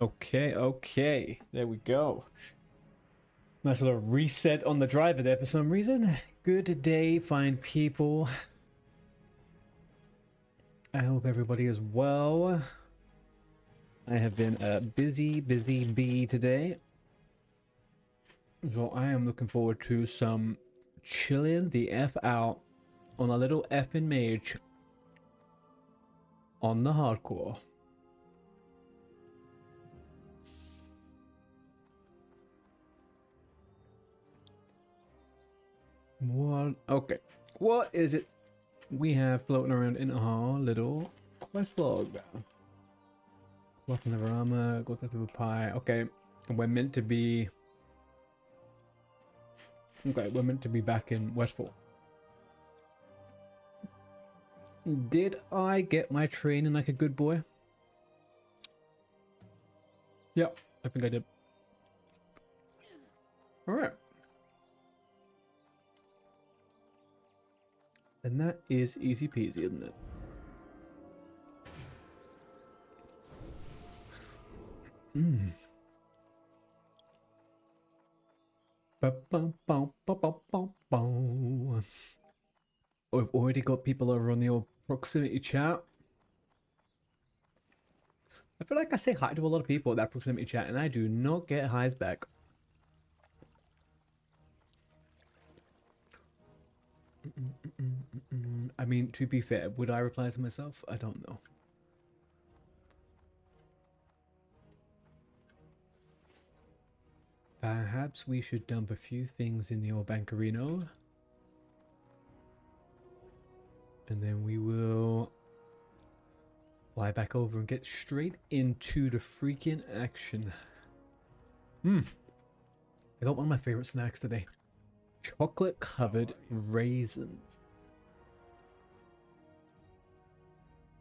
Okay, okay. There we go. Nice little reset on the driver there for some reason. Good day, fine people. I hope everybody is well. I have been a busy bee today. So I am looking forward to some chilling the F out on a little effing mage on the hardcore. What? Okay. What is it we have floating around in our little quest log? Cloth of armor, goes out of a pie. Okay. We're meant to be... Okay, we're meant to be back in Westfall. Did I get my training like a good boy? Yep, I think I did. Alright. And that is easy peasy, isn't it? Hmm. We've already got people over on the old proximity chat. I feel like I say hi to a lot of people at that proximity chat and I do not get highs back. I mean, to be fair, would I reply to myself? I don't know. Perhaps we should dump a few things in the old Bankerino. And then we will fly back over and get straight into the freaking action. I got one of my favorite snacks today. Chocolate covered raisins.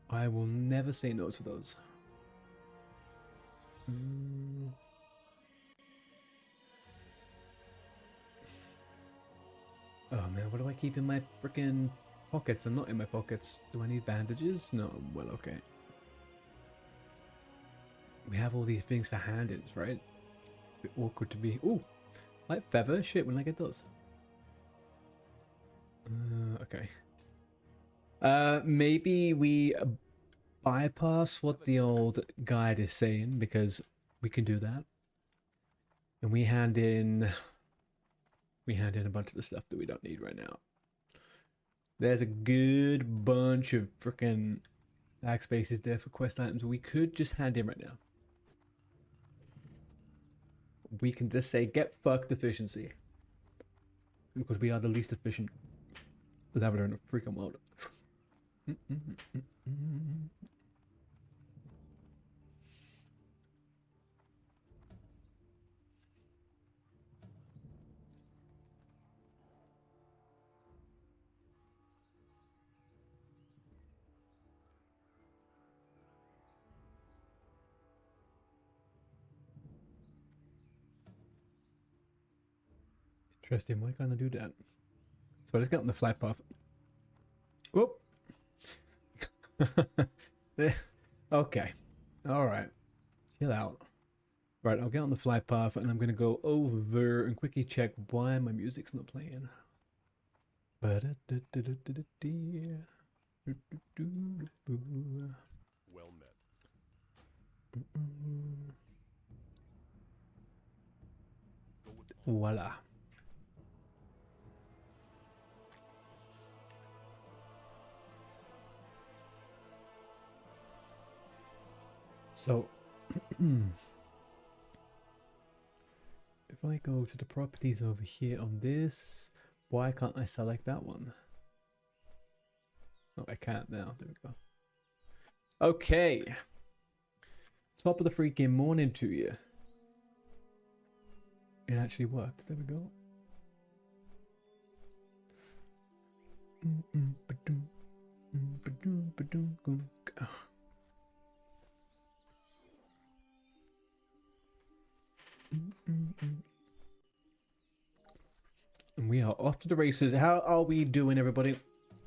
I will never say no to those. Oh man, what do I keep in my freaking pockets and not in my pockets? Do I need bandages? No, well, okay. We have all these things for hand-ins, right? It's a bit awkward to be... Ooh, light feather? Shit, when I get those? Okay. Maybe we bypass what the old guide is saying, because we can do that. And we hand in a bunch of the stuff that we don't need right now. There's a good bunch of freaking backspaces there for quest items we could just hand in right now. We can just say get fucked efficiency. Because we are the least efficient leveler in the freaking world. Interesting, why can't I do that? So let's get on the flight path. Whoop! Okay. Alright. Chill out. Right, I'll get on the flight path and I'm gonna go over and quickly check why my music's not playing. Well met. Voila. So, if I go to the properties over here on this, why can't I select that one? Oh, I can't now. There we go. Okay. Top of the freaking morning to you. It actually worked. There we go. And we are off to the races. How are we doing, everybody?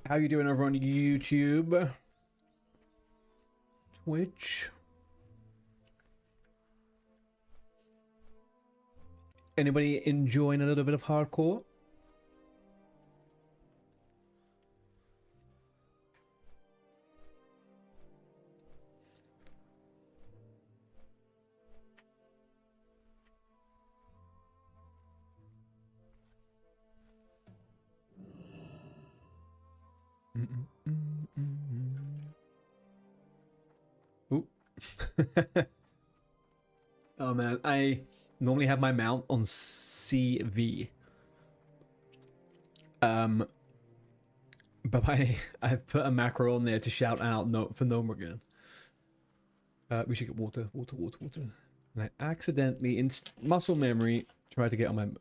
How are you doing over on YouTube? Twitch? Anybody enjoying a little bit of hardcore? Ooh. Oh man, I normally have my mount on CV. But I've put a macro on there to shout out no for GNOMEREGAN. We should get water. And I accidentally in muscle memory tried to get on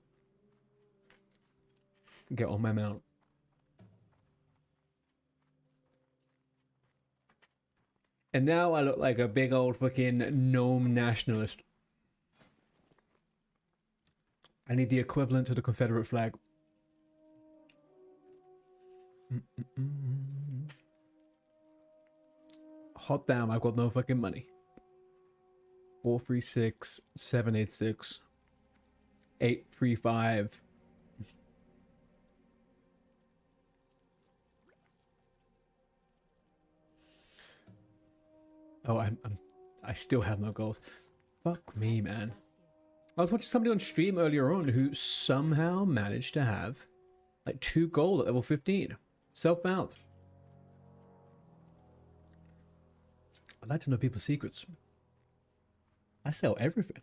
my mount. And now I look like a big old fucking gnome nationalist. I need the equivalent to the Confederate flag. Hot damn, I've got no fucking money. 436 786 835. Oh, I still have no gold. Fuck me, man. I was watching somebody on stream earlier on who somehow managed to have like 2 gold at level 15. Self-found. I'd like to know people's secrets. I sell everything.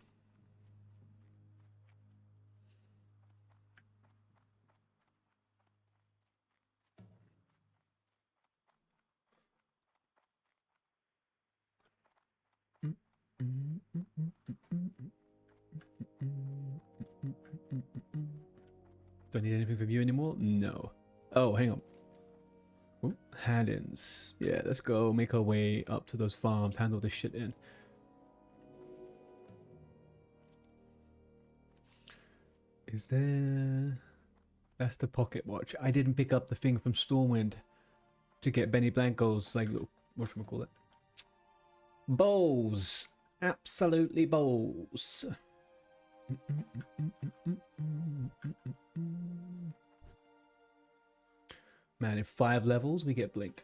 Do I need anything from you anymore? No. Oh, hang on. Ooh, hand-ins. Yeah, let's go make our way up to those farms, handle this shit in. Is there... That's the pocket watch. I didn't pick up the thing from Stormwind to get Benny Blanco's, like, whatchamacallit? Bowls! Absolutely bowls. Man, in 5 levels, we get Blink.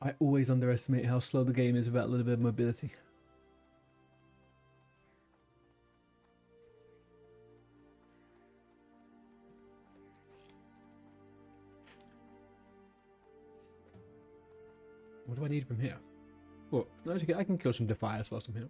I always underestimate how slow the game is without a little bit of mobility. What do I need from here? Well, actually, I can kill some Defiers whilst I'm here.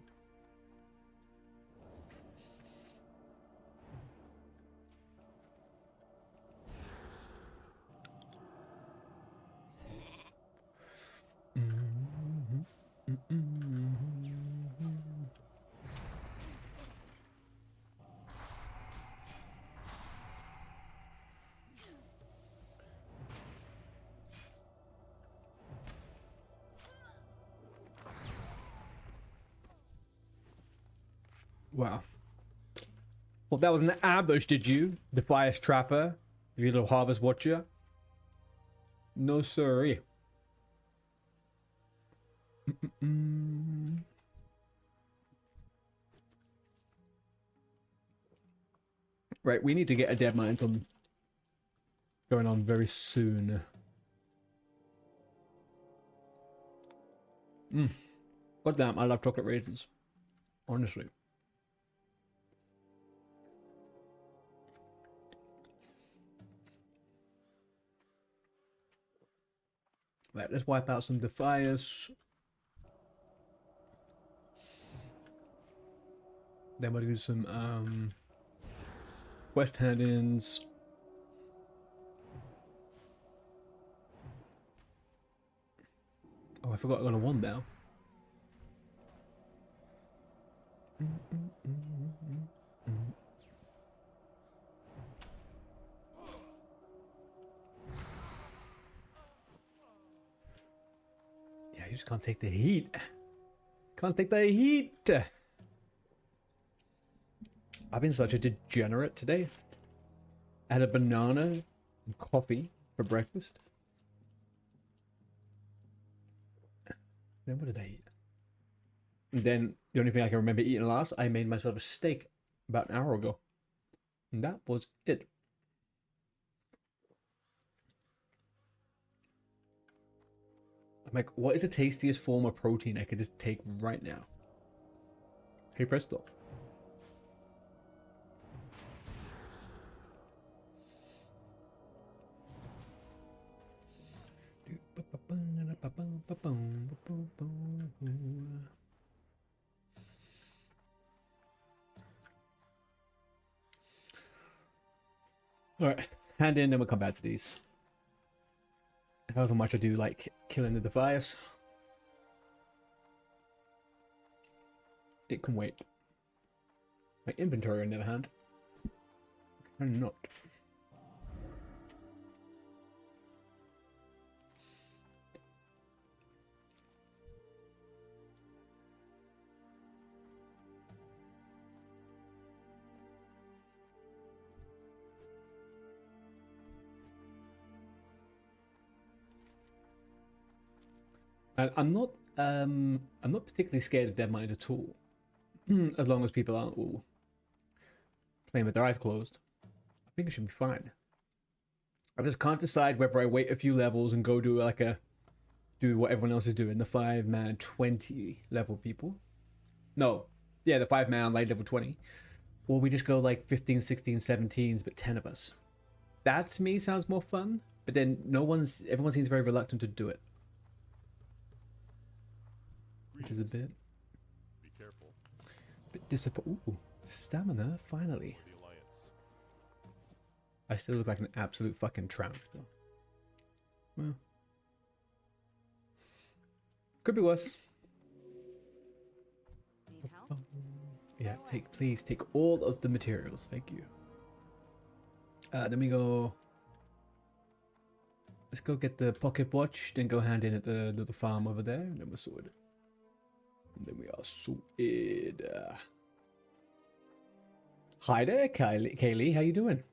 Wow. Well, that was an ambush, did you? Defias Trapper? You little Harvest Watcher? No, sorry. Right, we need to get a dead mine going on very soon. God damn, I love chocolate raisins. Honestly. Right, let's wipe out some Defias. Then we'll do some quest hand-ins. Oh, I forgot I got a 1 now. Yeah, you just can't take the heat. Can't take the heat. I've been such a degenerate today. I had a banana and coffee for breakfast. Then what did I eat? And then The only thing I can remember eating last, I made myself a steak about an hour ago. And that was it. I'm like, what is the tastiest form of protein I could just take right now? Hey, presto. Alright, hand in, then we'll come back to these. However much I do like killing the device, it can wait. My inventory, on the other hand, cannot. And I'm not particularly scared of dead mines at all, as long as people aren't all playing with their eyes closed. I think it should be fine. I just can't decide whether I wait a few levels and go do like do what everyone else is doing, the 5-man 20 level people. No, yeah, the 5-man light level 20, or we just go like 15, 16, 17s, but 10 of us. That to me sounds more fun. But then everyone seems very reluctant to do it. Which is a bit. Be careful. Bit disappointing. Ooh, stamina, finally. I still look like an absolute fucking tramp, though. Well. Could be worse. Need help? Yeah, please take all of the materials. Thank you. Then we go. Let's go get the pocket watch, then go hand in at the little farm over there, and then we're sorted. And then we are sorted. Hi there, Kaylee. How you doing?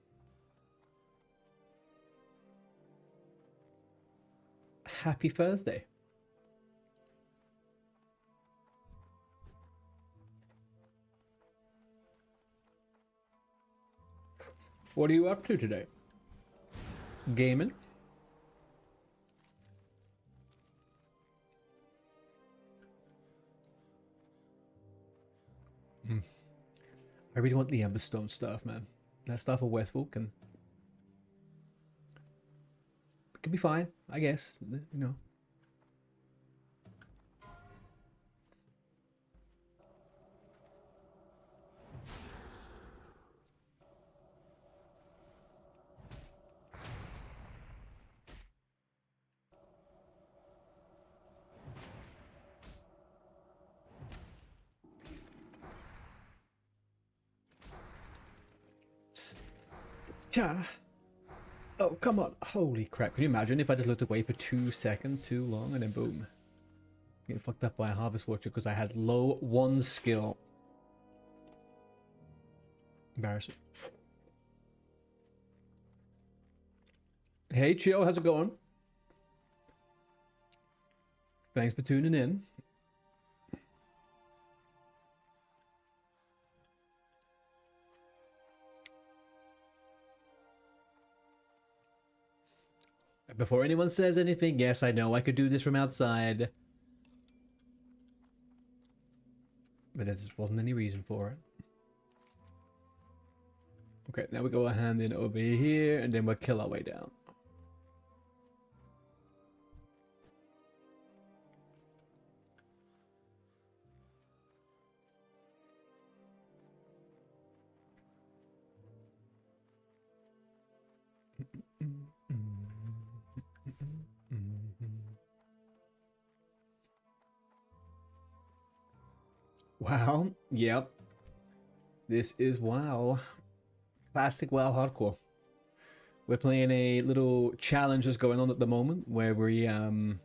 Happy Thursday. What are you up to today? Gaming? I really want the Emberstone stuff, man. That stuff of Westfall can be fine, I guess. You know. Cha. Oh, come on. Holy crap. Can you imagine if I just looked away for 2 seconds too long and then boom. Getting fucked up by a Harvest Watcher because I had low 1 skill. Embarrassing. Hey, Chio. How's it going? Thanks for tuning in. Before anyone says anything, yes, I know I could do this from outside. But there just wasn't any reason for it. Okay, now we go a hand in over here, and then we'll kill our way down. Wow, yep. This is WoW. Classic WoW Hardcore. We're playing a little challenge that's going on at the moment where we the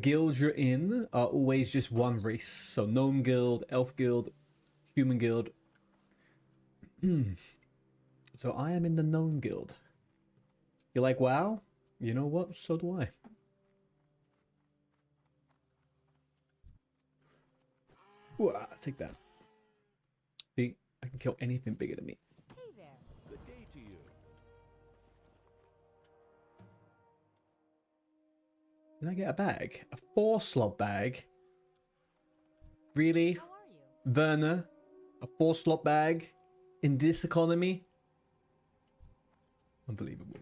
guilds you're in are always just one race. So Gnome Guild, Elf Guild, Human Guild. So I am in the Gnome Guild. You like WoW? You know what? So do I. Ooh, take that. See, I can kill anything bigger than me. Hey there. Good day to you. Did I get a bag? A 4-slot bag? Really? How are you? Werner? A 4-slot bag? In this economy? Unbelievable.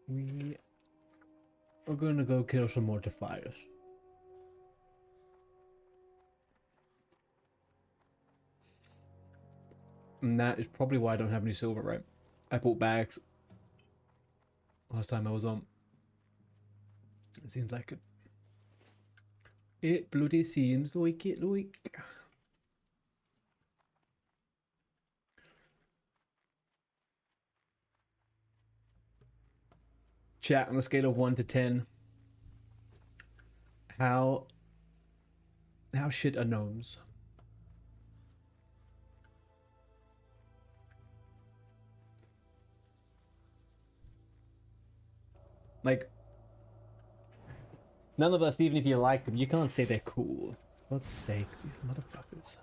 We are going to go kill some more defiers. And that is probably why I don't have any silver, right? I bought bags last time I was on. It seems like it. It bloody seems like it, like. Chat, on a scale of 1 to 10, how shit are gnomes? Like, none of us, even if you like them, you can't say they're cool. For God's sake, these motherfuckers.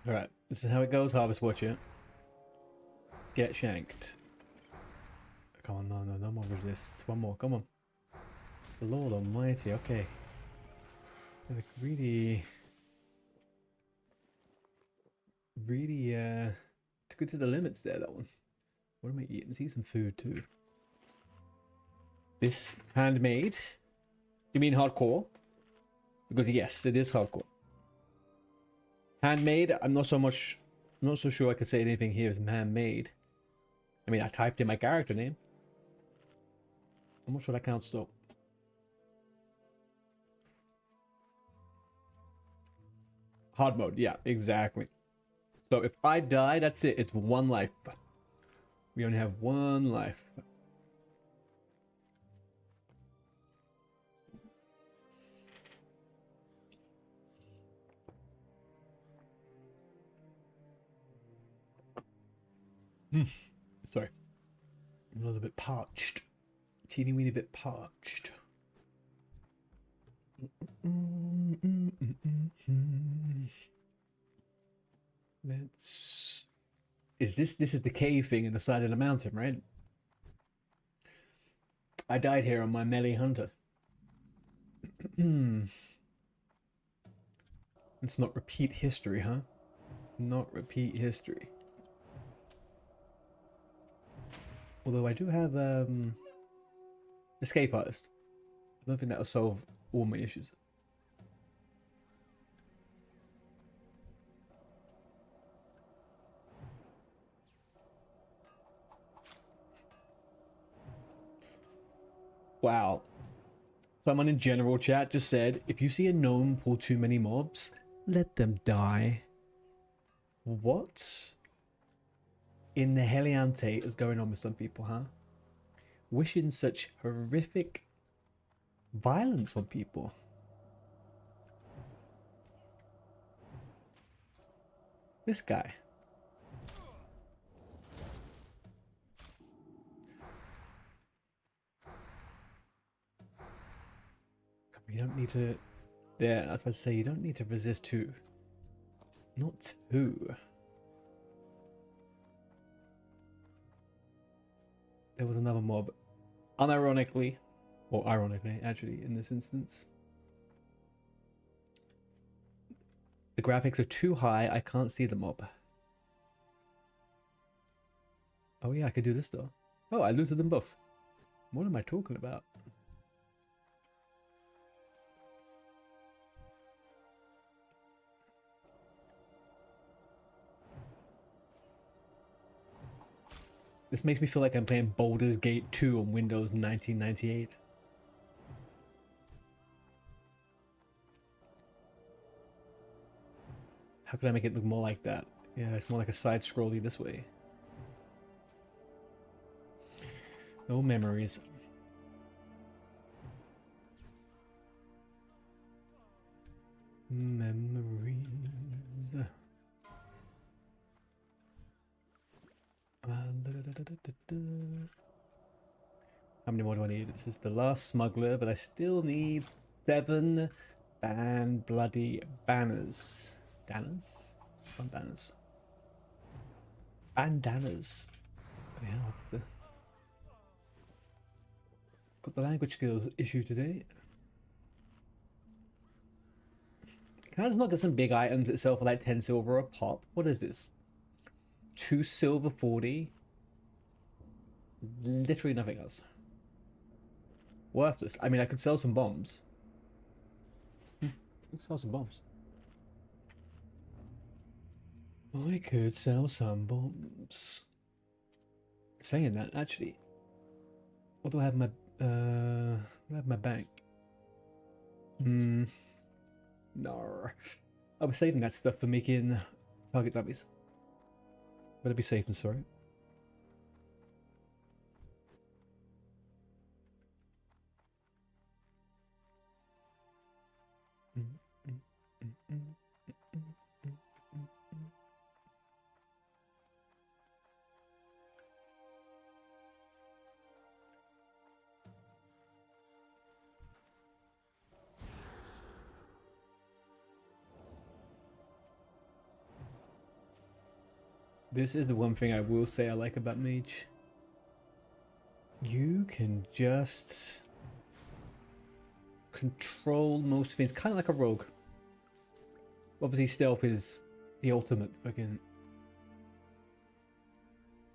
Alright, this is how it goes, Harvest Watcher. Get shanked. Come on, no more resists. One more, come on. The Lord Almighty, okay. Like really took it to the limits there, that one. What am I eating? Let's eat some food too. This handmade? You mean hardcore? Because yes, it is hardcore. Handmade, I'm not so sure I could say anything here is handmade. I mean, I typed in my character name. I'm not sure that counts though. Hard mode, yeah, exactly. So if I die, that's it. It's one life. We only have one life. Sorry. I'm a little bit parched. Teeny weeny bit parched. Let's... This is the cave thing in the side of the mountain, right? I died here on my melee hunter. Let's not repeat history, huh? Not repeat history. Although I do have escape artist. I don't think that'll solve all my issues. Wow. Someone in general chat just said, if you see a gnome pull too many mobs, let them die. What in the Heliante is going on with some people, huh? Wishing such horrific violence on people. This guy. You don't need to... Yeah, I was about to say, you don't need to resist two. Not two. There was another mob. Unironically, or ironically, actually, in this instance. The graphics are too high, I can't see the mob. Oh yeah, I could do this though. Oh, I looted them both. What am I talking about? This makes me feel like I'm playing Baldur's Gate 2 on Windows 1998. How could I make it look more like that? Yeah, it's more like a side-scrolly this way. Oh, memories. Memories. How many more do I need? This is the last smuggler, but I still need 7 bloody banners. Banners? Fun banners. Bandanas. Yeah, got the language skills issue today. Can I just not get some big items that sell for like 10 silver a pop? What is this? 2 silver 40. Literally nothing else. Worthless. I mean, I could sell some bombs. Sell some bombs. I could sell some bombs. Saying that, actually, what do I have in my what do I have in my bank? No. I was saving that stuff for making target dummies. Better be safe and sorry. This is the one thing I will say I like about mage. You can just control most things, kind of like a rogue. Obviously, stealth is the ultimate fucking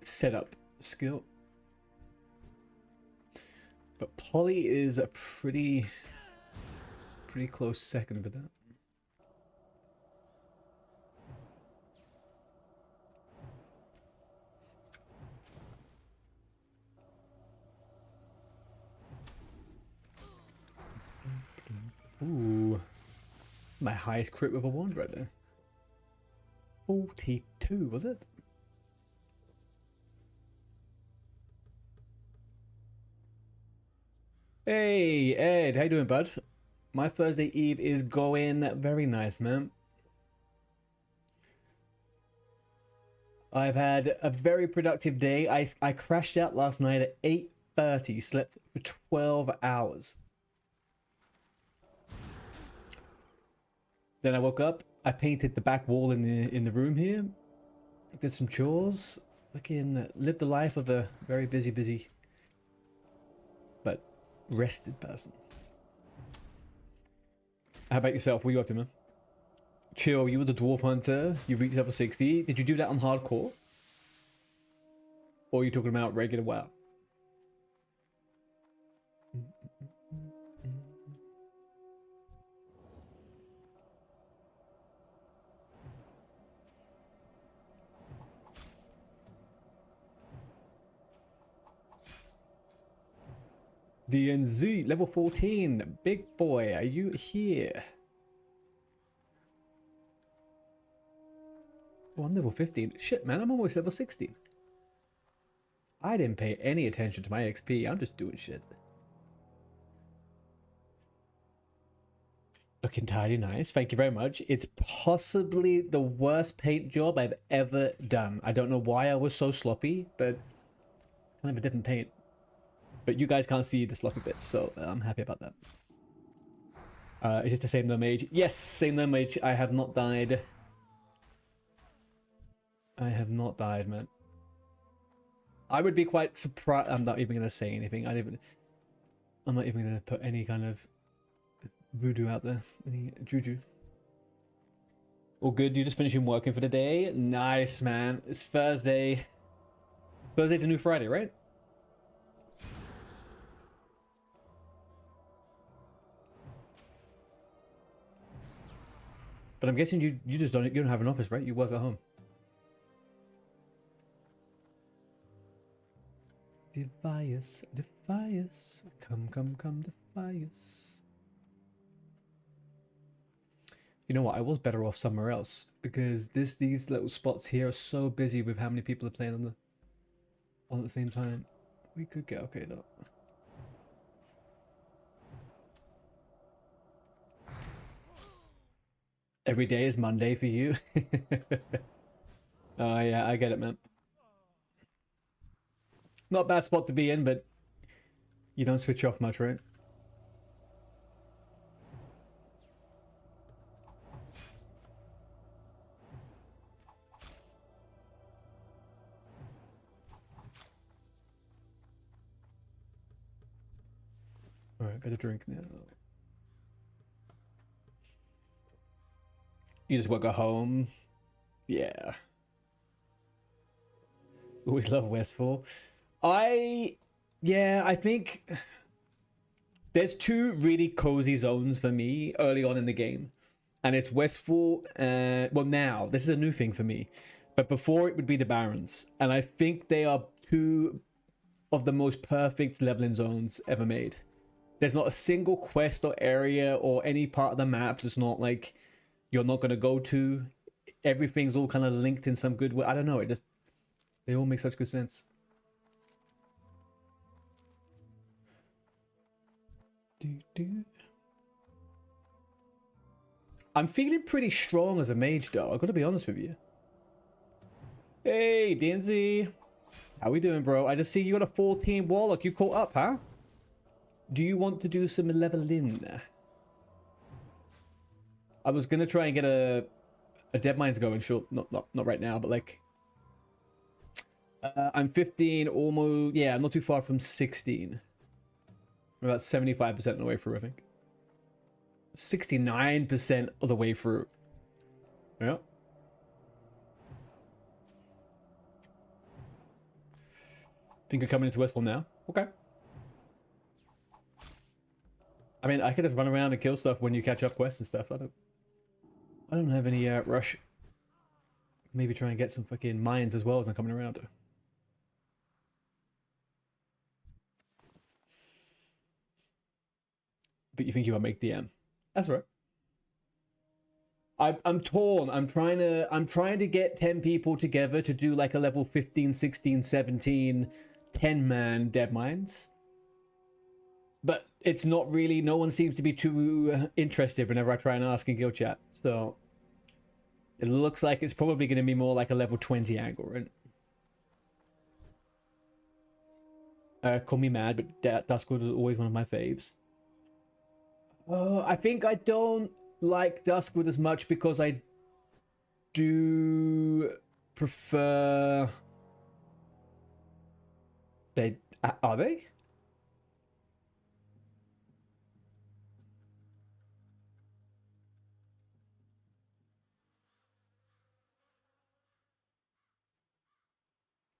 setup skill. But Polly is a pretty close second with that. Ooh. My highest crit with a wand right there. 42, was it? Hey, Ed, how you doing, bud? My Thursday Eve is going very nice, man. I've had a very productive day. I crashed out last night at 8:30, slept for 12 hours. Then I woke up, I painted the back wall in the room here, did some chores, fucking lived the life of a very busy, but rested person. How about yourself? What are you up to, man? Chill, you were the dwarf hunter, you reached level 60. Did you do that on hardcore? Or are you talking about regular WoW? DNZ, level 14. Big boy, are you here? Oh, I'm level 15. Shit, man, I'm almost level 16. I didn't pay any attention to my XP. I'm just doing shit. Looking tidy, nice. Thank you very much. It's possibly the worst paint job I've ever done. I don't know why I was so sloppy, but kind of a different paint. But you guys can't see the sloppy bits, so I'm happy about that. Is it the same though, mage? Yes, same though, mage. I have not died. I have not died, man. I would be quite surprised. I'm not even gonna say anything. I'm not even gonna put any kind of voodoo out there. Any juju. All good. You just finishing working for the day? Nice, man. It's Thursday. Thursday's a new Friday, right? But I'm guessing you just don't have an office, right? You work at home. Defy us, come, defy us. You know what? I was better off somewhere else because these little spots here are so busy with how many people are playing on the same time. We could get okay though. Every day is Monday for you. Oh yeah, I get it, man. Not a bad spot to be in, but you don't switch off much, right? Alright, better drink now. You just want to go home? Yeah. Always love Westfall. Yeah, I think there's two really cozy zones for me early on in the game. And it's Westfall, well now, this is a new thing for me. But before it would be the Barrens. And I think they are two of the most perfect leveling zones ever made. There's not a single quest or area or any part of the map that's not like you're not going to go to. Everything's all kind of linked in some good way. I don't know, they all make such good sense. I'm feeling pretty strong as a mage though, I've got to be honest with you. Hey, DNZ. How we doing, bro? I just see you got a 14 warlock. You caught up, huh? Do you want to do some leveling? I was gonna try and get a Dead Mines going, sure. Not right now, but like I'm 15, almost, yeah, I'm not too far from 16. I'm about 75% of the way through, I think. 69% of the way through. Yeah. Think you're coming into Westfall now? Okay. I mean, I could just run around and kill stuff when you catch up quests and stuff. I don't have any rush. Maybe try and get some fucking mines as well as I'm coming around. But you think you will make DM? That's right. I'm torn. I'm trying to get 10 people together to do like a level 15, 16, 17, 10-man Dead Mines. But it's not really, no one seems to be too interested whenever I try and ask in guild chat. So it looks like it's probably going to be more like a level 20 angle, right? Call me mad, but Duskwood is always one of my faves. I think I don't like Duskwood as much because I do prefer... Are they?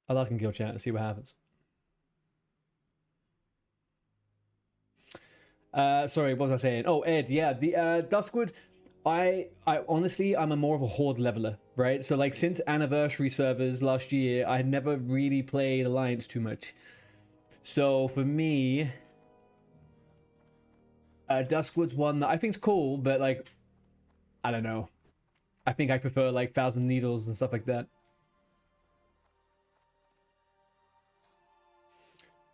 I'll ask in guild chat and see what happens. Sorry, what was I saying? Oh, Ed, yeah, the Duskwood. I honestly, I'm more of a horde leveler, right? So like since anniversary servers last year, I had never really played Alliance too much. So for me, Duskwood's one that I think's cool, but like, I don't know. I think I prefer like Thousand Needles and stuff like that.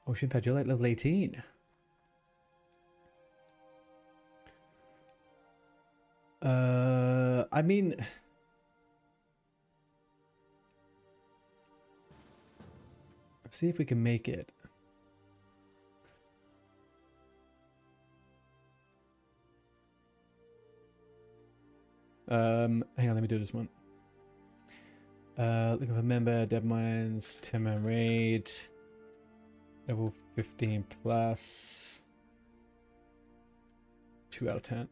Oh, Shimpad, you're like level 18. I mean, let's see if we can make it. Hang on, let me do this one. Looking for member, Dead Mines, 10-man raid, level 15 plus, 2 out of 10.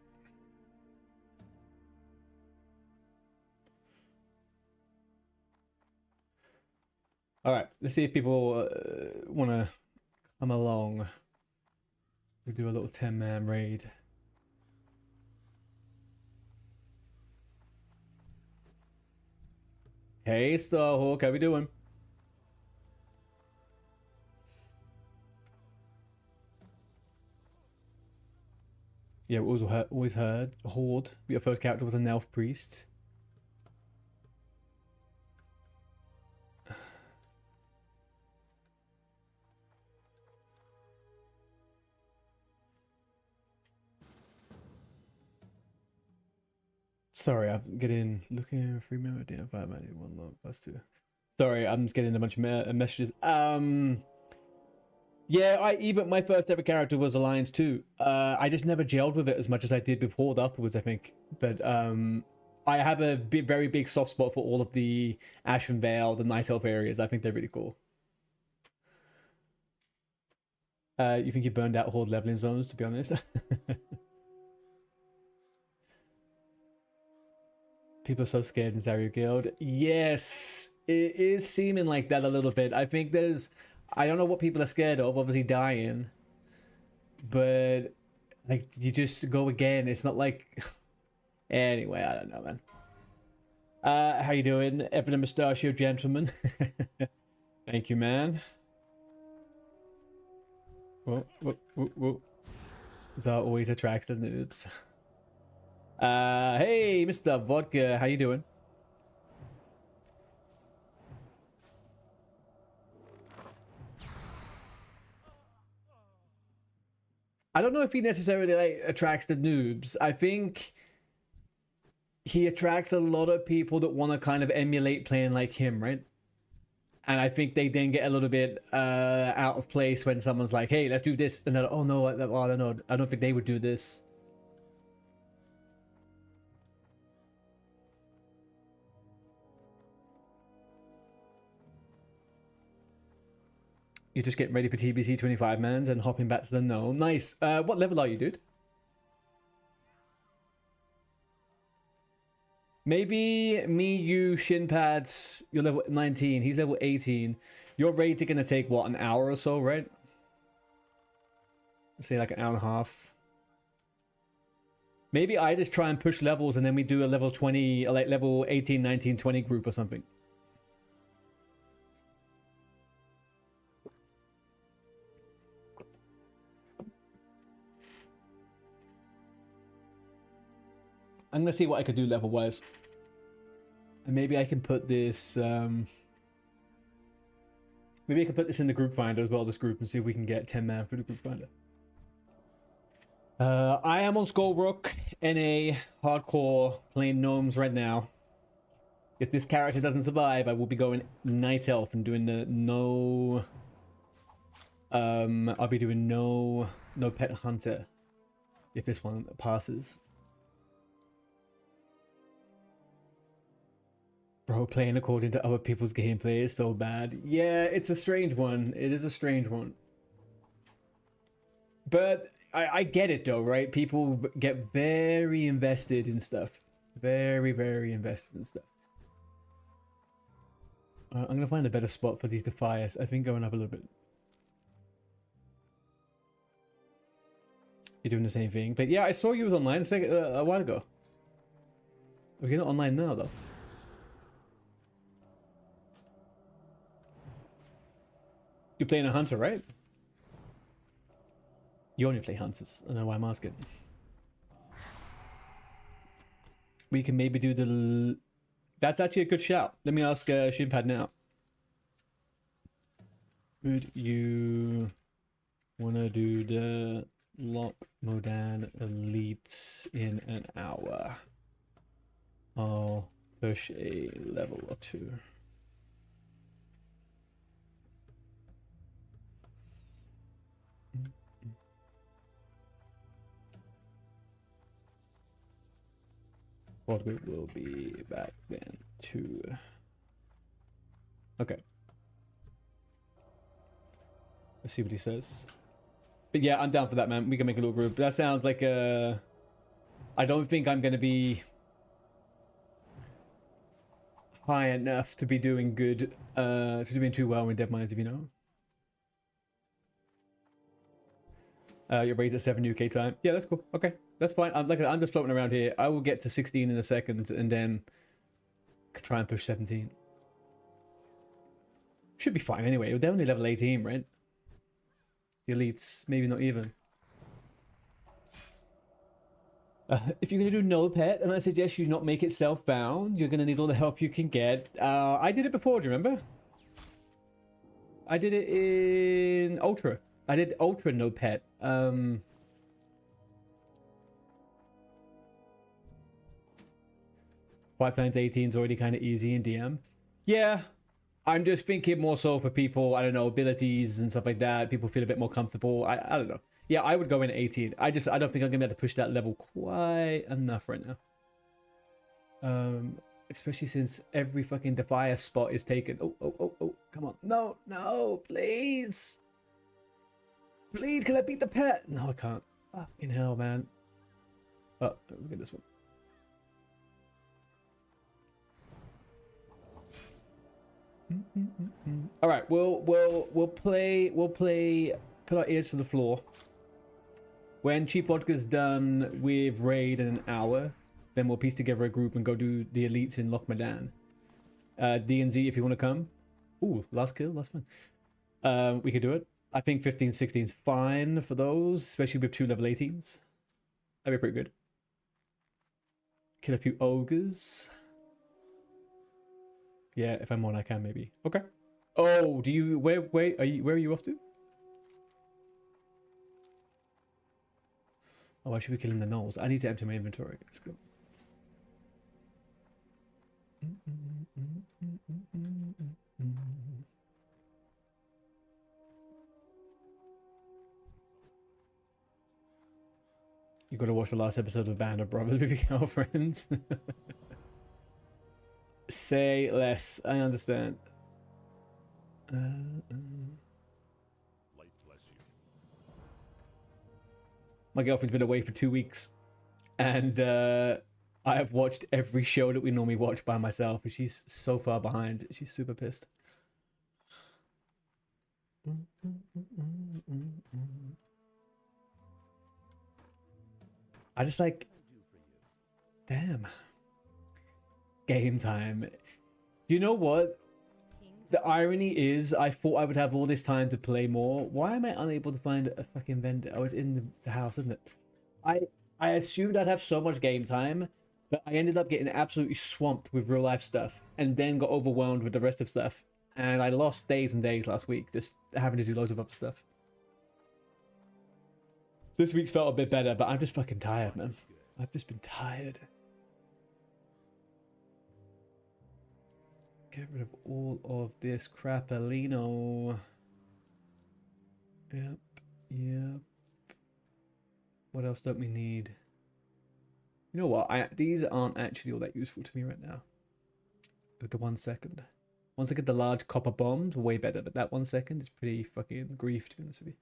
All right, let's see if people want to come along. We do a little 10-man raid. Hey, Starhawk, how we doing? Yeah, we always heard Horde. Your first character was an elf priest. Sorry, I'm getting looking free memory. Damn, 5 money, 1 log plus 2. Sorry, I'm just getting a bunch of messages. Yeah, even my first ever character was Alliance 2. I just never gelled with it as much as I did with Horde afterwards, I think. But I have a very big soft spot for all of the Ashen Vale, the Night Elf areas. I think they're really cool. You think you burned out Horde leveling zones, to be honest? People are so scared in Zarya Guild. Yes, it is seeming like that a little bit. I think there's... I don't know what people are scared of, obviously dying. But, like, you just go again. It's not like... Anyway, I don't know, man. How you doing, Evan and Mustachio gentleman? Thank you, man. Whoa, whoa, whoa, whoa. Zar always attracts the noobs. Hey, Mr. Vodka, how you doing? I don't know if he necessarily like attracts the noobs. I think he attracts a lot of people that want to kind of emulate playing like him, right? And I think they then get a little bit out of place when someone's like, "Hey, let's do this," and they're like, "Oh no, I don't know. I don't think they would do this." You're just getting ready for TBC 25 mans and hopping back to the no. Nice. What level are you, dude? Maybe me, you, shin pads. You're level 19. He's level 18. Your raid are gonna take what, an hour or so, right? Say like an hour and a half. Maybe I just try and push levels and then we do a level 20, like level 18, 19, 20 group or something. I'm gonna see what I could do level wise. And maybe I can put this maybe I can put this in the group finder as well, this group, and see if we can get 10 man for the group finder. I am on Skullrook, NA, hardcore, playing gnomes right now. If this character doesn't survive, I will be going Night Elf and doing the no... I'll be doing no pet hunter if this one passes. Bro, playing according to other people's gameplay is so bad. Yeah, it's a strange one. It is a strange one. But I get it though, right? People get very invested in stuff. Very, very invested in stuff. I'm going to find a better spot for these Defiers. I think going up a little bit. You're doing the same thing. But yeah, I saw you was online a while ago. You're not online now though. You're playing a hunter, right? You only play hunters. I don't know why I'm asking. We can maybe do the... That's actually a good shout. Let me ask Shinpad now. Would you want to do the Lock Modan Elites in an hour? I'll push a level or 2. What we will be back then too. Okay. Let's see what he says. But yeah, I'm down for that, man. We can make a little group. That sounds like a... I don't think I'm going to be high enough to be doing good, to doing too well in Dead Mines, if you know. Your raid's at 7 UK time. Yeah, that's cool. Okay, that's fine. I'm just floating around here. I will get to 16 in a second and then try and push 17. Should be fine anyway. They're only level 18, right? The elites, maybe not even. If you're going to do no pet, and I suggest you not make it self-bound, you're going to need all the help you can get. I did it before, do you remember? I did it in Ultra. I did Ultra no pet. 5 times 18 is already kind of easy in DM. Yeah, I'm just thinking more so for people, I don't know, abilities and stuff like that. People feel a bit more comfortable. I don't know. Yeah, I would go in at 18. I don't think I'm going to be able to push that level quite enough right now. Especially since every fucking Defier spot is taken. Oh, come on. No, please. Please, can I beat the pet? No, I can't. Fucking hell, man. Oh, look at this one. All right, we'll play. Put our ears to the floor. When Chief Vodka's done with raid in an hour, then we'll piece together a group and go do the elites in Lochmadan. D&Z, if you want to come. Ooh, last kill, last one. We could do it. I think 15, 16 is fine for those, especially with 2 level 18s. That'd be pretty good. Kill a few ogres. Yeah, if I'm on, I can maybe. Okay. Oh, do you? Where are you off to? Oh, I should be killing the gnolls. I need to empty my inventory. Let's go. You gotta watch the last episode of Band of Brothers with your girlfriends. Say less. I understand. My girlfriend's been away for 2 weeks, and I have watched every show that we normally watch by myself, and she's so far behind. She's super pissed. I just like, damn. Game time. You know what? The irony is, I thought I would have all this time to play more. Why am I unable to find a fucking vendor? Oh, it's in the house, isn't it? I assumed I'd have so much game time, but I ended up getting absolutely swamped with real life stuff, and then got overwhelmed with the rest of stuff. And I lost days and days last week just having to do loads of other stuff. This week's felt a bit better, but I'm just fucking tired, man. I've just been tired. Get rid of all of this crapalino. Yep. What else don't we need? You know what? These aren't actually all that useful to me right now. With the 1 second. Once I get the large copper bombs, way better. But that 1 second is pretty fucking grief, to be honest with you.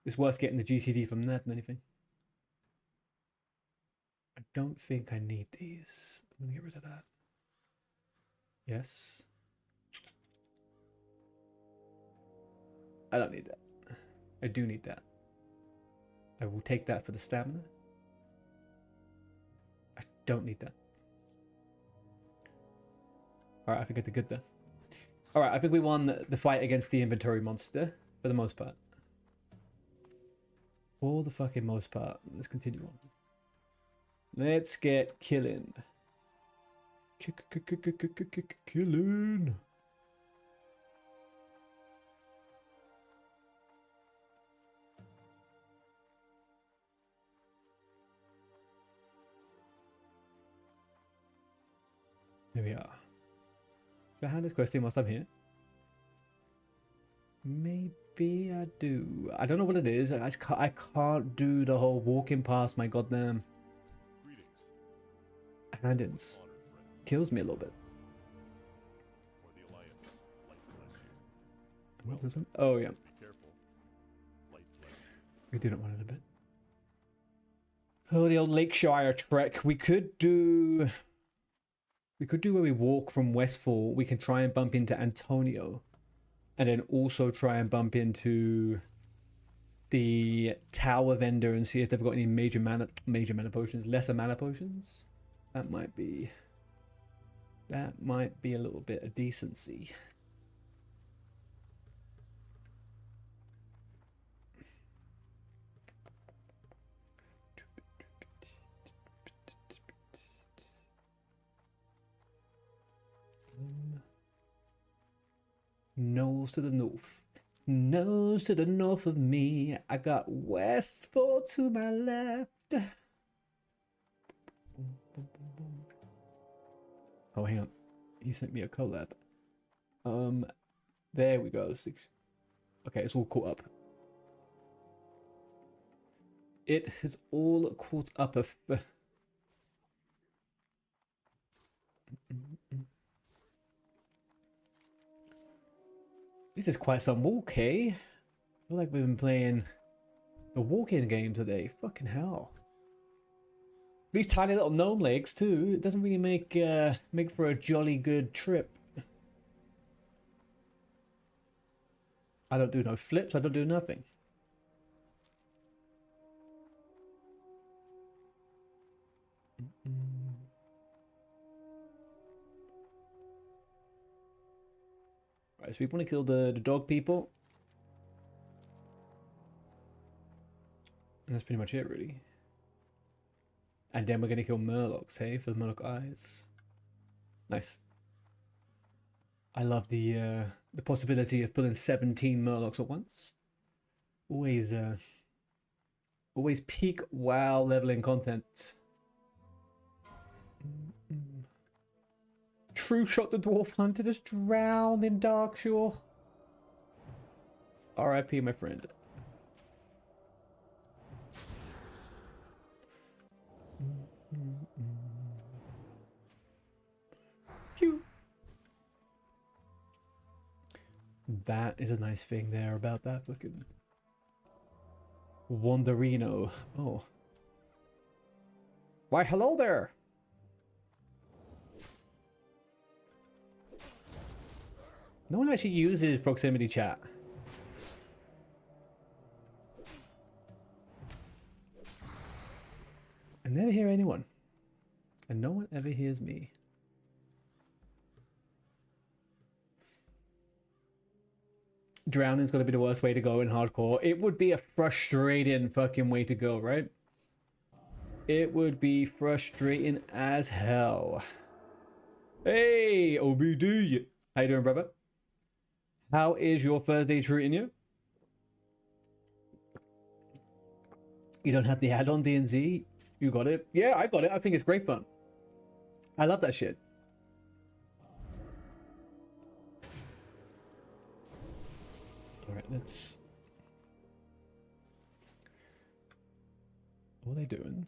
It's worse getting the GCD from that than anything. I don't think I need these. I'm gonna get rid of that. Yes. I don't need that. I do need that. I will take that for the stamina. I don't need that. Alright, I think I did good there. Alright, I think we won the fight against the inventory monster, for the most part. For the fucking most part. Let's continue on. Let's get killing. Killing. Here we are. Should I hand this question whilst I'm here? Maybe I do. I don't know what it is. I can't do the whole walking past my goddamn hand-ins. Kills me a little bit. This one? Oh yeah. We do not want it a bit. Oh, the old Lakeshire trek. We could do where we walk from Westfall. We can try and bump into Antonio, and then also try and bump into the tower vendor and see if they've got any major mana potions, lesser mana potions. That might be a little bit of decency. Nose to the north. Nose to the north of me. I got Westfall to my left. Oh, hang on. He sent me a collab. There we go. Okay, it's all caught up. It has all caught up. This is quite some walk, eh? I feel like we've been playing the walk-in game today. Fucking hell. These tiny little gnome legs too. It doesn't really make for a jolly good trip. I don't do no flips. I don't do nothing. Right, so we want to kill the dog people. And that's pretty much it, really. And then we're going to kill Murlocs, hey, for the Murloc eyes. Nice. I love the possibility of pulling 17 Murlocs at once. Always peak WoW leveling content. True shot the dwarf hunter just drowned in Darkshore. R.I.P. my friend. Pew. That is a nice thing there about that fucking Wanderino. Oh. Why, hello there. No one actually uses proximity chat. I never hear anyone. And no one ever hears me. Drowning's gonna be the worst way to go in hardcore. It would be a frustrating fucking way to go, right? It would be frustrating as hell. Hey, OBD. How you doing, brother? How is your Thursday treating you? You don't have the add-on D&Z? You got it? Yeah, I got it. I think it's great fun. I love that shit. Alright, let's... What are they doing?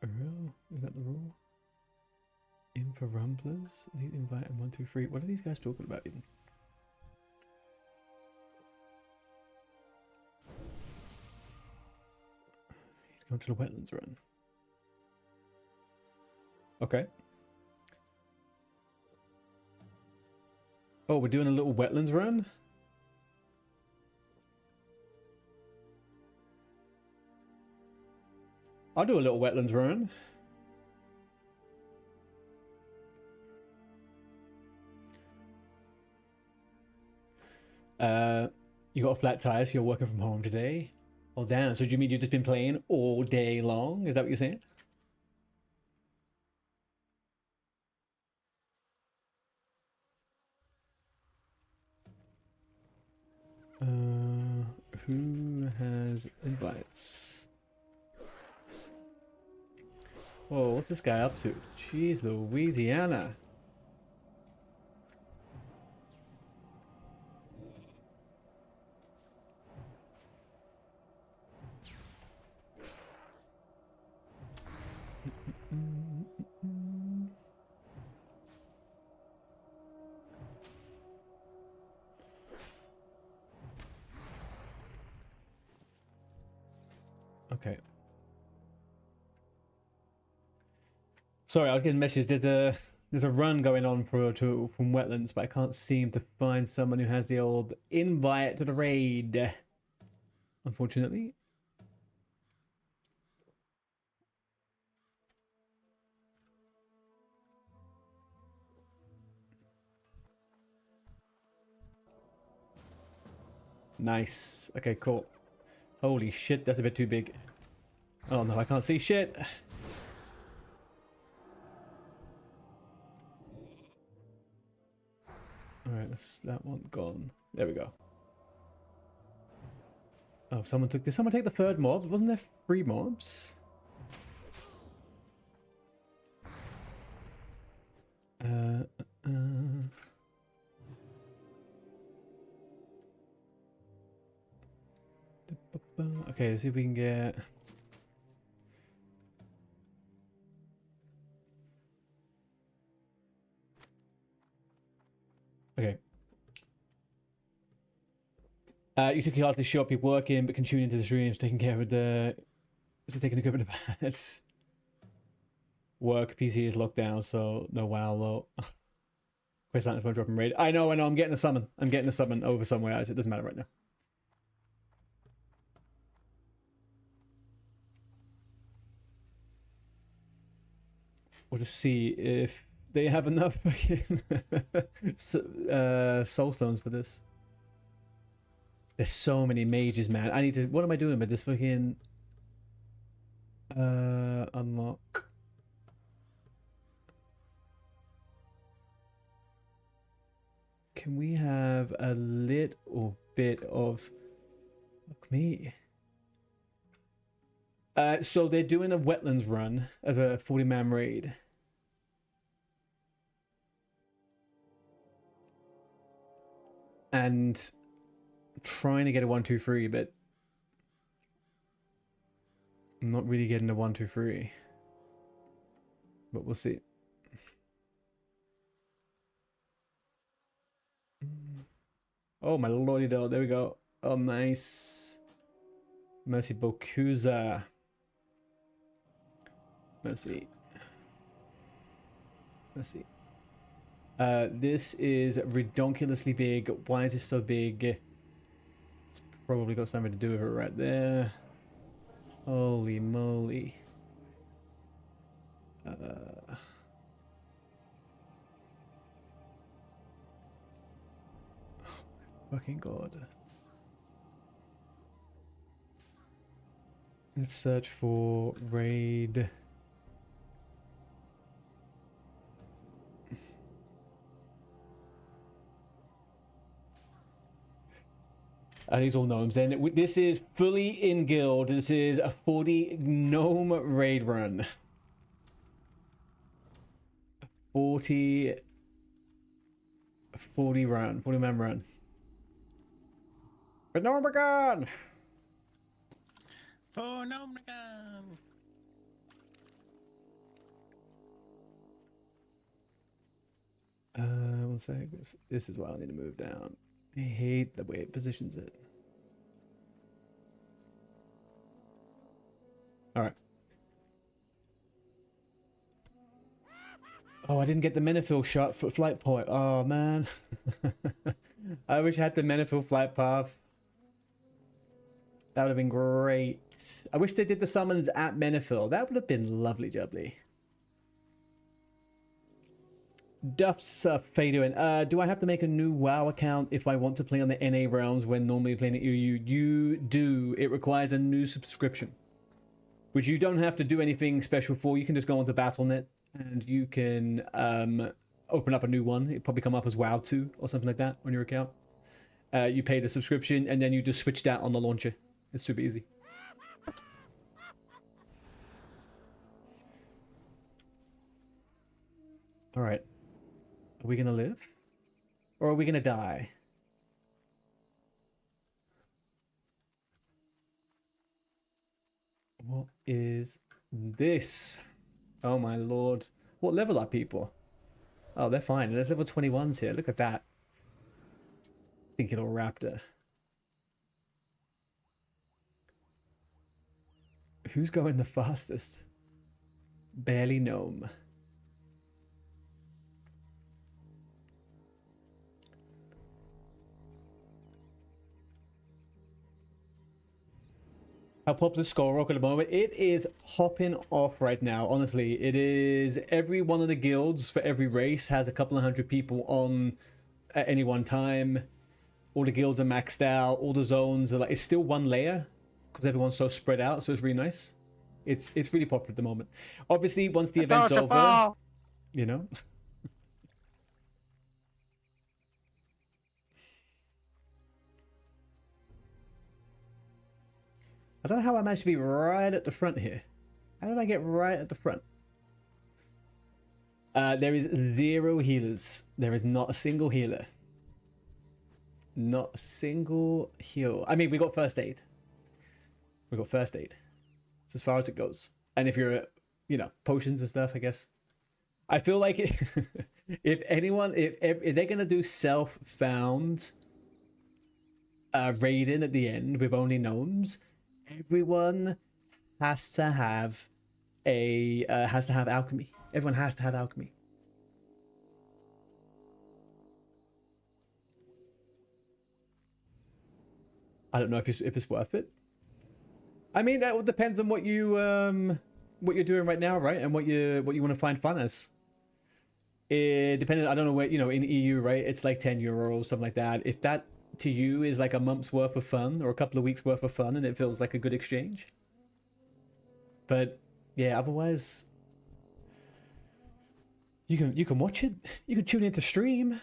Oh, is that the rule? In for rumblers? Need invite and 1, 2, 3. What are these guys talking about even? He's going to the wetlands run. Okay. Oh, we're doing a little wetlands run? I'll do a little wetlands run. You got a flat tire, so you're working from home today? Oh, damn. So do you mean you've just been playing all day long? Is that what you're saying? Who has invites? Whoa, what's this guy up to? Jeez, Louisiana. Okay. Sorry, I was getting messages. There's a run going on from wetlands, but I can't seem to find someone who has the old invite to the raid. Unfortunately. Nice. Okay, cool. Holy shit, that's a bit too big. Oh no, I can't see shit. Alright, that's that one gone. There we go. Oh, did someone take the third mob? Wasn't there 3 mobs? Okay, let's see if we can get... Okay. You took your heart to the shop, you're working, but can tune into the streams, taking care of the... Is it taking equipment to bed? Work, PC is locked down, so no WoW low. Quest is my dropping raid. I know, I'm getting a summon. I'm getting a summon over somewhere else. It doesn't matter right now. We'll just see if they have enough fucking soul stones for this. There's so many mages, man. I need to... What am I doing with this fucking... Unlock. Can we have a little bit of... Fuck me. So they're doing a wetlands run as a 40-man raid. And trying to get a 1-2-3, but I'm not really getting a 1-2-3. But we'll see. Oh my lordy do, there we go. Oh nice. Mercy Bokuza. Let's see. Let's see. This is redonkulously big. Why is this so big? It's probably got something to do with it right there. Holy moly. Fucking god. Let's search for raid. These all gnomes. Then this is fully in guild. This is a 40 gnome raid run. 40 run, 40 man run. For GNOMEREGAN! For GNOMEREGAN! 1 sec. This is why I need to move down. I hate the way it positions it. Alright. Oh, I didn't get the Menifil shot for flight point. Oh, man. I wish I had the Menifil flight path. That would have been great. I wish they did the summons at Menifil. That would have been lovely jubbly. Duff's Fadoin. Do I have to make a new WoW account if I want to play on the NA realms when normally playing at UU? You do. It requires a new subscription, which you don't have to do anything special for. You can just go onto Battle.net and you can open up a new one. It'll probably come up as WoW 2 or something like that on your account. You pay the subscription and then you just switch that on the launcher. It's super easy. All right. Are we going to live? Or are we going to die? What is this? Oh my lord. What level are people? Oh, they're fine. There's level 21s here. Look at that. Thinky little raptor. Who's going the fastest? Barely gnome. How popular is Skull Rock at the moment? It is popping off right now. Honestly, it is. Every one of the guilds for every race has a couple of hundred people on at any one time. All the guilds are maxed out. All the zones are like, it's still one layer because everyone's so spread out. So it's really nice. It's really popular at the moment. Obviously, once the event's over, you know. I don't know how I managed to be right at the front here. How did I get right at the front? There is 0 healers. There is not a single healer. Not a single heal. I mean, we got first aid. We got first aid. It's as far as it goes. And if you're, you know, potions and stuff, I guess. I feel like if anyone, if they're gonna do self-found raiding at the end with only gnomes, everyone has to have alchemy. Everyone has to have alchemy. I don't know if it's worth it. I mean, that depends on what you're doing right now, right? And what you want to find fun as. Depending, I don't know where, you know, in EU, right? It's like €10, something like that. If that to you is like a month's worth of fun or a couple of weeks worth of fun, and it feels like a good exchange. But yeah, otherwise, you can watch it. You can tune into stream.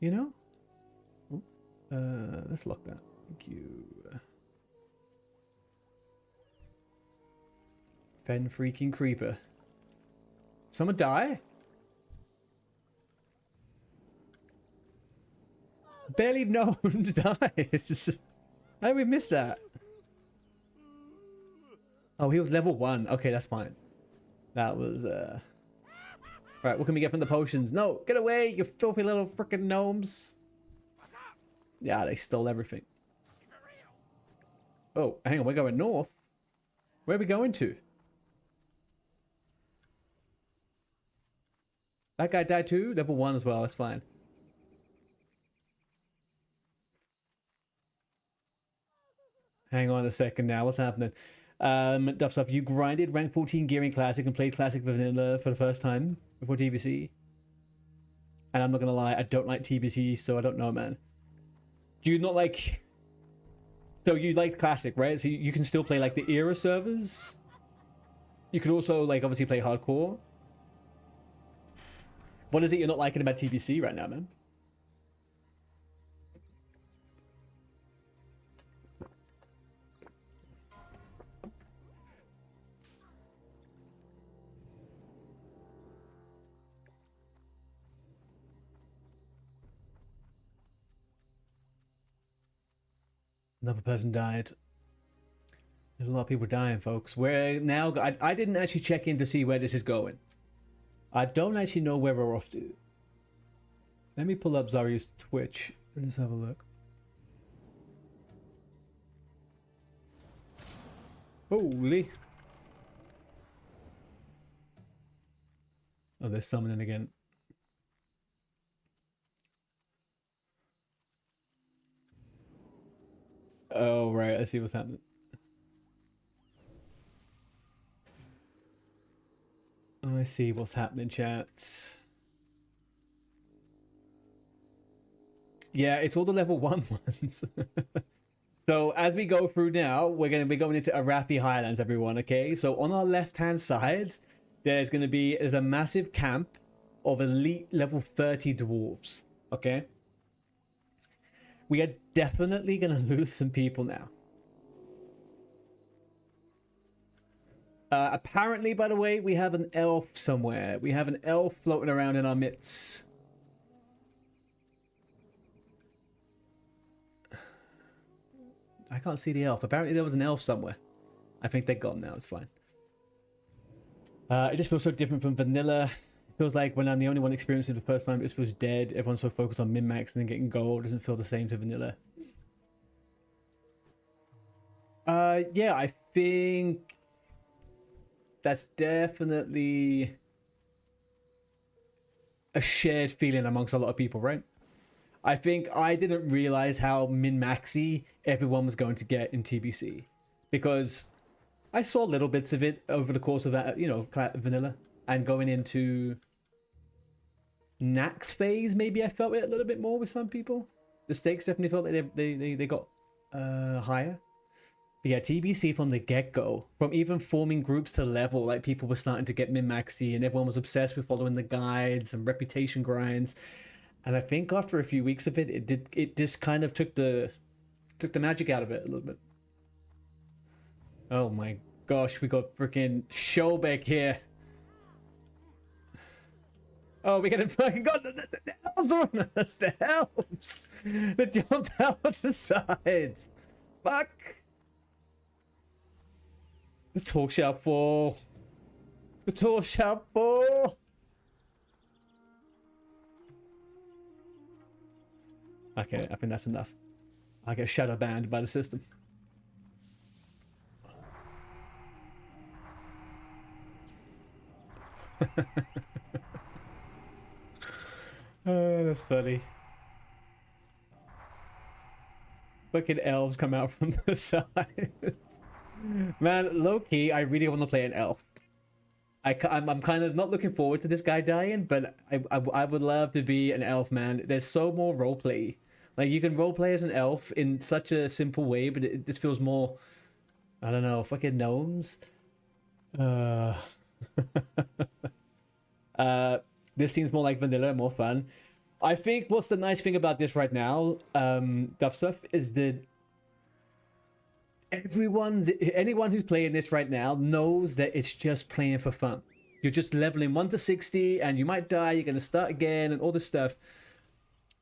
You know. Let's lock that. Thank you. Fen freaking creeper. Someone die? Barely known dies. How did we miss that? Oh, he was level 1. Okay, that's fine. That was Alright, what can we get from the potions? No, get away, you filthy little freaking gnomes. Yeah, they stole everything. Oh, hang on, we're going north. Where are we going to? That guy died too? Level 1 as well, that's fine. Hang on a second now, what's happening? Duff stuff, you grinded rank 14 gearing classic and played classic vanilla for the first time before TBC. And I'm not gonna lie, I don't like TBC, so I don't know, man. Do you not like... So you like classic, right? So you can still play like the era servers. You could also like obviously play hardcore. What is it you're not liking about TBC right now, man? Another person died. There's a lot of people dying, folks. We're now... I didn't actually check in to see where this is going. I don't actually know where we're off to. Let me pull up Zari's Twitch and let's have a look. Holy. Oh, there's summoning again. Oh, right. I see what's happening. I see what's happening, chats. Yeah, it's all the level 1 ones. So as we go through now, we're going to be going into Arathi Highlands, everyone, okay? So on our left-hand side, there's a massive camp of elite level 30 dwarves, okay? We are definitely going to lose some people now. Apparently, by the way, we have an elf somewhere. We have an elf floating around in our midst. I can't see the elf. Apparently there was an elf somewhere. I think they're gone now. It's fine. It just feels so different from vanilla. It feels like when I'm the only one experiencing it the first time, it just feels dead. Everyone's so focused on min-max and then getting gold. It doesn't feel the same to vanilla. Yeah, I think... that's definitely a shared feeling amongst a lot of people, right? I think I didn't realize how min-maxy everyone was going to get in TBC because I saw little bits of it over the course of that, you know, vanilla, and going into Nax phase, maybe I felt it a little bit more with some people. The stakes definitely felt like they got higher. But yeah, TBC from the get-go, from even forming groups to level, like people were starting to get min-maxy and everyone was obsessed with following the guides and reputation grinds. And I think after a few weeks of it, it just kind of took the magic out of it a little bit. Oh my gosh, we got freaking Showbeck here. Oh, we fucking got the elves on us, the elves! They jumped out the sides. Fuck! The talk shall fall. The talk shall fall. Okay, I think that's enough. I get shadow banned by the system. That's funny. Fucking elves come out from the sides. Man, low-key, I really want to play an elf. I'm kind of not looking forward to this guy dying, but I would love to be an elf, man. There's so more roleplay. Like, you can roleplay as an elf in such a simple way, but it just feels more... I don't know, fucking gnomes? This seems more like vanilla, more fun. I think what's the nice thing about this right now, Duff Stuff, is that anyone who's playing this right now knows that it's just playing for fun. You're just leveling 1 to 60 and you might die, you're gonna start again and all this stuff.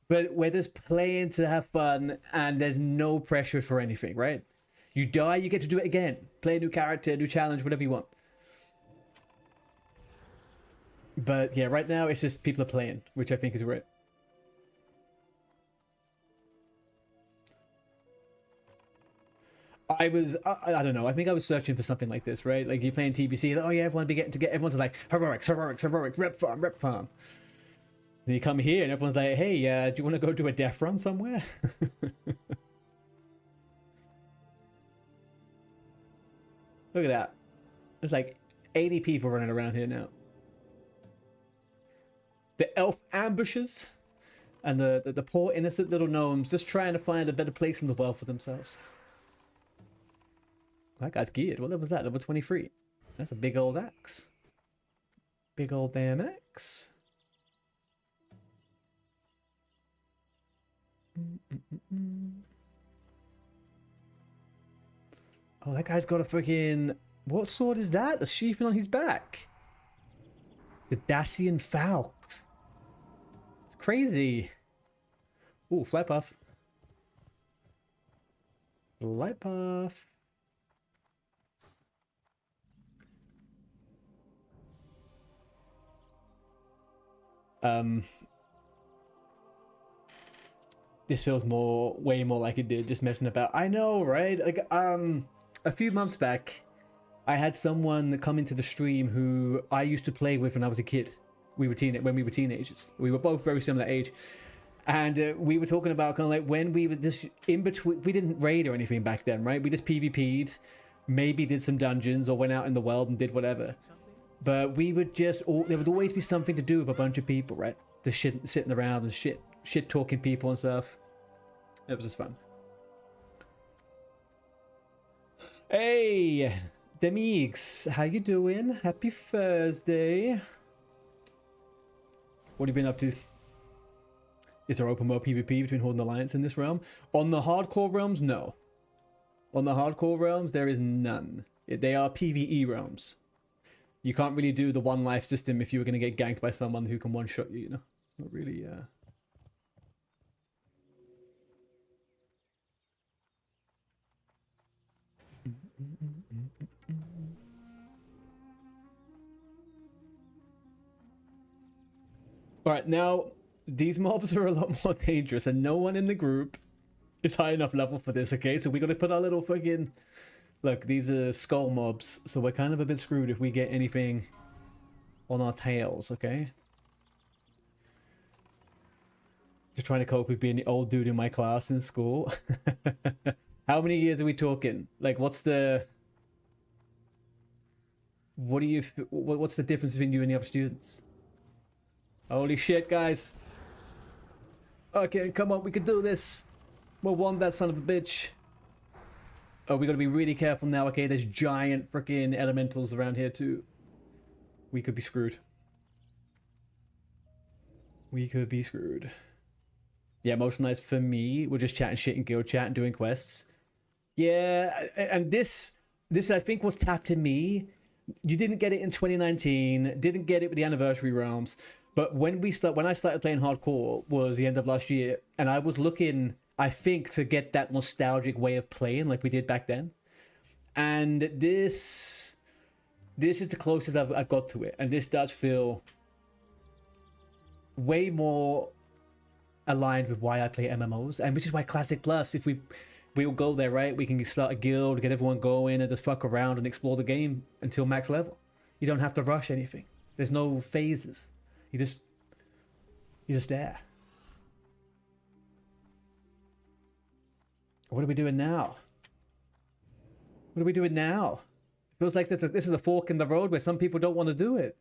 But we're just playing to have fun and there's no pressure for anything, right? You die, you get to do it again. Play a new character, new challenge, whatever you want. But yeah, right now it's just people are playing, which I think is great. I don't know, I think I was searching for something like this, right? Like, you're playing TBC, oh yeah, everyone's like, heroics, rep farm. Then you come here and everyone's like, hey, do you want to go do a death run somewhere? Look at that. There's like 80 people running around here now. The elf ambushes and the poor innocent little gnomes just trying to find a better place in the world for themselves. That guy's geared. What level was that? Level 23. That's a big old axe. Big old damn axe. Oh, that guy's got a freaking... What sword is that? A sheathing on his back. The Dacian Falx. It's crazy. Ooh, flight puff. Flight puff. This feels way more like it did, just messing about. I know, right? Like, a few months back, I had someone come into the stream who I used to play with when I was a kid. When we were teenagers. We were both very similar age. And we were talking about kind of like when we were just in between. We didn't raid or anything back then, right? We just PvP'd, maybe did some dungeons or went out in the world and did whatever. But we would just, there would always be something to do with a bunch of people, right? Just sitting around and shit talking people and stuff. It was just fun. Hey, Demix, how you doing? Happy Thursday. What have you been up to? Is there open world PvP between Horde and Alliance in this realm? On the hardcore realms, no. On the hardcore realms, there is none. They are PvE realms. You can't really do the one life system if you were going to get ganked by someone who can one-shot you, you know? Not really, Alright, now, these mobs are a lot more dangerous, and no one in the group is high enough level for this, okay? So we got to put our little fucking... Look, these are skull mobs, so we're kind of a bit screwed if we get anything on our tails, okay? Just trying to cope with being the old dude in my class in school. How many years are we talking? Like, what's the... What's the difference between you and the other students? Holy shit, guys. Okay, come on, we can do this. We'll want that son of a bitch. Oh, we gotta be really careful now, okay? There's giant freaking elementals around here, too. We could be screwed. We could be screwed. Yeah, most nights for me, we're just chatting shit in guild chat and doing quests. Yeah, and this I think was tapped in me. You didn't get it in 2019, didn't get it with the anniversary realms, but when I started playing hardcore was the end of last year, and I was looking, I think, to get that nostalgic way of playing like we did back then. And this is the closest I've got to it, and this does feel way more aligned with why I play MMOs, and which is why Classic Plus, if we'll go there, right? We can start a guild, get everyone going, and just fuck around and explore the game until max level. You don't have to rush anything. There's no phases. You're just there. What are we doing now? What are we doing now? It feels like this is a fork in the road where some people don't want to do it.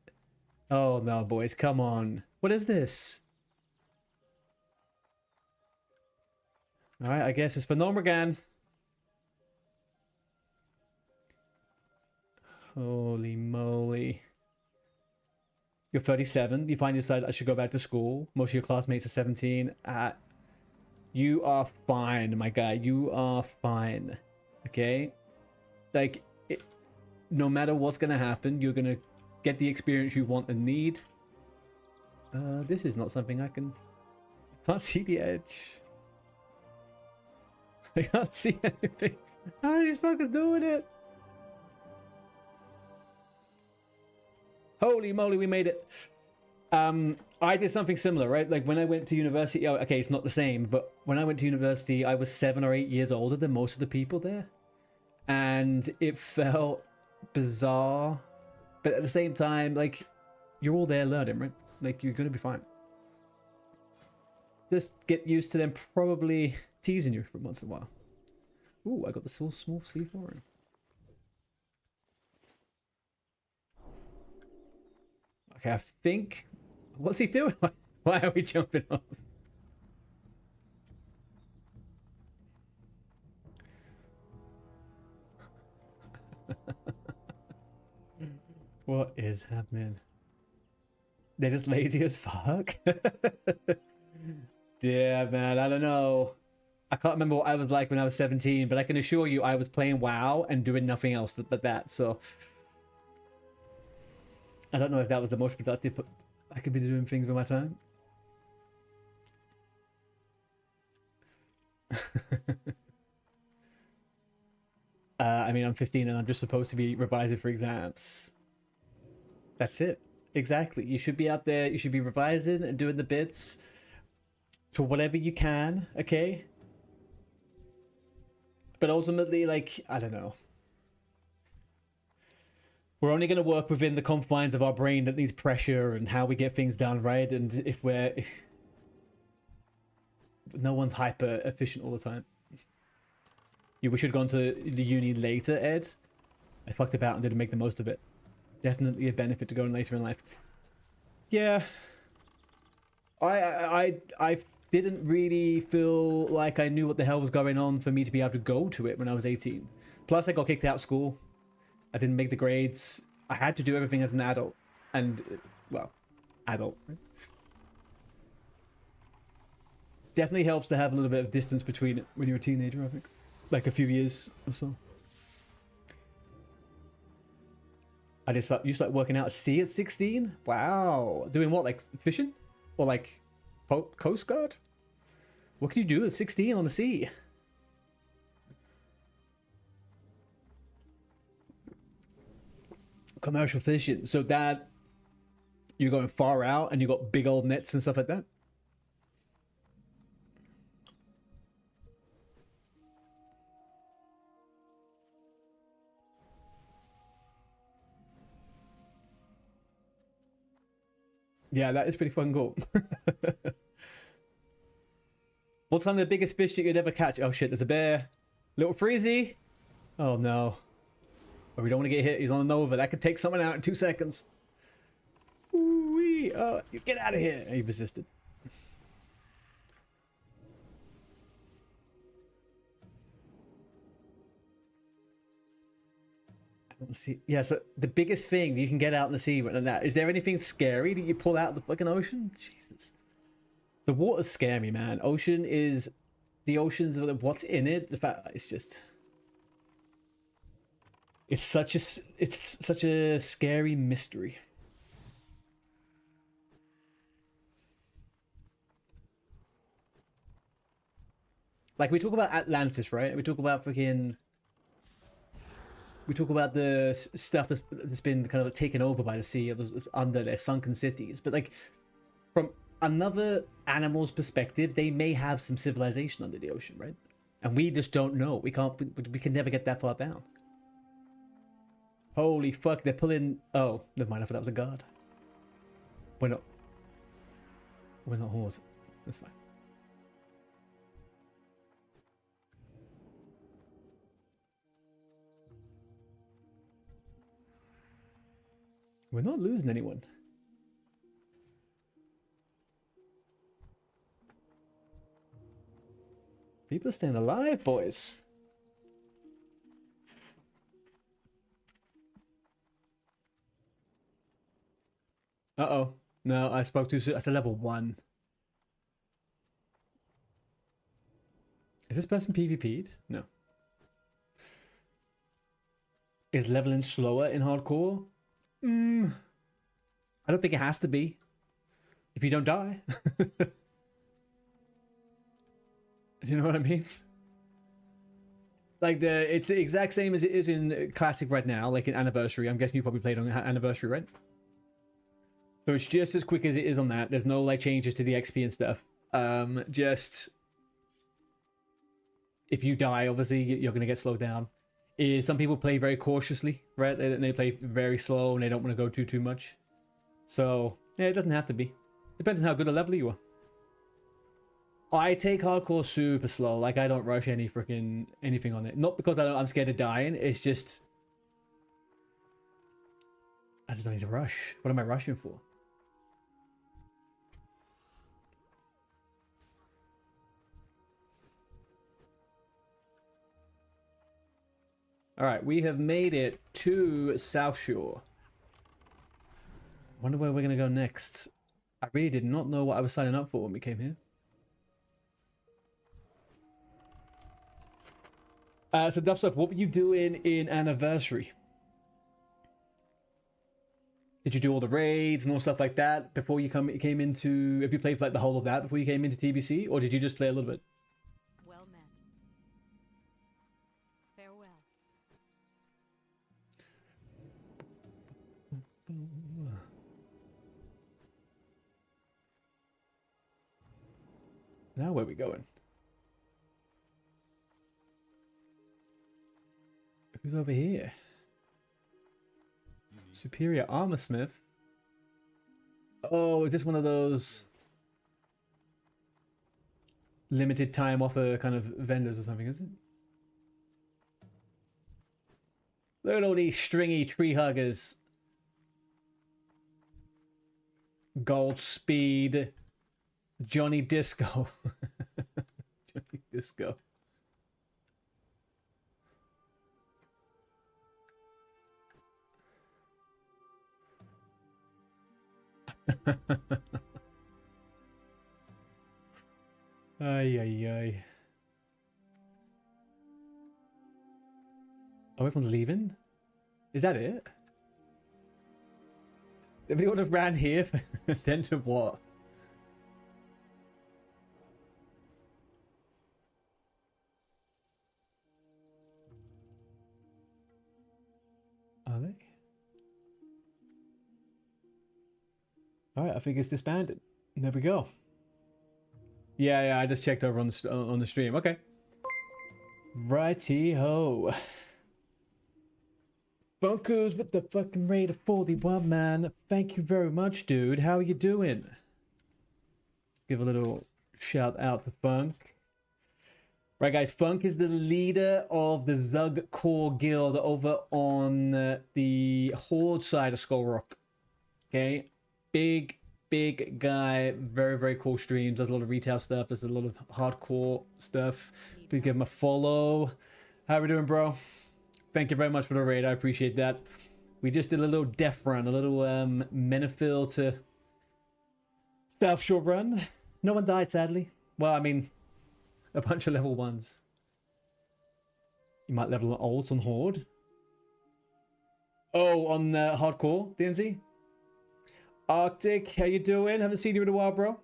Oh no, boys, come on. What is this? Alright, I guess it's for GNOMEREGAN. Holy moly. You're 37. You finally decide I should go back to school. Most of your classmates are 17. You are fine, my guy. You are fine. Okay? Like, no matter what's gonna happen, you're gonna get the experience you want and need. This is not something I can't see the edge. I can't see anything. How are these fuckers doing it? Holy moly, we made it. I did something similar, right? Like when I went to university, oh, okay, it's not the same, but when I went to university, I was 7 or 8 years older than most of the people there. And it felt bizarre, but at the same time, like, you're all there learning, right? Like, you're gonna be fine. Just get used to them probably teasing you for once in a while. Ooh, I got the small C4. Okay, I think... What's he doing? Why are we jumping off? What is happening? They're just lazy as fuck. Yeah, man, I don't know. I can't remember what I was like when I was 17, but I can assure you I was playing WoW and doing nothing else but that, so... I don't know if that was the most productive, but I could be doing things with my time. I mean, I'm 15 and I'm just supposed to be revising for exams. That's it. Exactly. You should be out there, you should be revising and doing the bits for whatever you can, okay? But ultimately, like, I don't know. We're only going to work within the confines of our brain that needs pressure and how we get things done, right? And if no one's hyper efficient all the time. Yeah, we should have gone to the uni later, Ed. I fucked about and didn't make the most of it. Definitely a benefit to going later in life. Yeah. I didn't really feel like I knew what the hell was going on for me to be able to go to it when I was 18. Plus, I got kicked out of school. I didn't make the grades. I had to do everything as an adult. And, well, adult. Right? Definitely helps to have a little bit of distance between it when you're a teenager, I think. Like a few years or so. You start working out at sea at 16? Wow. Doing what, like fishing? Or like Coast Guard? What can you do at 16 on the sea? Commercial fishing. So that you're going far out and you got big old nets and stuff like that? Yeah, that is pretty fucking cool. What's one of the biggest fish that you'd ever catch? Oh shit, there's a bear. Little Freezy. Oh no. Oh, we don't want to get hit. He's on a Nova. That could take someone out in 2 seconds. Ooh-wee. Oh, you get out of here. He resisted. Let's see. Yeah, so the biggest thing you can get out in the sea than that. Is there anything scary that you pull out of the fucking ocean? Jesus. The waters scare me, man. The oceans, what's in it? The fact it's just... It's such a scary mystery. Like, we talk about Atlantis, right? We talk about fucking... we talk about the stuff that's been kind of taken over by the sea, or that's under their sunken cities. But like from another animal's perspective, they may have some civilization under the ocean, right? And we just don't know. We can't. We can never get that far down. Holy fuck! They're pulling. Oh, never mind. I thought that was a guard. We're not. We're not horse. That's fine. We're not losing anyone. People are staying alive, boys. Uh-oh. No, I spoke too soon. That's a level 1. Is this person PvP'd? No. Is leveling slower in hardcore? I don't think it has to be. If you don't die. Do you know what I mean? Like it's the exact same as it is in Classic right now, like in Anniversary. I'm guessing you probably played on Anniversary, right? So it's just as quick as it is on that. There's no like changes to the XP and stuff. Just if you die, obviously you're gonna get slowed down. Some people play very cautiously, right? They play very slow and they don't want to go too much. So yeah, it doesn't have to be. Depends on how good a level you are. I take hardcore super slow. Like I don't rush anything on it. Not because I'm scared of dying. It's just I just don't need to rush. What am I rushing for? All right, we have made it to South Shore. Wonder where we're gonna go next. I really did not know what I was signing up for when we came here. So Duffstuff, what were you doing in Anniversary? Did you do all the raids and all stuff like that before you came into? Have you played for like the whole of that before you came into TBC, or did you just play a little bit? Well met. Farewell. Now where are we going? Who's over here? Superior Armor Smith. Oh, is this one of those limited time offer kind of vendors or something, is it? Look at all these stringy tree huggers. Gold Speed. Johnny Disco. Johnny Disco. Ay, ay, ay. Oh, everyone's leaving? Is that it? Everybody would have ran here then to what? Are they? Alright, I think it's disbanded. There we go. Yeah, I just checked over on the stream. Okay. Righty-ho. Bunkus with the fucking rate of 41, man. Thank you very much, dude. How are you doing? Give a little shout out to Funk. Right, guys, Funk is the leader of the Zug Core Guild over on the Horde side of Skull Rock. Okay? Big guy. Very, very cool streams. Does a lot of retail stuff. Does a lot of hardcore stuff. Please give him a follow. How are we doing, bro? Thank you very much for the raid. I appreciate that. We just did a little death run. A little Menifil to South Shore run. No one died, sadly. Well, I mean, a bunch of level 1s. You might level ults on Horde. Oh, on hardcore, DNZ? Arctic, how you doing? Haven't seen you in a while, bro.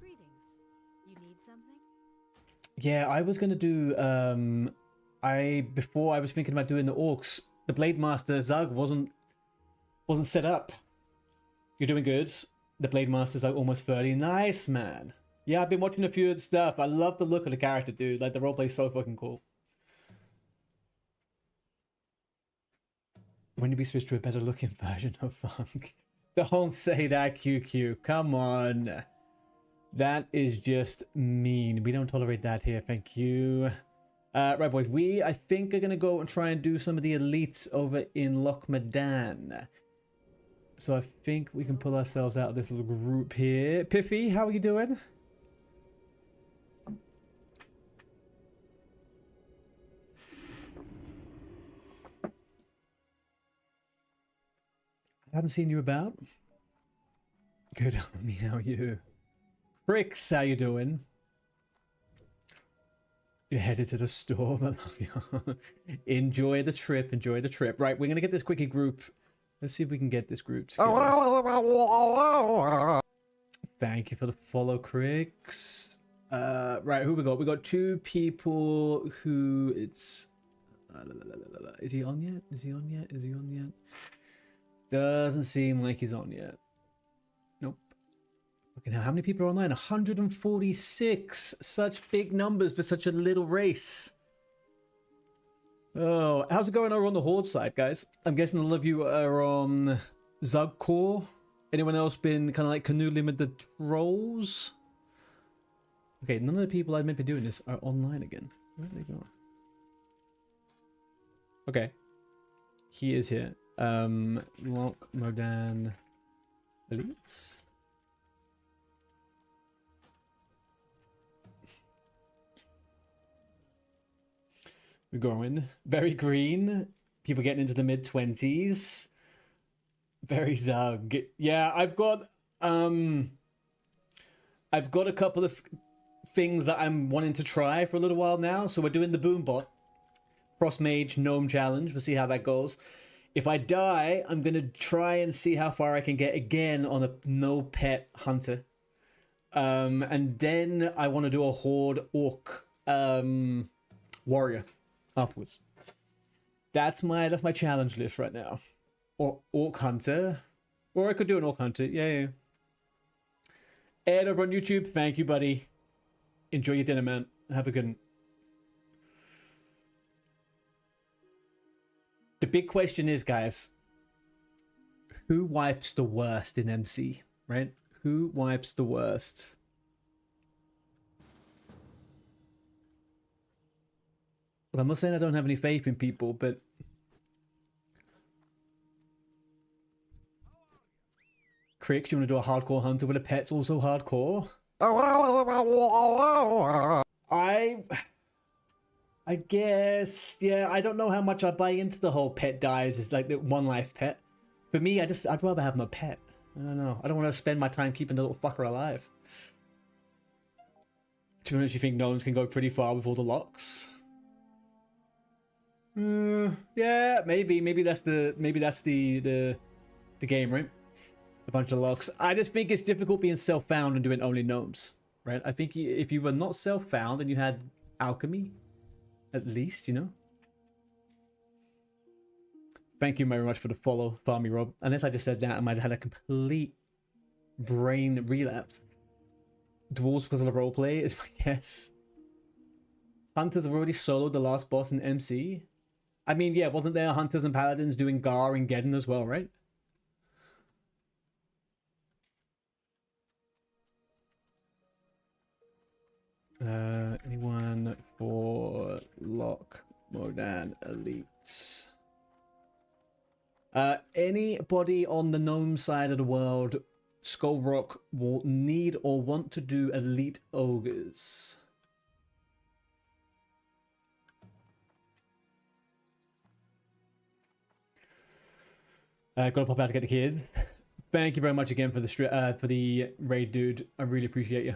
Greetings. You need something? Yeah, I was gonna do before I was thinking about doing the orcs. The Blade Master Zug wasn't set up. You're doing good. The Blade Master's like almost 30. Nice, man. Yeah, I've been watching a few of the stuff. I love the look of the character, dude. Like the roleplay's so fucking cool. When did we switch to a better looking version of Funk? Don't say that, QQ. Come on. That is just mean. We don't tolerate that here. Thank you. Right, boys. We, I think, are going to go and try and do some of the elites over in Loch Medan. So I think we can pull ourselves out of this little group here. Piffy, how are you doing? I haven't seen you about. Good on me, how are you? Cricks, how you doing? You're headed to the storm, I love you. Enjoy the trip, enjoy the trip. Right, we're gonna get this quickie group. Let's see if we can get this group together. Thank you for the follow, Cricks. Right, who we got? We got two people who it's... is he on yet? Is he on yet? Is he on yet? Doesn't seem like he's on yet. Nope. Fucking hell, how many people are online? 146. Such big numbers for such a little race. Oh, how's it going over on the Horde side, guys? I'm guessing a lot of you are on Zug Core. Anyone else been kind of like canoodling with the trolls? Okay, none of the people I meant to be doing this are online again. Where did they go? Okay. He is here. Loch Modan Elites? We're going. Very green. People getting into the mid-20s. Very Zug. Yeah, I've got a couple of things that I'm wanting to try for a little while now. So we're doing the Boombot Frost Mage Gnome Challenge. We'll see how that goes. If I die, I'm going to try and see how far I can get again on a no pet hunter. And then I want to do a Horde Orc warrior afterwards. That's my challenge list right now. Or Orc Hunter. Or I could do an Orc Hunter. Yeah. Ed over on YouTube, thank you, buddy. Enjoy your dinner, man. Have a good one. The big question is, guys, who wipes the worst in MC, right? Who wipes the worst? Well, I'm not saying I don't have any faith in people, but Crick, you want to do a hardcore hunter with a pet's also hardcore? I guess, yeah, I don't know how much I buy into the whole pet dies. It's like the one life pet. For me, I'd rather have my pet. I don't know. I don't want to spend my time keeping the little fucker alive. To be honest, you think gnomes can go pretty far with all the locks? Yeah, maybe that's the game, right? A bunch of locks. I just think it's difficult being self-found and doing only gnomes, right? I think if you were not self-found and you had alchemy, at least, you know. Thank you very much for the follow, Farmy Rob. Unless I just said that, I might have had a complete brain relapse. Dwarves because of the roleplay is my guess. Hunters have already soloed the last boss in MC. I mean, yeah, wasn't there Hunters and Paladins doing Gar and Geddon as well, right? Anyone for Loch Modan Elites? Anybody on the gnome side of the world, Skull Rock, will need or want to do elite ogres? Gotta pop out to get the kids. Thank you very much again for the raid, dude. I really appreciate you.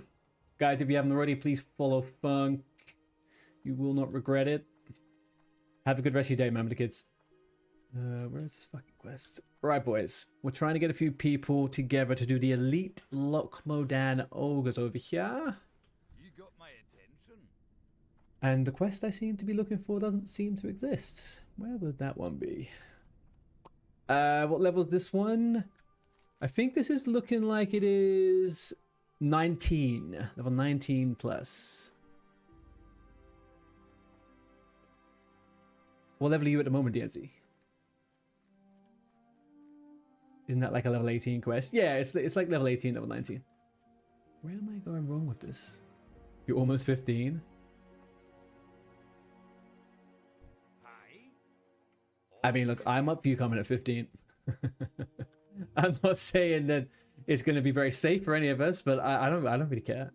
Guys, if you haven't already, please follow Funk. You will not regret it. Have a good rest of your day, man, with the kids. Where is this fucking quest? Right, boys. We're trying to get a few people together to do the elite Loch Modan ogres over here. You got my attention. And the quest I seem to be looking for doesn't seem to exist. Where would that one be? What level is this one? I think this is looking like it is 19. Level 19 plus. What level are you at the moment, DNC? Isn't that like a level 18 quest? Yeah, it's like level 18, level 19. Where am I going wrong with this? You're almost 15? I mean, look, I'm up for you coming at 15. I'm not saying that it's going to be very safe for any of us, but I don't really care.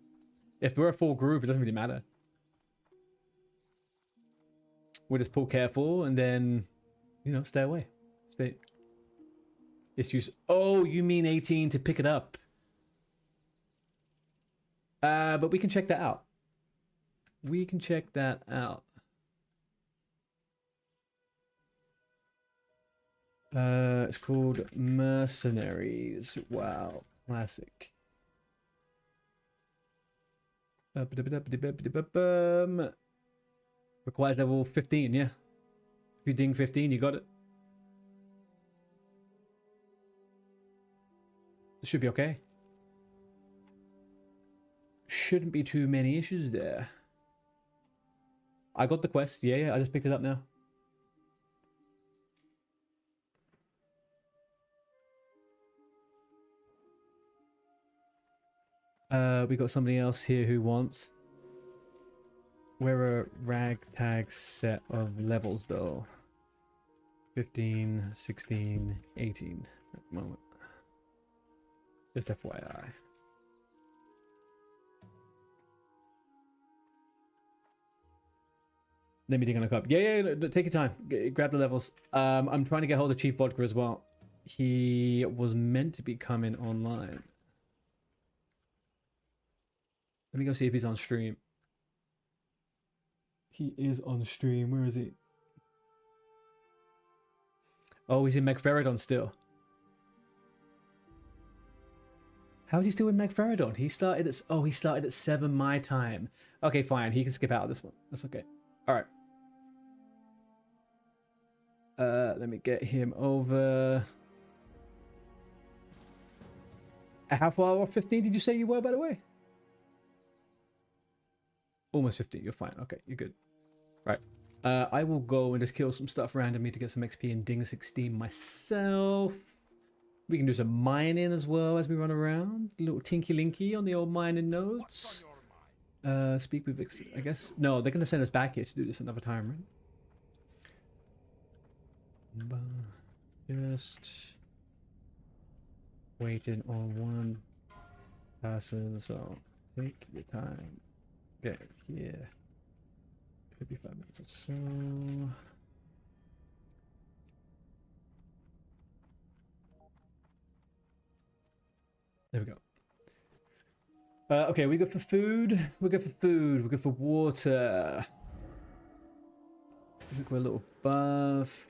If we're a full group, it doesn't really matter. We'll just pull careful and then, you know, stay away. Stay. It's use. Oh, you mean 18 to pick it up? But we can check that out. We can check that out. It's called Mercenaries. Wow, classic. Requires level 15, yeah. If you ding 15, you got it. It should be okay. Shouldn't be too many issues there. I got the quest. Yeah, I just picked it up now. We got somebody else here who wants. We're a ragtag set of levels though. 15, 16, 18 at the moment. Just FYI. Let me dig on a cup. Yeah, no, take your time. Grab the levels. I'm trying to get hold of Chief Vodka as well. He was meant to be coming online. Let me go see if he's on stream. He is on stream. Where is he? Oh, he's in Megferodon still. How is he still in Megferodon? He started at... Oh, he started at 7 my time. Okay, fine. He can skip out of this one. That's okay. Alright. Let me get him over... How far off 15 did you say you were, by the way? Almost 15. You're fine. Okay, you're good. Right. I will go and just kill some stuff randomly to get some XP and ding 16 myself. We can do some mining as well as we run around. A little tinky linky on the old mining nodes. Speak with Vix, I guess. No, they're going to send us back here to do this another time, right? Just waiting on one person, so take your time. Get here. 55 minutes or so. There we go. Okay, we go for food. We go for food. We go for water. I think we're a little buff.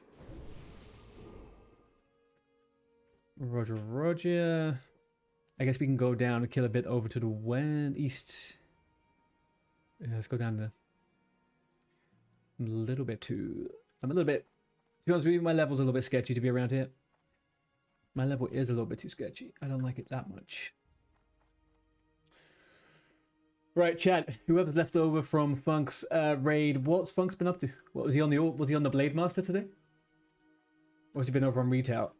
Roger, Roger. I guess we can go down and kill a bit over to the east. Yeah, let's go down there. I'm a little bit too... I'm a little bit... To be honest with you, my level's a little bit sketchy to be around here. My level is a little bit too sketchy. I don't like it that much. Right, chat. Whoever's left over from Funk's raid, what's Funk's been up to? What was he on the... Was he on the Blade Master today? Or has he been over on Retail?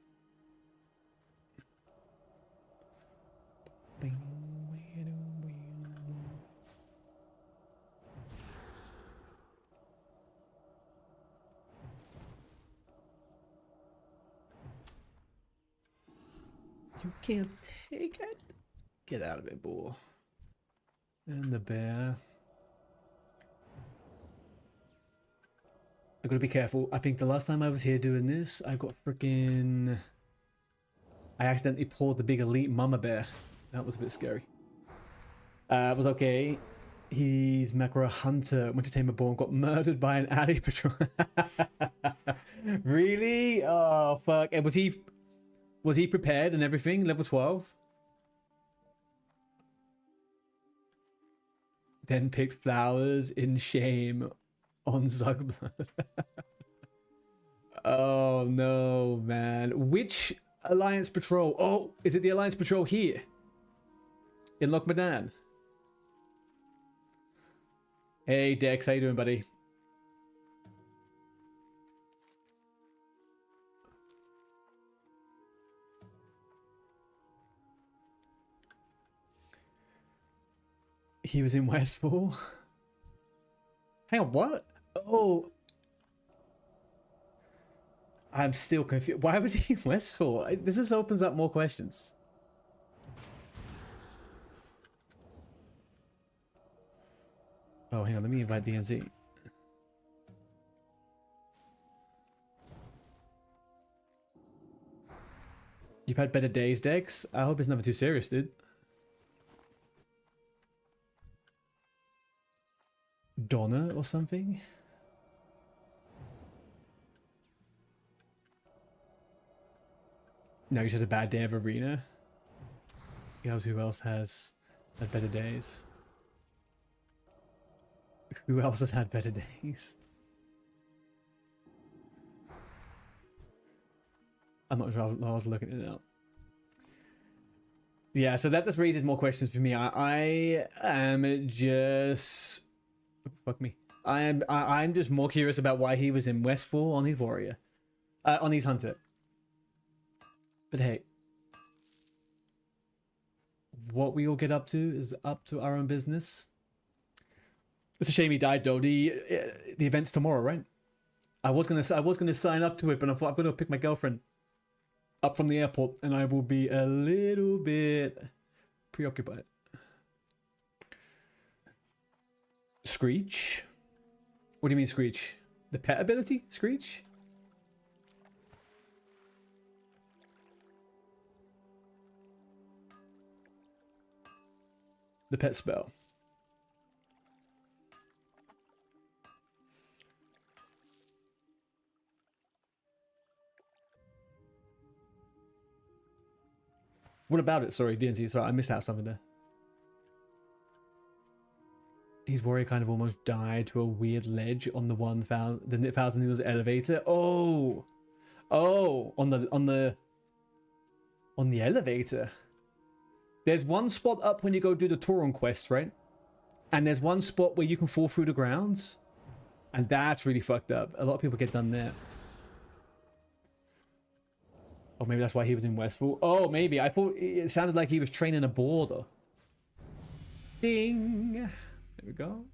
You can't take it. Get out of it, bull. And the bear. I gotta be careful. I think the last time I was here doing this, I got freaking... I accidentally pulled the big elite mama bear. That was a bit scary. It was okay. He's macro hunter. Went to tame a boar and got murdered by an alley patrol. Really? Oh, fuck. And was he prepared and everything? Level 12? then picked flowers in shame on Zugblood. Oh no, man. Which Alliance Patrol? Oh, is it the Alliance Patrol here? In Lochmadan? Hey Dex, how you doing, buddy? He was in Westfall? Hang on, what? Oh. I'm still confused. Why was he in Westfall? This just opens up more questions. Oh, hang on, let me invite DNZ. You've had better days, Dex? I hope it's never too serious, dude. Donna or something? No, you just had a bad day of arena. Who else has had better days? Who else has had better days? I'm not sure. I was looking it up. Yeah, so that just raises more questions for me. I am just... Oh, fuck me. I'm just more curious about why he was in Westfall on his warrior. On his hunter. But hey. What we all get up to is up to our own business. It's a shame he died though. The event's tomorrow, right? I was gonna sign up to it, but I thought I'm gonna pick my girlfriend up from the airport, and I will be a little bit preoccupied. Screech? What do you mean Screech? The pet ability? Screech? The pet spell. What about it? Sorry, DNC. Sorry, I missed out something there. His warrior kind of almost died to a weird ledge on the 1,000 Needles elevator. Oh, on the elevator. There's one spot up when you go do the Tauron quest, right? And there's one spot where you can fall through the grounds, and that's really fucked up. A lot of people get done there. Oh, maybe that's why he was in Westfall. Oh, maybe. I thought it sounded like he was training a border. Ding. There we go.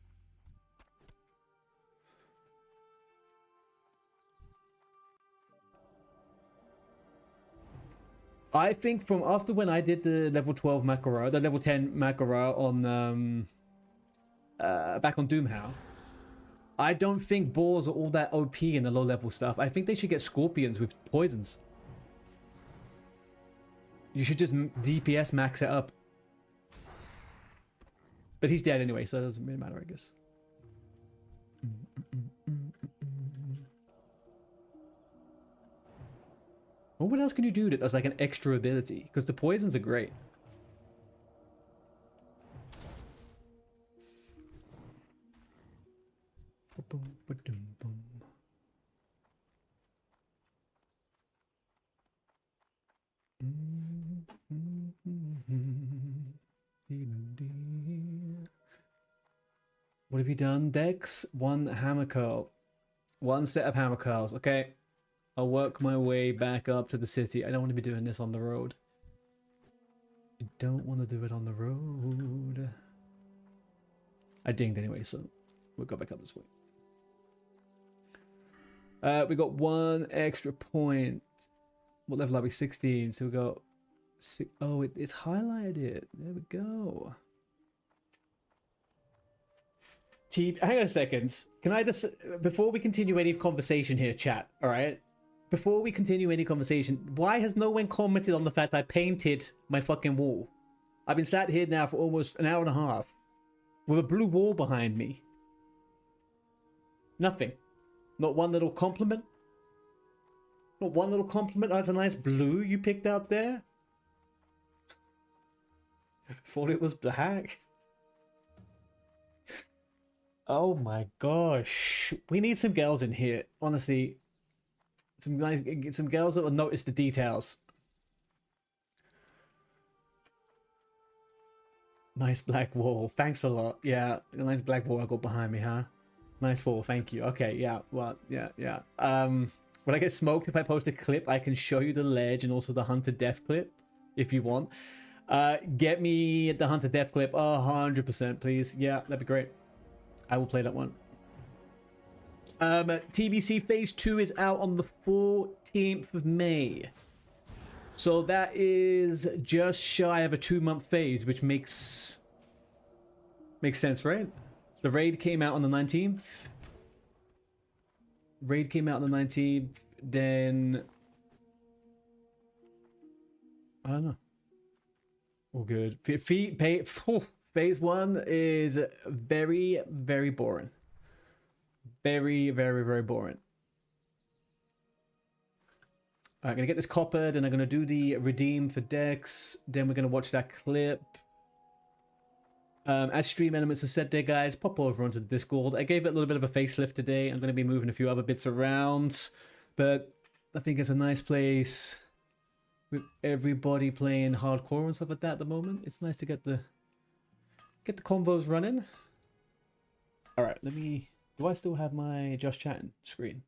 I think from after when I did the level 12 Makara, the level 10 Makara on back on Doomhow, I don't think boars are all that OP in the low level stuff. I think they should get scorpions with poisons. You should just DPS max it up. But he's dead anyway, so it doesn't really matter, I guess. Well, what else can you do that does like an extra ability? Because the poisons are great. What have you done, Dex? One hammer curl. One set of hammer curls. Okay. I'll work my way back up to the city. I don't want to be doing this on the road. I don't want to do it on the road. I dinged anyway, so we'll go back up this way. We got one extra point. What level are we? 16. So we got... Oh, it's highlighted. There we go. Hang on a second. Can I just... Before we continue any conversation here, chat, alright? Before we continue any conversation, why has no one commented on the fact I painted my fucking wall? I've been sat here now for almost an hour and a half with a blue wall behind me. Nothing. Not one little compliment. Not one little compliment. Oh, that's a nice blue you picked out there. Thought it was black. Oh my gosh. We need some girls in here. Honestly, some girls that will notice the details. Nice black wall. Thanks a lot. Yeah, nice black wall I got behind me, huh? Nice wall, thank you. Okay, yeah, well, yeah. When I get smoked, if I post a clip, I can show you the ledge and also the Hunter Death clip, if you want. Get me the Hunter Death clip 100%, please. Yeah, that'd be great. I will play that one. TBC Phase 2 is out on the 14th of May. So that is just shy of a 2-month phase, which makes sense, right? The raid came out on the 19th. Then I don't know. All good. Phase 1 is very, very boring. Very, very, very boring. I'm gonna get this coppered and I'm gonna do the redeem for Dex. Then we're gonna watch that clip. As stream elements are said there, guys, pop over onto the Discord. I gave it a little bit of a facelift today. I'm gonna be moving a few other bits around, but I think it's a nice place with everybody playing hardcore and stuff like that at the moment. It's nice to get the convos running. All right, let me. Do I still have my just chatting screen?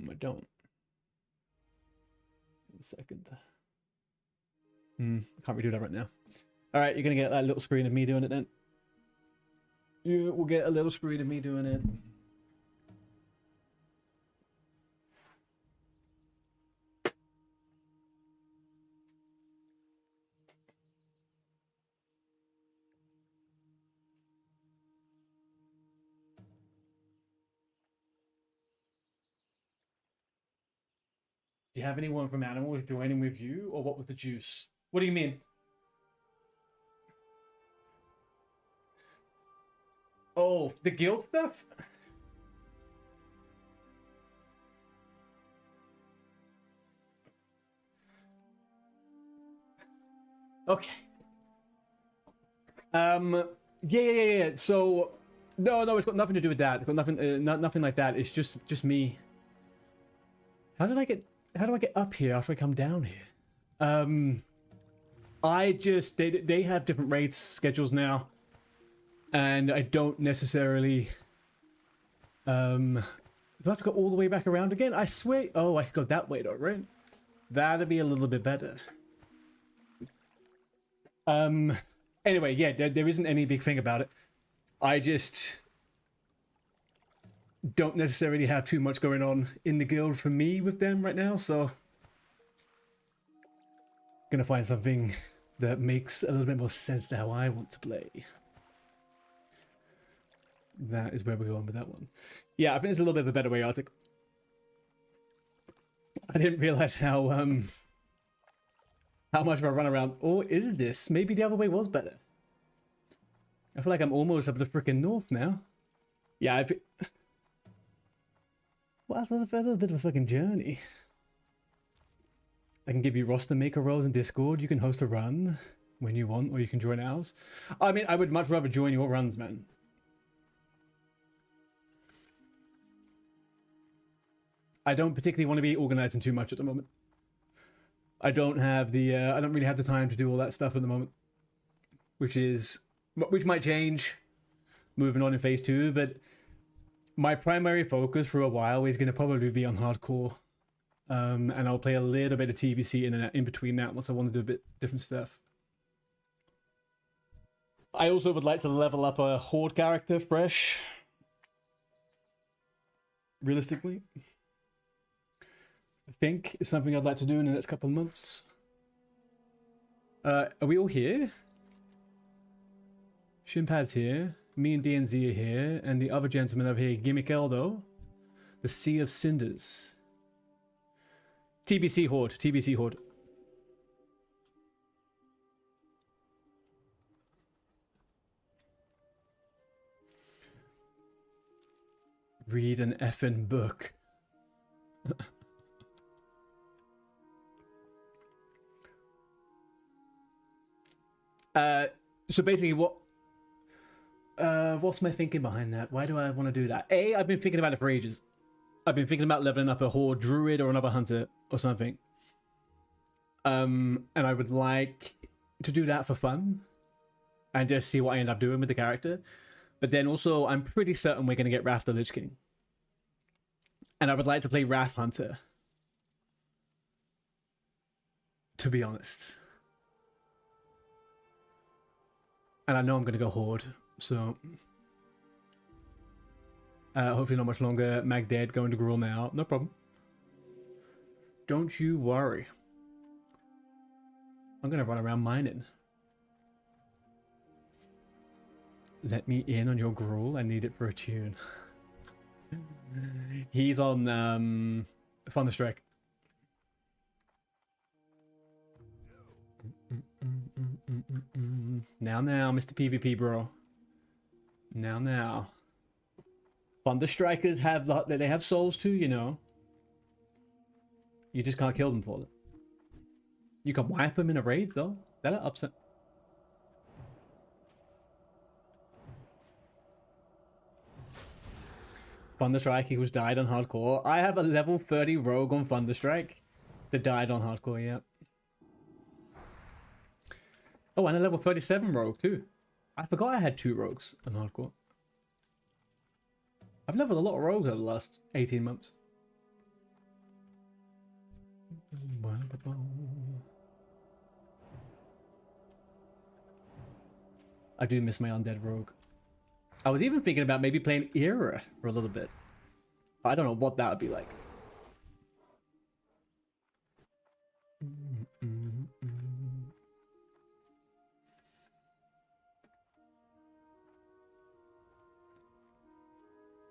I don't. A second. I can't redo that right now. All right, you're gonna get that little screen of me doing it then. You will get a little screen of me doing it. Do you have anyone from Animals joining with you, or what was the juice? What do you mean? Oh, the guild stuff? Okay. Yeah. So, no, it's got nothing to do with that. It's got nothing, nothing like that. It's just me. How do I get up here after I come down here? They have different rates schedules now, and I don't necessarily. Do I have to go all the way back around again? I swear. Oh, I could go that way though, right? That'd be a little bit better. Anyway, yeah, there isn't any big thing about it. I just don't necessarily have too much going on in the guild for me with them right now, so gonna find something that makes a little bit more sense to how I want to play. That is where we're going with that one. Yeah, I think it's a little bit of a better way, Arctic. I didn't realize how much of a run around. Or is this? Maybe the other way was better. I feel like I'm almost up the freaking north now. Yeah, well, that's a little bit of a fucking journey. I can give you roster maker roles in Discord. You can host a run when you want, or you can join ours. I mean, I would much rather join your runs, man. I don't particularly want to be organizing too much at the moment. I don't really have the time to do all that stuff at the moment, which might change moving on in phase 2, but my primary focus for a while is going to probably be on hardcore, and I'll play a little bit of TBC in between that once I want to do a bit different stuff. I also would like to level up a horde character fresh, realistically. I think it's something I'd like to do in the next couple of months. Are we all here? Shimpad's here. Me and DNZ are here. And the other gentleman over here, Gimmick Eldo. The Sea of Cinders. TBC Horde. TBC Horde. Read an effing book. So basically what What's my thinking behind that? Why do I want to do that? I've been thinking about it for ages. I've been thinking about leveling up a horde druid or another hunter or something. And I would like to do that for fun and just see what I end up doing with the character. But then also, I'm pretty certain we're going to get Wrath the Lich King. And I would like to play Wrath Hunter. To be honest. And I know I'm going to go Horde, so... hopefully not much longer. Mag dead, going to Gruul now. No problem. Don't you worry. I'm going to run around mining. Let me in on your Gruul. I need it for a tune. He's on Thunderstrike. Now, Mr. PvP, bro. Now. Thunderstrikers have souls too, you know. You just can't kill them for them. You can wipe them in a raid though. That'll upset. Thunderstrike equals died on hardcore. I have a level 30 rogue on Thunderstrike that died on hardcore, yeah. Oh, and a level 37 rogue too. I forgot I had 2 rogues on hardcore. I've leveled a lot of rogues over the last 18 months. I do miss my undead rogue. I was even thinking about maybe playing Era for a little bit. I don't know what that would be like.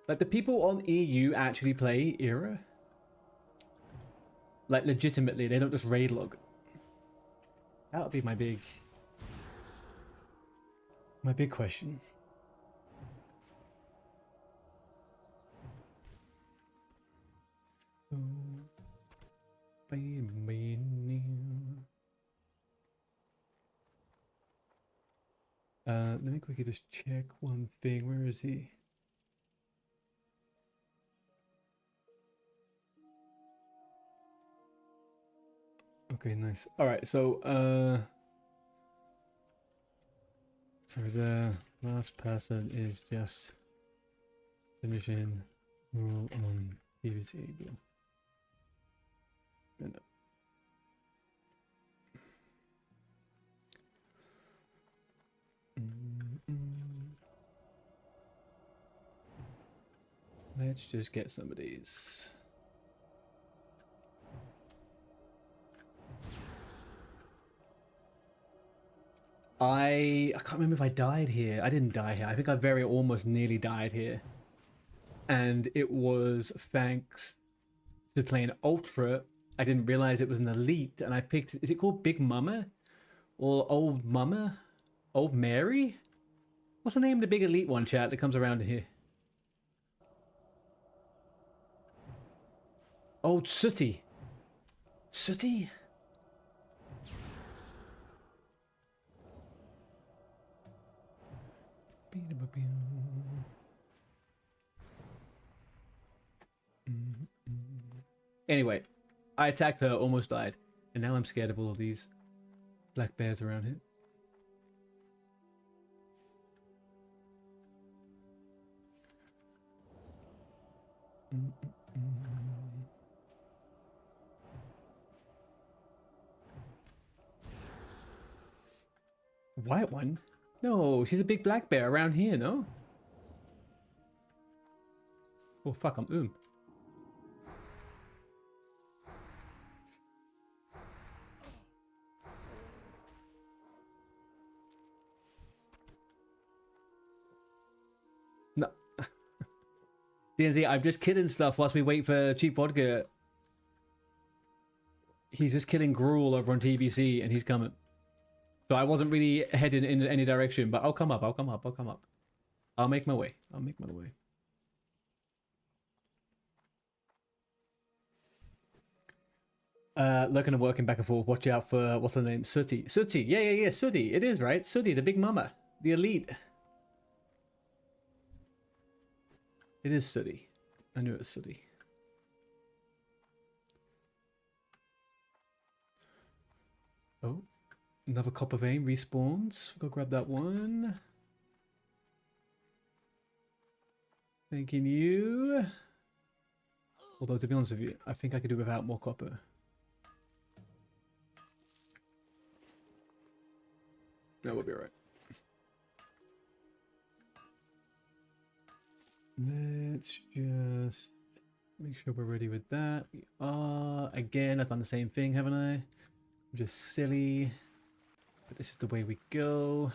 Like, the people on EU actually play Era? Like, legitimately, they don't just raid log. That would be my big question. Let me quickly just check one thing. Where is he? Okay, nice. All right, so sorry, the last person is just finishing rule on PvC. Let's just get some of these. I can't remember if I died here. I didn't die here. I think I very almost nearly died here. And it was thanks to playing Ultra. I didn't realize it was an elite, and I picked... Is it called Big Mama? Or Old Mama? Old Mary? What's the name of the big elite one, chat, that comes around here? Old Sooty. Sooty? Anyway, I attacked her, almost died, and now I'm scared of all of these black bears around here. White one? No, she's a big black bear around here, no? Oh, fuck, I'm No. DNZ, I'm just killing stuff whilst we wait for cheap vodka. He's just killing Gruul over on TBC, and he's coming. So I wasn't really heading in any direction, but I'll come up. I'll make my way. Looking and working back and forth. Watch out for, what's her name? Sooty. Yeah, Sooty. It is, right? Sooty, the big mama. The elite. It is sooty. I knew it was sooty. Oh, another copper vein respawns. Go grab that one. Thanking you. Although, to be honest with you, I think I could do without more copper. That would be alright. Let's just make sure we're ready with that. We are. Again, I've done the same thing, haven't I? I'm just silly. But this is the way we go.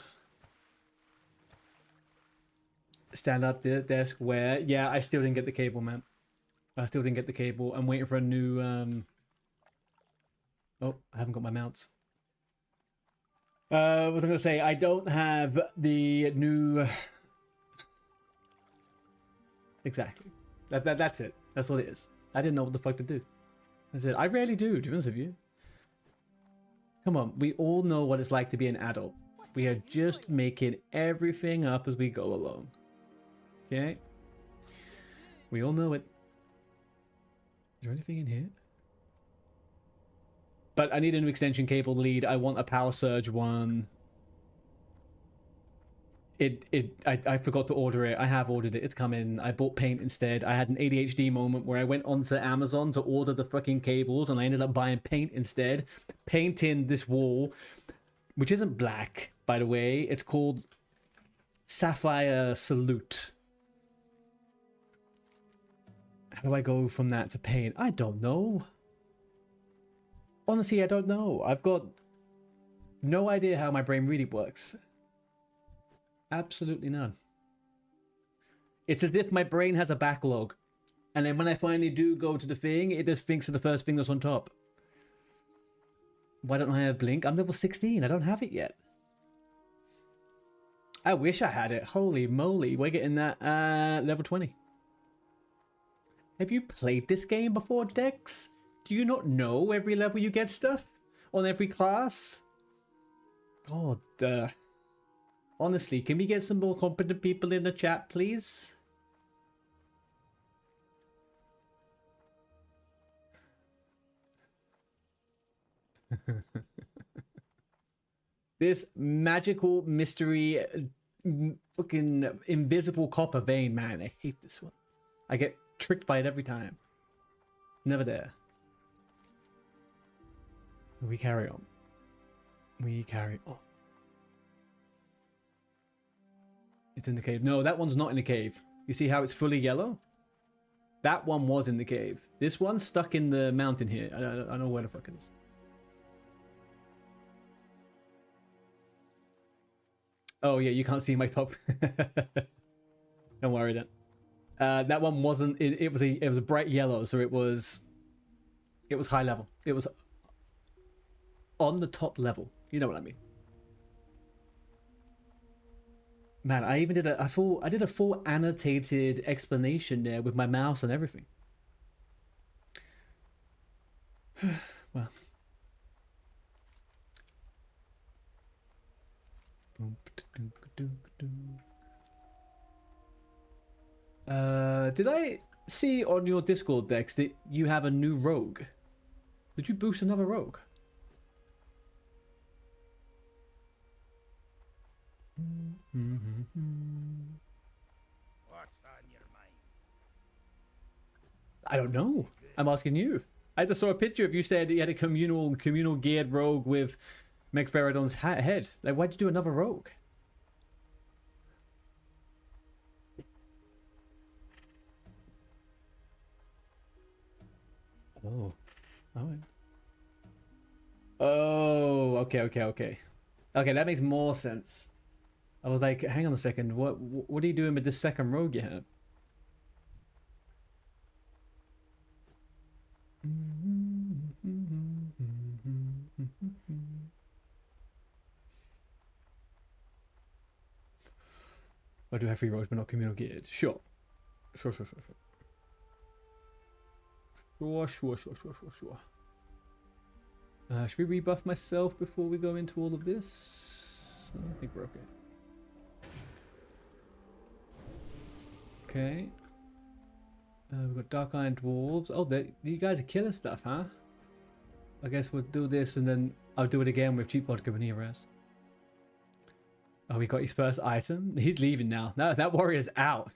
Stand up the desk where? Yeah, I still didn't get the cable, man. I still didn't get the cable. I'm waiting for a new... Oh, I haven't got my mounts. What was I going to say? I don't have the new... Exactly. That's it. That's all it is. I didn't know what the fuck to do. That's it. I rarely do, to be honest with you. Come on, we all know what it's like to be an adult. We are just making everything up as we go along. Okay? We all know it. Is there anything in here? But I need a new extension cable lead. I want a power surge one. I forgot to order it. I have ordered it. It's coming. I bought paint instead. I had an ADHD moment where I went onto Amazon to order the fucking cables and I ended up buying paint instead. Painting this wall, which isn't black, by the way. It's called Sapphire Salute. How do I go from that to paint? I don't know. Honestly, I don't know. I've got no idea how my brain really works. Absolutely none. It's as if my brain has a backlog. And then when I finally do go to the thing, it just thinks of the first thing that's on top. Why don't I have Blink? I'm level 16. I don't have it yet. I wish I had it. Holy moly. We're getting that level 20. Have you played this game before, Dex? Do you not know every level you get stuff? On every class? God, honestly, can we get some more competent people in the chat, please? This magical mystery fucking invisible copper vein, man. I hate this one. I get tricked by it every time. Never there. We carry on. We carry on. It's in the cave. No, that one's not in the cave. You see how it's fully yellow? That one was in the cave. This one's stuck in the mountain here. I don't know where the fuck it is. Oh yeah, you can't see my top. Don't worry then. That one wasn't. It was a bright yellow, so it was high level. It was on the top level. You know what I mean? Man, I even did a full annotated explanation there with my mouse and everything. Well. Did I see on your Discord, Dex, that you have a new rogue? Did you boost another rogue? What's on your mind? I don't know. I'm asking you. I just saw a picture of you said you had a communal geared rogue with Megferodon's head. Like, why'd you do another rogue? Oh. Alright. Oh, okay. Okay, that makes more sense. I was like, hang on a second, what are you doing with this second rogue you have? I do have 3 rogues, but not communal geared. Sure. Sure. Sure. Should we rebuff myself before we go into all of this? I think we're okay. Okay. We've got Dark Iron Dwarves. Oh, you guys are killing stuff, huh? I guess we'll do this and then I'll do it again with cheap vodka when he arrives. Oh, we got his first item. He's leaving now. That warrior's out.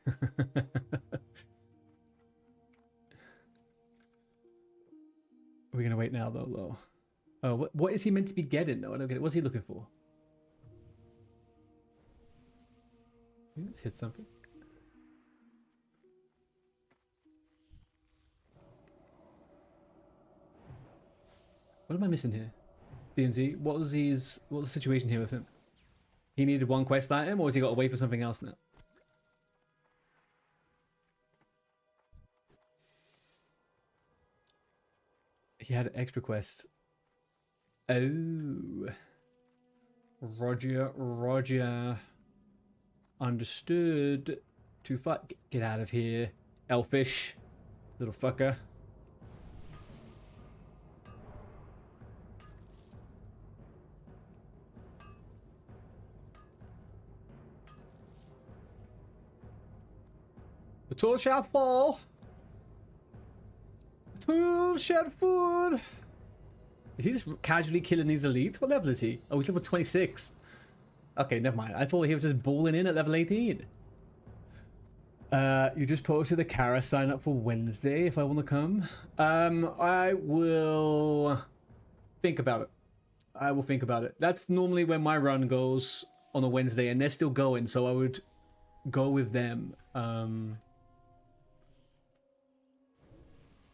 We're gonna wait now though. Oh, what is he meant to be getting though? I don't get it. What's he looking for? Let's hit something. What am I missing here? DNZ, what was the situation here with him? He needed one quest item, or has he got to wait for something else now? He had an extra quest. Oh. Roger. Understood. Too far. Get out of here. Elfish. Little fucker. The tool shall fall. The tool shall fall. Is he just casually killing these elites? What level is he? Oh, he's level 26. Okay, never mind. I thought he was just balling in at level 18. You just posted a Kara sign up for Wednesday if I want to come. I will think about it. I will think about it. That's normally when my run goes on a Wednesday, and they're still going, so I would go with them.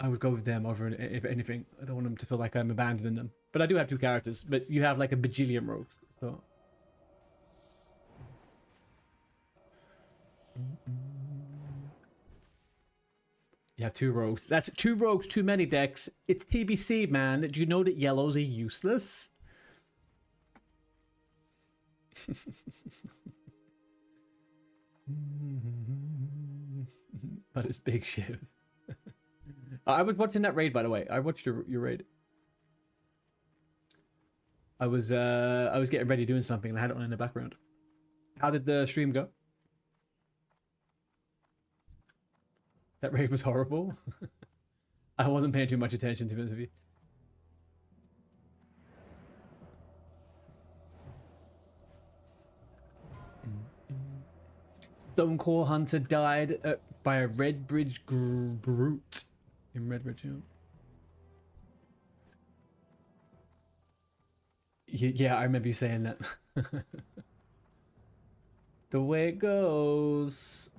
I would go with them over, if anything. I don't want them to feel like I'm abandoning them. But I do have 2 characters, but you have like a bajillion rogues, so... You have 2 rogues. That's 2 rogues too many, Dex. It's TBC, man. Do you know that yellows are useless? But it's big shiv. I was watching that raid, by the way. I watched your raid. I was getting ready doing something and I had it on in the background. How did the stream go? That raid was horrible. I wasn't paying too much attention, to be honest with you. Stonecore Hunter died by a Redbridge brute in Redbridge. Yeah, I remember you saying that. The way it goes.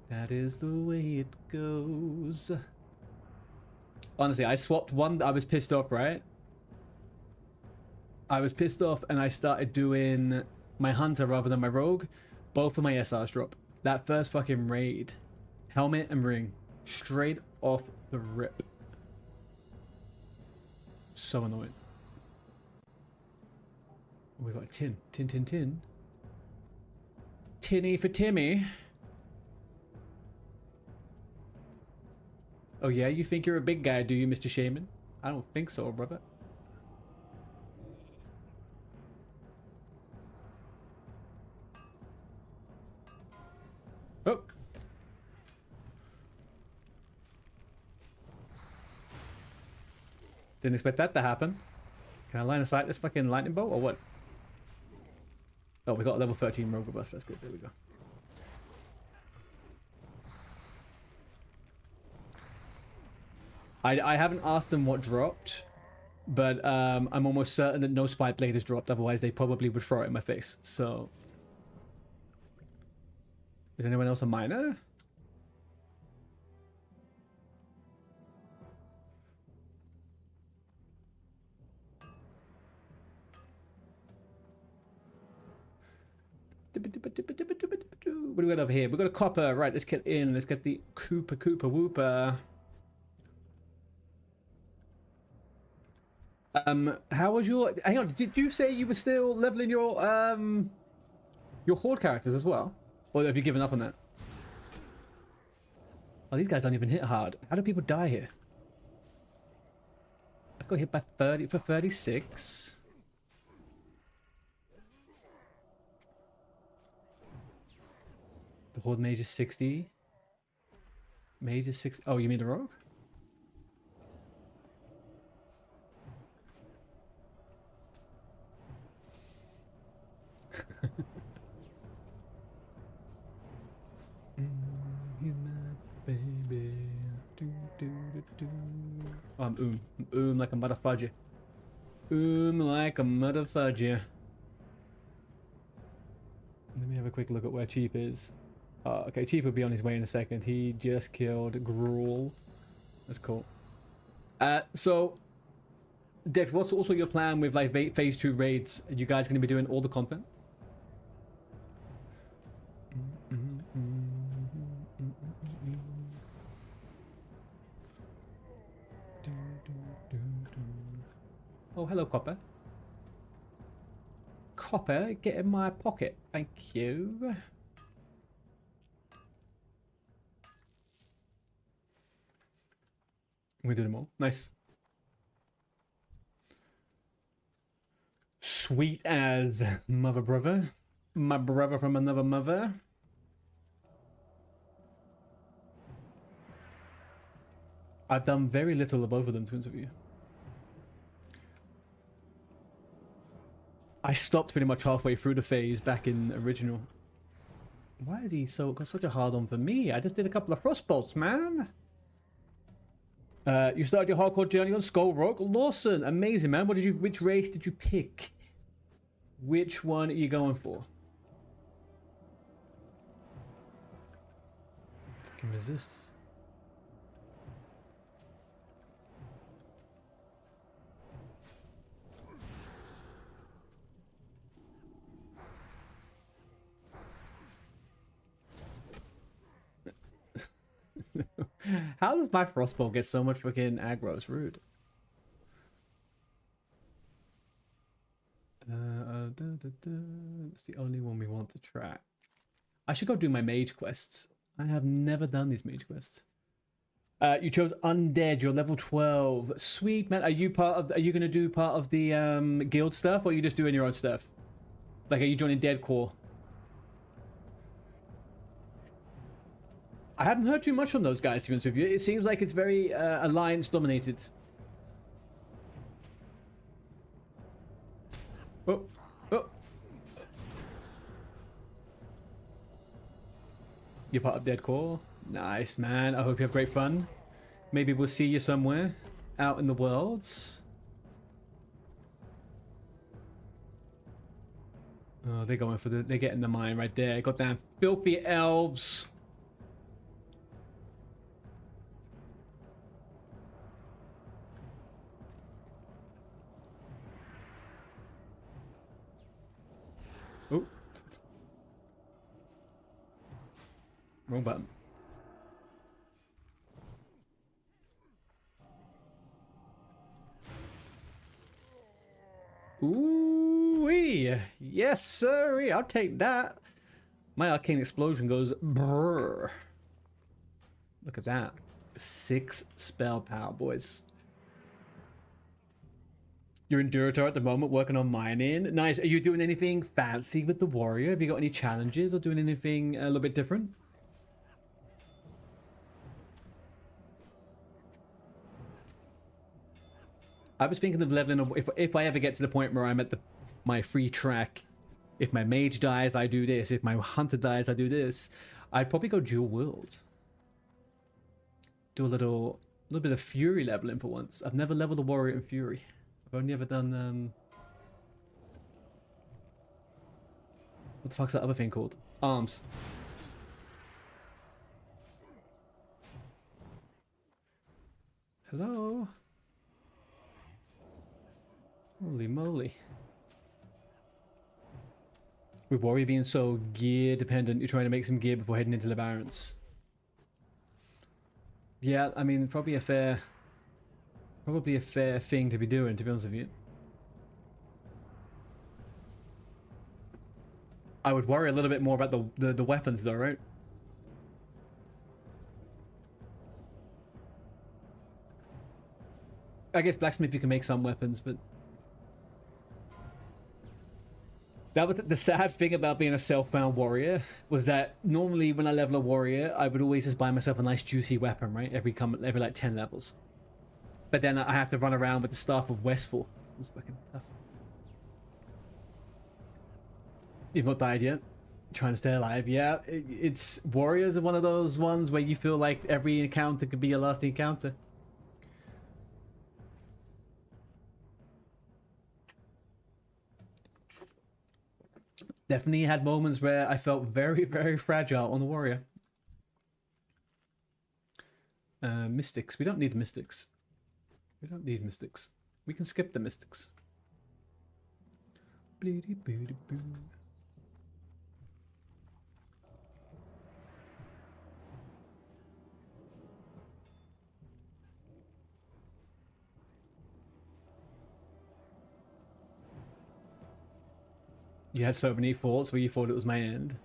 That is the way it goes. Honestly, I swapped one. I was pissed off, right? I was pissed off and I started doing my hunter rather than my rogue. Both of my SRs drop. That first fucking raid. Helmet and ring. Straight off the rip. So annoying. We got a tin. Tin. Tinny for Timmy. Oh yeah, you think you're a big guy, do you, Mr. Shaman? I don't think so, brother. Oh. Didn't expect that to happen. Can I line of sight this fucking lightning bolt or what? Oh, we got a level 13 rogue with us. That's good. There we go. I haven't asked them what dropped, but I'm almost certain that no spy blade has dropped. Otherwise, they probably would throw it in my face. So, is anyone else a miner? What do we got over here? We got a copper. Right, let's get in. Let's get the Koopa Wooper. How was your... Hang on, did you say you were still leveling your horde characters as well? Or have you given up on that? Oh, these guys don't even hit hard. How do people die here? I've got hit by 30 for 36. The horde mage is 60. Mage is 6. Oh, you mean the rogue? He's my baby. Do, do, do, do. Oh, I'm like a motherfudger. Like a motherfudger. Let me have a quick look at where Cheap is. Okay, Cheap will be on his way in a second. He just killed Gruel. That's cool. So, Dex, what's also your plan with like phase 2 raids? Are you guys going to be doing all the content? Oh, hello, Copper. Copper, get in my pocket. Thank you. We did them all. Nice. Sweet as mother brother. My brother from another mother. I've done very little of both of them, to be honest with you. I stopped pretty much halfway through the phase back in original. Why is he got such a hard on for me? I just did a couple of frostbolts, man. You started your hardcore journey on Skull Rock. Lawson, amazing, man. Which race did you pick? Which one are you going for? Fucking resist. How does my frostbolt get so much fucking aggro? It's rude. It's the only one we want to track. I should go do my mage quests. I have never done these mage quests. You chose undead. You're level 12. Sweet, man. Are you gonna do part of the guild stuff, or are you just doing your own stuff? Like, are you joining Dead Core? I haven't heard too much from those guys, to be honest with you. It seems like it's very alliance dominated. Oh, oh. You're part of Dead Core? Nice, man. I hope you have great fun. Maybe we'll see you somewhere out in the world. Oh, they're going for they're getting the mine right there. Goddamn filthy elves. Oh. Wrong button. Ooh-wee. Yes, sir. I'll take that. My arcane explosion goes brrr. Look at that. 6 spell power, boys. You're in Duratar at the moment, working on mining. Nice. Are you doing anything fancy with the warrior? Have you got any challenges or doing anything a little bit different? I was thinking of leveling up. If I ever get to the point where I'm at my free track, if my mage dies, I do this. If my hunter dies, I do this. I'd probably go dual world. Do a little bit of fury leveling for once. I've never leveled a warrior in fury. I've only ever done what the fuck's that other thing called? Arms. Hello? Holy moly. With warrior being so gear dependent, you're trying to make some gear before heading into the Barrens. Yeah, I mean, probably a fair thing to be doing, to be honest with you. I would worry a little bit more about the weapons though, right? I guess blacksmith you can make some weapons, but That was the sad thing about being a self-bound warrior, was that normally when I level a warrior, I would always just buy myself a nice juicy weapon, right? Every like 10 levels. But then I have to run around with the staff of Westfall. It was fucking tough. You've not died yet? Trying to stay alive. Yeah, it's warriors are one of those ones where you feel like every encounter could be your last encounter. Definitely had moments where I felt very, very fragile on the warrior. Mystics. We don't need mystics. We don't need mystics. We can skip the mystics. You had so many thoughts where you thought it was my end.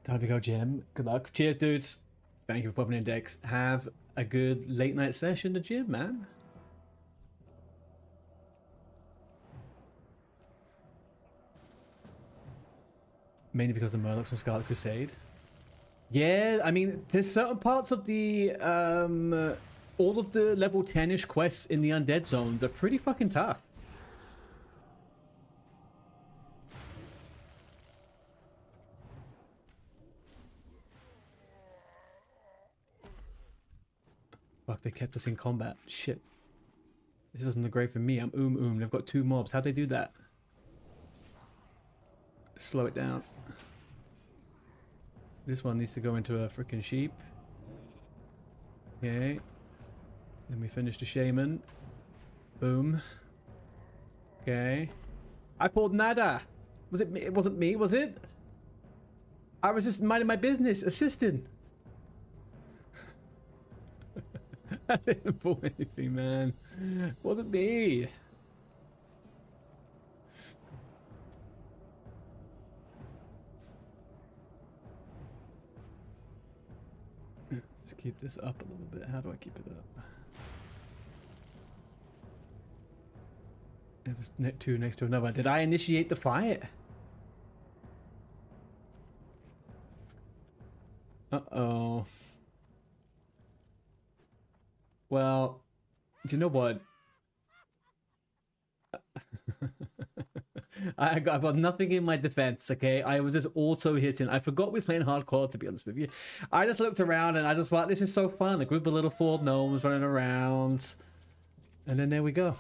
Time to go, Jim. Good luck. Cheers, dudes. Thank you for popping in, Dex. Have a good late night session at the gym, man. Mainly because of Murlocs and Scarlet Crusade. Yeah, I mean, there's certain parts of the, all of the level 10-ish quests in the Undead zones are pretty fucking tough. Fuck, they kept us in combat. Shit. This doesn't look great for me. I'm They've got 2 mobs. How'd they do that? Slow it down. This one needs to go into a freaking sheep. Okay. Then we finish the shaman. Boom. Okay. I pulled nada. Was it me? It wasn't me, was it? I was just minding my business, assisting. I didn't pull anything, man. It wasn't me. Let's keep this up a little bit. How do I keep it up? It was 2 next to another. Did I initiate the fight? Uh-oh. Well, do you know what? I've got nothing in my defense, okay? I was just auto hitting. I forgot we was playing hardcore, to be honest with you. I just looked around and I just thought, this is so fun. A group of little 4 gnomes running around. And then there we go.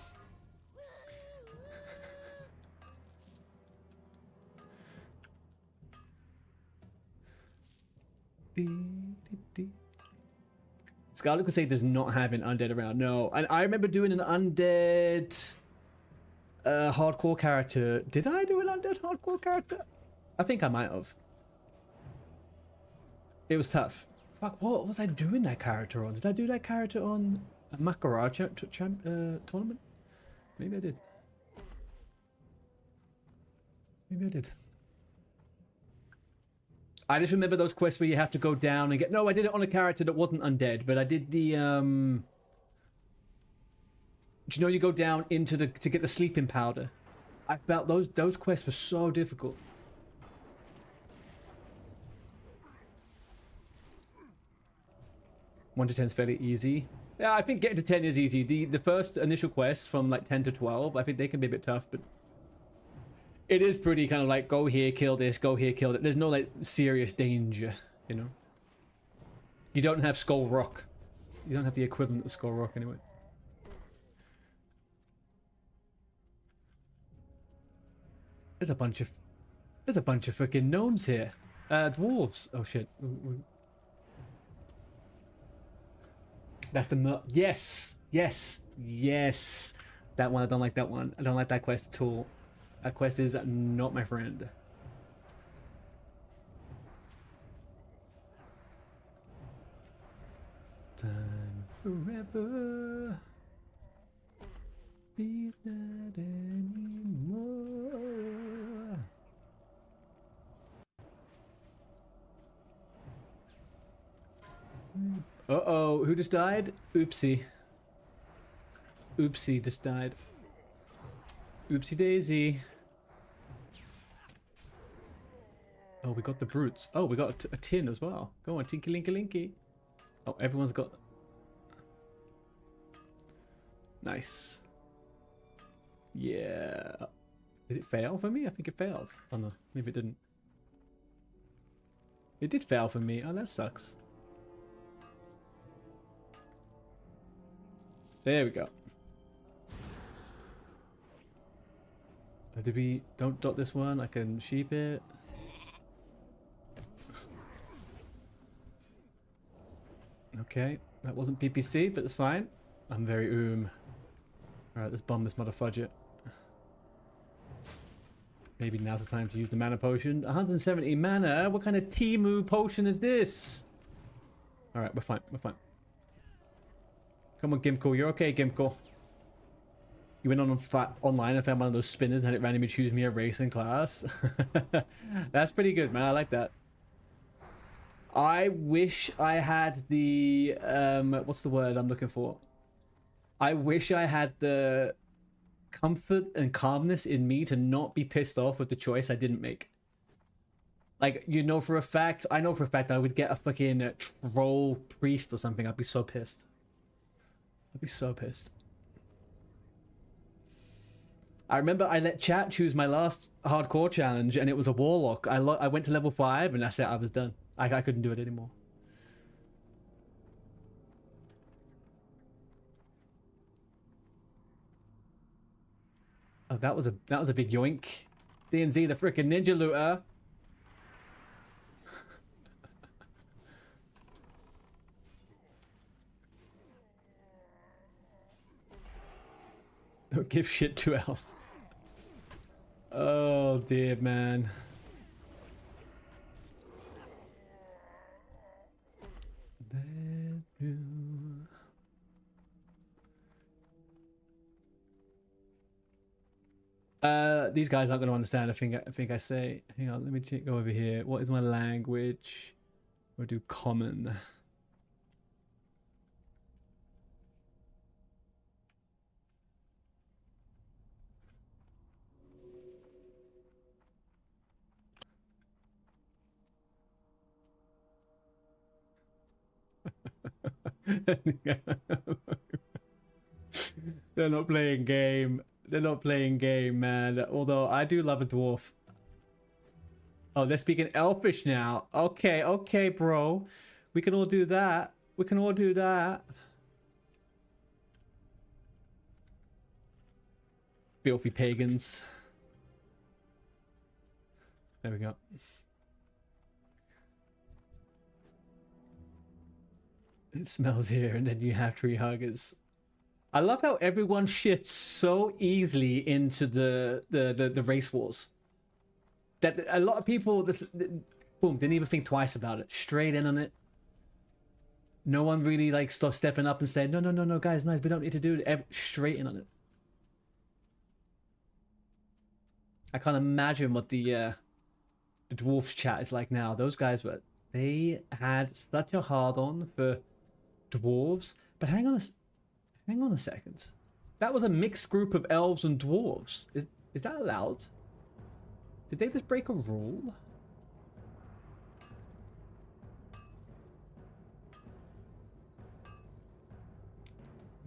Scarlet Crusade does not have an undead around, no. And I remember doing an undead hardcore character. Did I do an undead hardcore character? I think I might have. It was tough. Fuck, what was I doing that character on? Did I do that character on a Makara tournament? Maybe I did. Maybe I did. I just remember those quests where you have to go down and get... No, I did it on a character that wasn't undead, but I did the... Do you know you go down into the... to get the sleeping powder? I felt those quests were so difficult. One to 10 is fairly easy. Yeah, I think getting to 10 is easy. The first initial quests from like 10 to 12, I think they can be a bit tough, but... It is pretty kind of like, go here, kill this, go here, kill that. There's no like serious danger, you know? You don't have Skull Rock. You don't have the equivalent of Skull Rock anyway. There's a bunch of freaking gnomes here. Dwarves. Oh shit. That's the yes, yes, yes. That one, I don't like that one. I don't like that quest at all. That quest is not my friend. Time forever. Be that anymore. Uh-oh, who just died? Oopsie. Oopsie just died. Oopsie daisy. Oh, we got the brutes. Oh, we got a tin as well. Go on, tinky linky linky. Oh, everyone's got... Nice. Yeah. Did it fail for me? I think it failed. Oh no, maybe it didn't. It did fail for me. Oh, that sucks. There we go. Did we... Don't dot this one. I can sheep it. Okay. That wasn't PPC, but it's fine. I'm very Alright, let's bomb this motherfudger. Maybe now's the time to use the mana potion. 170 mana? What kind of Timu potion is this? Alright, we're fine. We're fine. Come on, Gimko. You're okay, Gimko. You went on online and found one of those spinners and had it randomly choose me a race and class. That's pretty good, man. I like that. I wish I had the... what's the word I'm looking for? I wish I had the comfort and calmness in me to not be pissed off with the choice I didn't make. Like, you know for a fact, I know for a fact I would get a fucking troll priest or something. I'd be so pissed. I'd be so pissed. I remember I let chat choose my last hardcore challenge and it was a warlock. I went to level 5 and that's it. I was done. I couldn't do it anymore. Oh, that was a big yoink. DNZ, the frickin' ninja looter. Don't give shit to elf. Oh dear, man. These guys aren't going to understand. I think I say. Hang on, let me go over here. What is my language? We'll do common. They're not playing game. They're not playing game, man. Although I do love a dwarf. Oh, they're speaking Elfish now. Okay, okay, bro. We can all do that. We can all do that. Filthy pagans. There we go. It smells here, and then you have tree huggers. I love how everyone shifts so easily into the race wars. That a lot of people, boom, didn't even think twice about it. Straight in on it. No one really like stepping up and saying, no, no, no, no, guys, nice, we don't need to do it. Straight in on it. I can't imagine what the dwarfs chat is like now. Those guys they had such a hard on for dwarves. But hang on a second. That was a mixed group of elves and dwarves. Is that allowed? Did they just break a rule?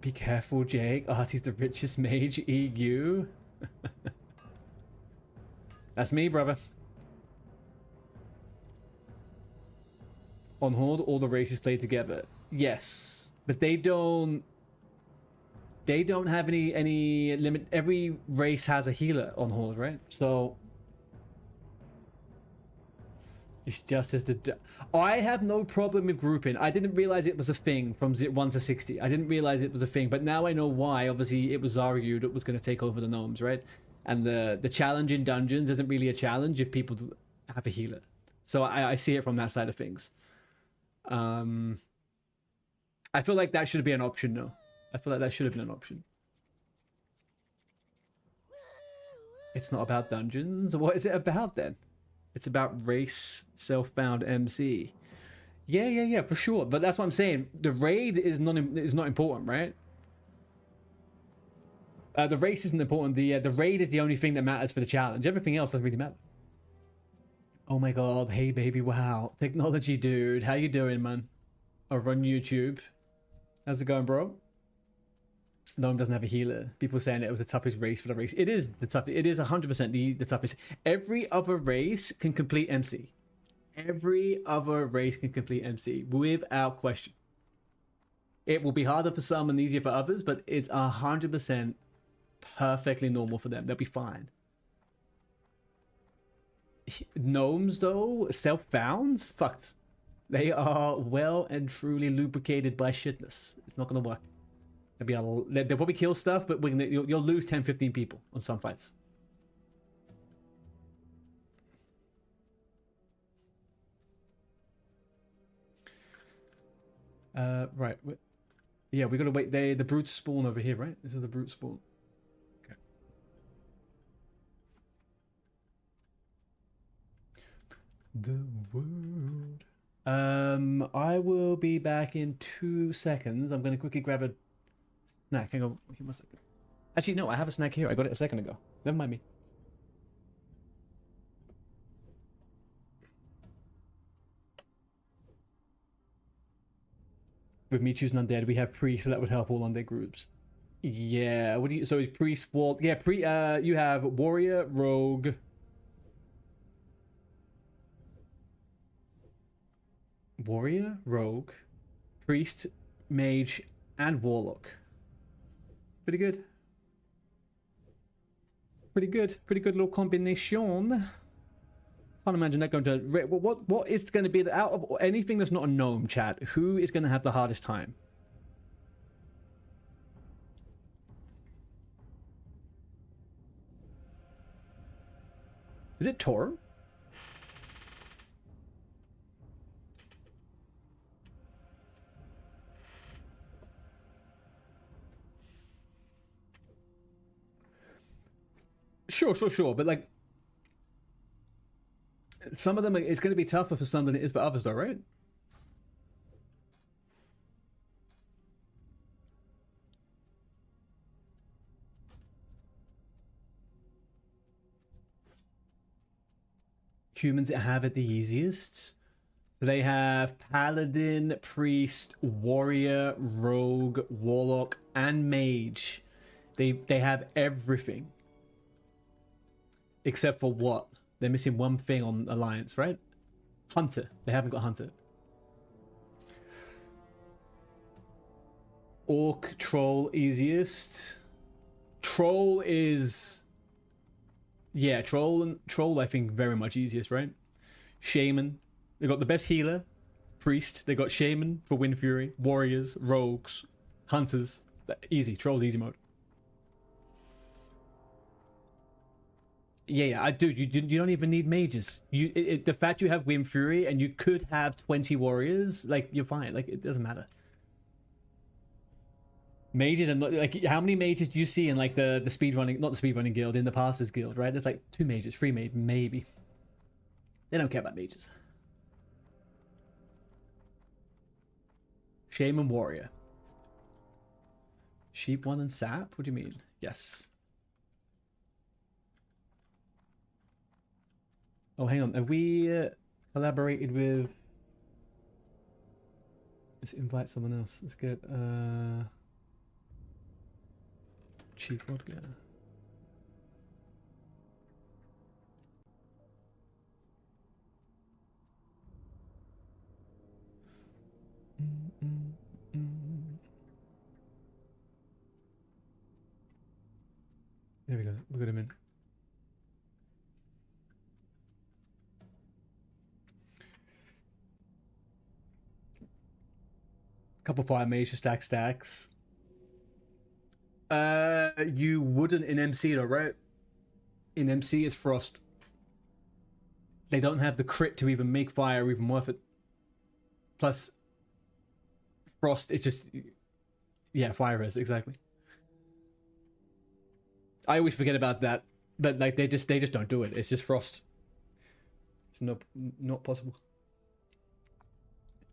Be careful, Jake. Artie's the richest mage EU. That's me, brother. On Horde, all the races play together. Yes, but they don't have any limit. Every race has a healer on Horde, right? So it's just as I have no problem with grouping. I didn't realize it was a thing from 1 to 60. I didn't realize it was a thing, but now I know why. Obviously, it was Zaryu that was going to take over the gnomes, right? And the challenge in dungeons isn't really a challenge if people have a healer. So I see it from that side of things. I feel like that should be an option, though. I feel like that should have been an option. It's not about dungeons. What is it about then? It's about race, self-bound MC. Yeah, for sure. But that's what I'm saying. The raid is not important, right? The race isn't important. The raid is the only thing that matters for the challenge. Everything else doesn't really matter. Oh my god, hey baby, wow. Technology dude, how you doing, man? Over on YouTube. How's it going, bro? Gnome doesn't have a healer. People saying it was the toughest race for the race. It is the toughest. It is 100% the toughest. Every other race can complete MC. Every other race can complete MC without question. It will be harder for some and easier for others, but it's 100% perfectly normal for them. They'll be fine. Gnomes, though, self-bounds, fucked. They are well and truly lubricated by shitness. It's not gonna work. They'll probably kill stuff, but you'll lose 10, 15 people on some fights. Right. Yeah, we gotta wait. The brutes spawn over here, right? This is the brute spawn. Okay. The world. I will be back in 2 seconds. I'm gonna quickly grab a snack. Hang on, give me a second. Actually, no, I have a snack here. I got it a second ago. Never mind me. With me choosing undead, we have priest, so that would help all undead groups. Yeah, what do you? So is priest wall? Yeah, you have warrior, rogue, priest, mage, and warlock. Pretty good. Pretty good little combination. Can't imagine that going to. What is going to be out of anything that's not a gnome, chat? Who is going to have the hardest time? Is it Tor? Sure. But like, some of them, it's going to be tougher for some than it is for others, though, right? Humans that have it the easiest. So they have paladin, priest, warrior, rogue, warlock, and mage. They have everything. Except for what? They're missing one thing on Alliance, right? Hunter. They haven't got Hunter. Orc, troll, easiest. Troll is... Yeah, troll I think very much easiest, right? Shaman. They got the best healer. Priest. They got Shaman for Wind Fury. Warriors, rogues, hunters. Easy. Troll's easy mode. Yeah, dude, you don't even need mages. The fact you have Wind Fury and you could have 20 warriors, like, you're fine. Like, it doesn't matter. Mages and like, how many mages do you see in like the speedrunning, not the speedrunning guild, in the Passers Guild, right? There's like 2 mages, 3 mages, maybe. They don't care about mages. Shaman warrior. Sheep 1 and sap? What do you mean? Yes. Oh, hang on. Have we collaborated with... Let's invite someone else. Let's get... Chief vodka. There we go. Look at him in. Couple fire mage to stack stacks. You wouldn't in MC though, right? In MC is Frost. They don't have the crit to even make fire even worth it. Plus, Frost is just... Yeah, fire res, exactly. I always forget about that, but like they just don't do it. It's just Frost. It's not possible.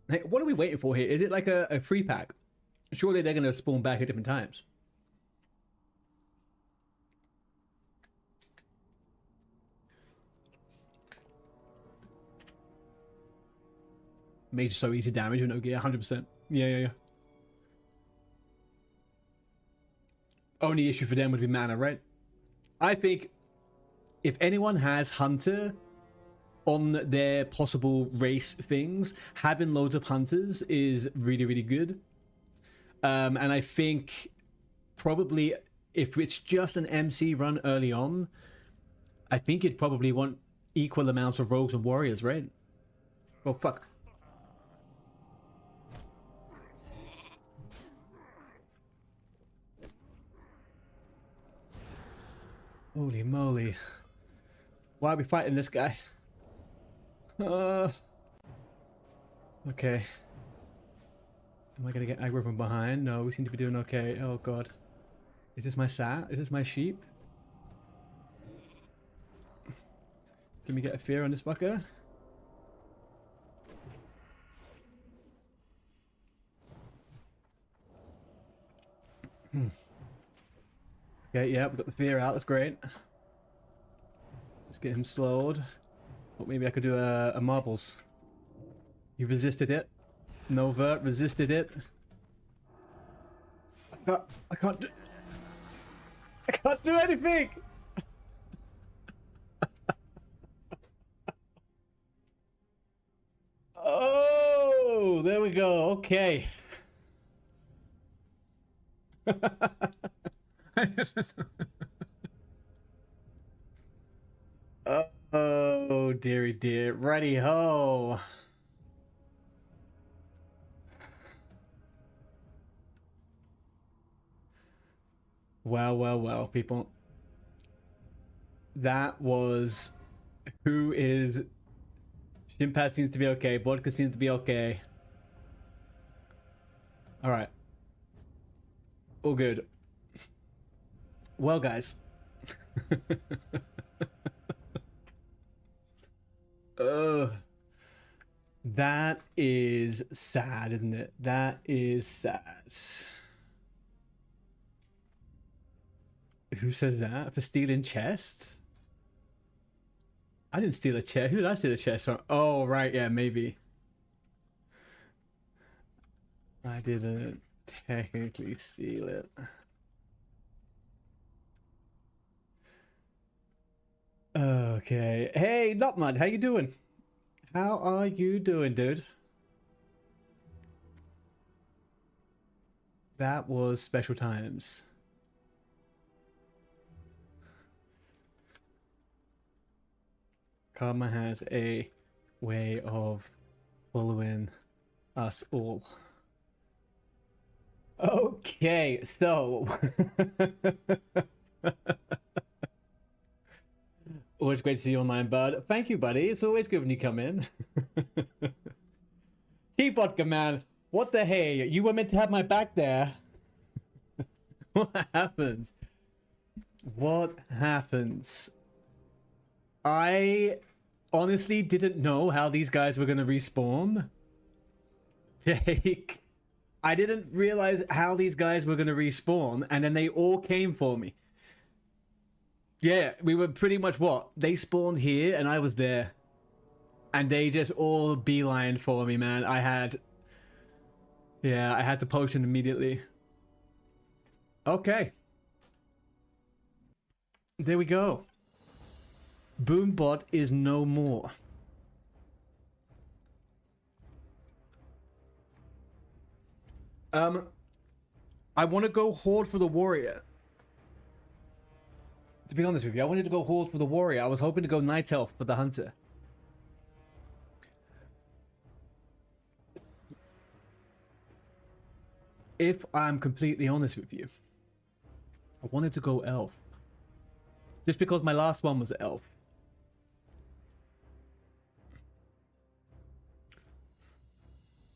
Hey, what are we waiting for here? Is it like a free pack? Surely they're gonna spawn back at different times. Mage is so easy damage with no gear, 100%. Yeah. Only issue for them would be mana, right? I think if anyone has Hunter on their possible race things, having loads of Hunters is really, really good. And I think probably if it's just an MC run early on, I think you'd probably want equal amounts of Rogues and Warriors, right? Oh, fuck. Holy moly. Why are we fighting this guy? Okay. Am I gonna get aggro from behind? No, we seem to be doing okay. Oh god. Is this my sat? Is this my sheep? Can we get a fear on this fucker? Okay, yeah, we got the fear out. That's great. Let's get him slowed. Or maybe I could do a marbles. You resisted it. Nova resisted it. I can't do anything. Oh, there we go. Okay. Oh, dearie dear. Righty ho. Well, people. That was... Who is... Shimpad seems to be okay. Vodka seems to be okay. Alright. All good. Well, guys. That is sad, isn't it? That is sad. Who says that? For stealing chests? I didn't steal a chest. Who did I steal a chest from? Oh, right, yeah, maybe. I didn't technically steal it. Okay. Hey, not much. How you doing? How are you doing, dude? That was special times. Karma has a way of following us all. Okay, so... Always great to see you online, bud. Thank you, buddy. It's always good when you come in. Keep vodka, man. What the hey? You were meant to have my back there. What happens? What happens? I honestly didn't know how these guys were going to respawn. Jake. I didn't realize how these guys were going to respawn, and then they all came for me. Yeah, we were pretty much what? They spawned here, and I was there. And they just all beeline for me, man. I had the potion immediately. Okay. There we go. Boombot is no more. I want to go Horde for the Warrior. To be honest with you, I wanted to go Horde for the Warrior. I was hoping to go Night Elf for the Hunter. If I'm completely honest with you, I wanted to go Elf. Just because my last one was Elf.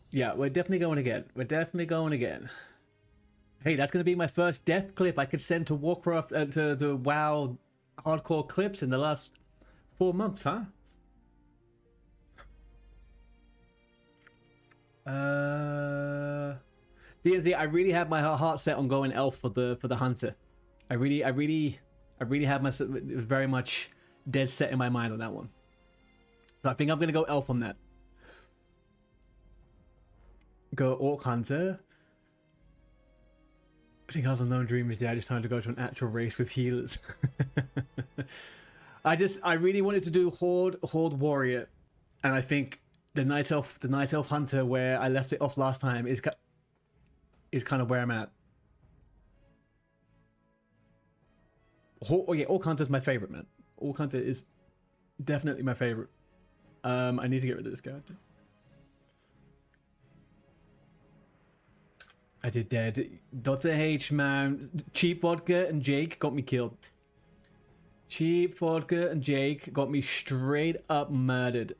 Yeah, we're definitely going again. We're definitely going again. Hey, that's going to be my first death clip I could send to Warcraft, to WoW hardcore clips in the last 4 months, huh? DNZ, I really have my heart set on going Elf for the Hunter. I really have my, it was very much dead set in my mind on that one. So I think I'm going to go Elf on that. go Orc Hunter. I think Other Known Dream is dead. It's time to go to an actual race with healers. I really wanted to do Horde Warrior, and I think the Night Elf Hunter, where I left it off last time, is kind of where I'm at. Oh yeah, Orc Hunter's my favorite, man. Orc Hunter is definitely my favorite. I need to get rid of this character. I did dead. Dr. H, man. Cheap Vodka and Jake got me killed. Cheap Vodka and Jake got me straight up murdered.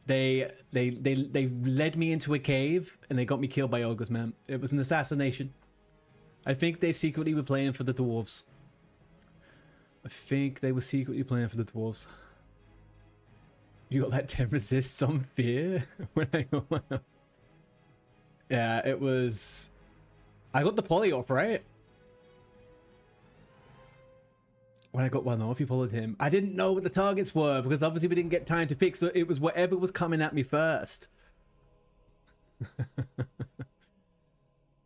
They led me into a cave and they got me killed by ogres, man. It was an assassination. I think they secretly were playing for the dwarves. I think they were secretly playing for the dwarves. You got that 10 resists on fear? When I got... Yeah, it was... I got the poly-op, right? When I got one off, you followed him. I didn't know what the targets were, because obviously we didn't get time to pick, so it was whatever was coming at me first.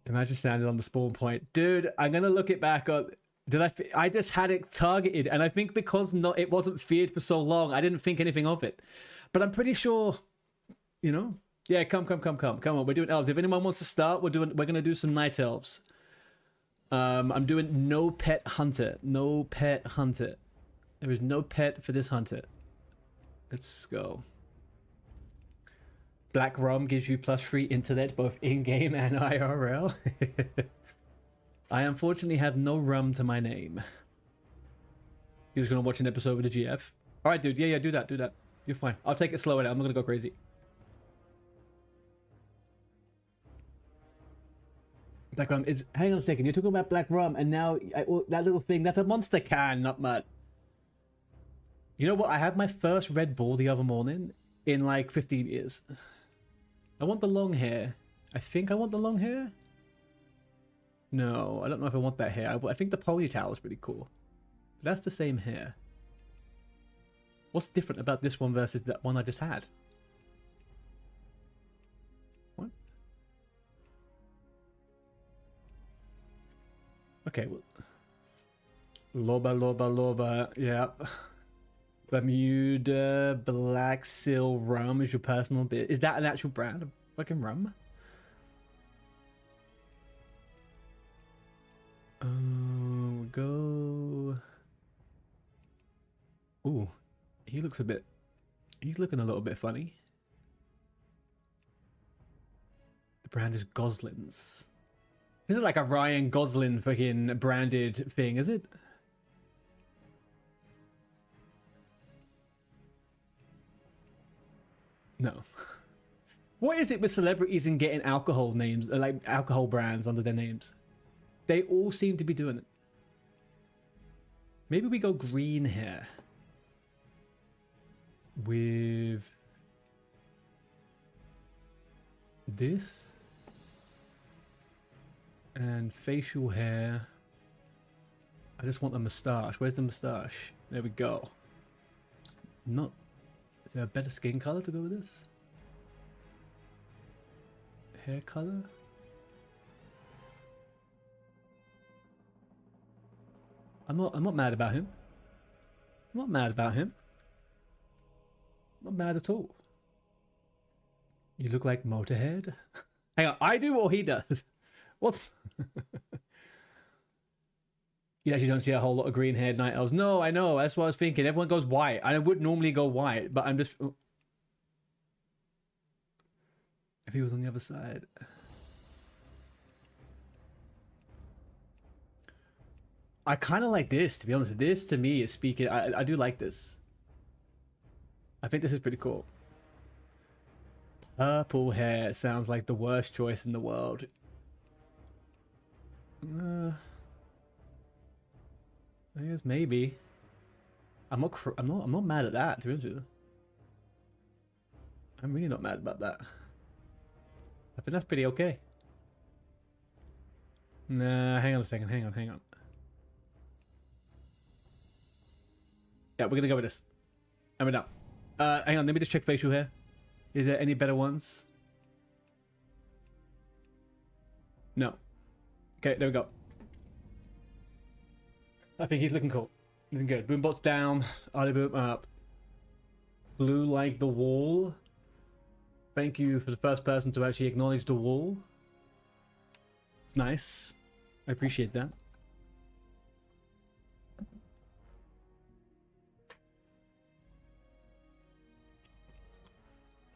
Imagine standing on the spawn point. Dude, I'm going to look it back up. I just had it targeted, and I think because it wasn't feared for so long, I didn't think anything of it. But I'm pretty sure, you know... Yeah, come on. We're doing elves. If anyone wants to start, we're gonna do some night elves. I'm doing no pet hunter. No pet hunter. There is no pet for this hunter. Let's go. Black rum gives you +3 internet both in-game and IRL. I unfortunately have no rum to my name. You're just gonna watch an episode with the GF. All right, dude. Yeah, do that. You're fine. I'll take it slow. I'm not gonna go crazy. Black rum is... Hang on a second, you're talking about black rum, and now that little thing, that's a monster can, not mud. You know what? I had my first Red Bull the other morning in like 15 years. I want the long hair. I think I want the long hair. No, I don't know if I want that hair. I think the ponytail is pretty cool. But that's the same hair. What's different about this one versus that one I just had? Okay, well, Loba, yeah. Bermuda Black Seal Rum is your personal bit. Is that an actual brand of fucking rum? Go. Ooh, he looks a bit... He's looking a little bit funny. The brand is Gosling's. Isn't it like a Ryan Gosling fucking branded thing, is it? No. What is it with celebrities and getting alcohol names, like alcohol brands under their names? They all seem to be doing it. Maybe we go green hair. With... this? And facial hair. I just want a moustache. Where's the moustache? There we go. Not... Is there a better skin color to go with this? Hair color? I'm not mad about him. I'm not mad about him. Not mad at all. You look like Motorhead. Hang on, I do or he does? What? You actually don't see a whole lot of green-haired night elves. No, I know. That's what I was thinking. Everyone goes white. I would normally go white, but I'm just... If he was on the other side... I kind of like this, to be honest. This, to me, is speaking... I do like this. I think this is pretty cool. Purple hair sounds like the worst choice in the world. I guess maybe. I'm not mad at that, to be honest with you. I'm really not mad about that. I think that's pretty okay. Nah, hang on a second. Hang on. Yeah, we're gonna go with this. And we're done. Hang on, let me just check facial hair. Is there any better ones? Okay, there we go. I think he's looking cool. Looking good. Boombot's down. Ollie boom up. Blue like the wall. Thank you for the first person to actually acknowledge the wall. Nice. I appreciate that.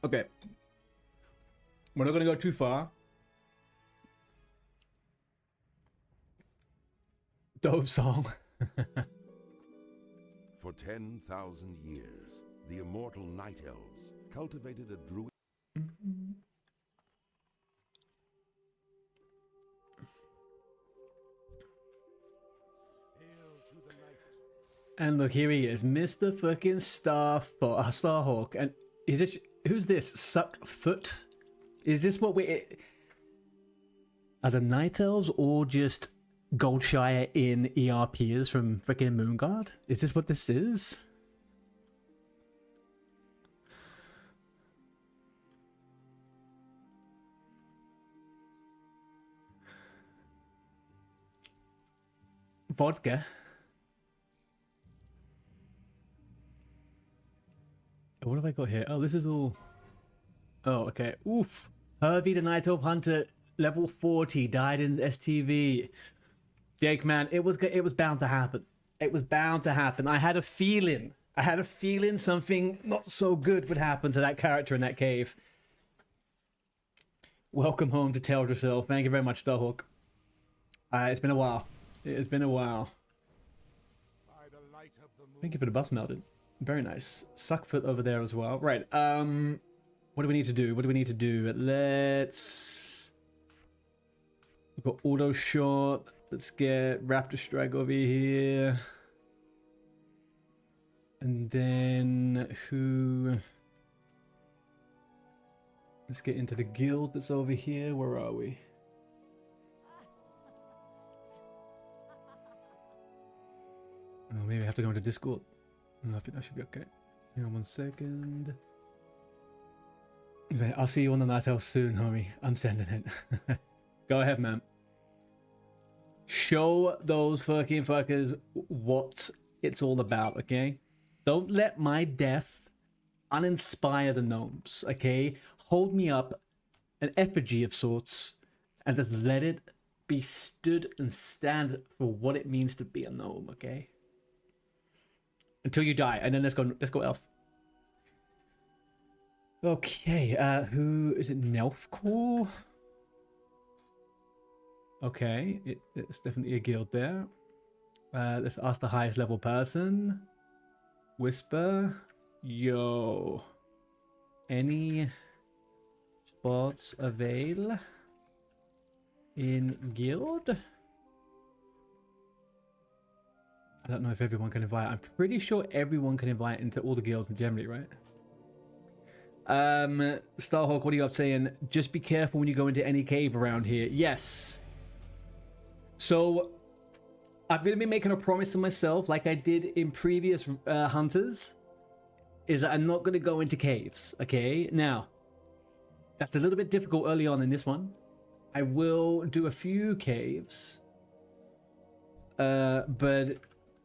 Okay. We're not going to go too far. Dope song. For 10,000 years, the immortal night elves cultivated a druid. And look, here he is, Mr. fucking Starhawk. And is it, who's this? Suckfoot? Is this what we... Are the Night Elves or just Goldshire in ERPs from freaking Moonguard? Is this what this is? Vodka? What have I got here? Oh, this is all... Oh, okay. Oof. Hervey the Night Elf Hunter, level 40, died in STV. Jake, man, it was bound to happen. It was bound to happen. I had a feeling. Something not so good would happen to that character in that cave. Welcome home to Teldrassil. Thank you very much, Starhawk. It's been a while. It's been a while. Thank you for the bus melted. Very nice. Suckfoot over there as well. Right. What do we need to do? What do we need to do? Let's... We've got auto shot. Let's get Raptor Strike over here. And then who... Let's get into the guild that's over here. Where are we? Oh, maybe I have to go into Discord. I think that should be okay. Hang on 1 second. I'll see you on the Night Elf soon, homie. I'm sending it. Go ahead, man. Show those fucking fuckers what it's all about, okay? Don't let my death uninspire the gnomes, okay? Hold me up, an effigy of sorts, and just let it be stood and stand for what it means to be a gnome, okay? Until you die, and then let's go elf. Okay, who is it? Nelfcore? Okay, it's definitely a guild there. Let's ask the highest level person. Whisper. Yo. Any spots avail in guild? I don't know if everyone can invite. I'm pretty sure everyone can invite into all the guilds generally, right? Starhawk, what are you up saying? Just be careful when you go into any cave around here. Yes. So, I'm going to be making a promise to myself, like I did in previous hunters, is that I'm not going to go into caves, okay? Now, that's a little bit difficult early on in this one. I will do a few caves. But...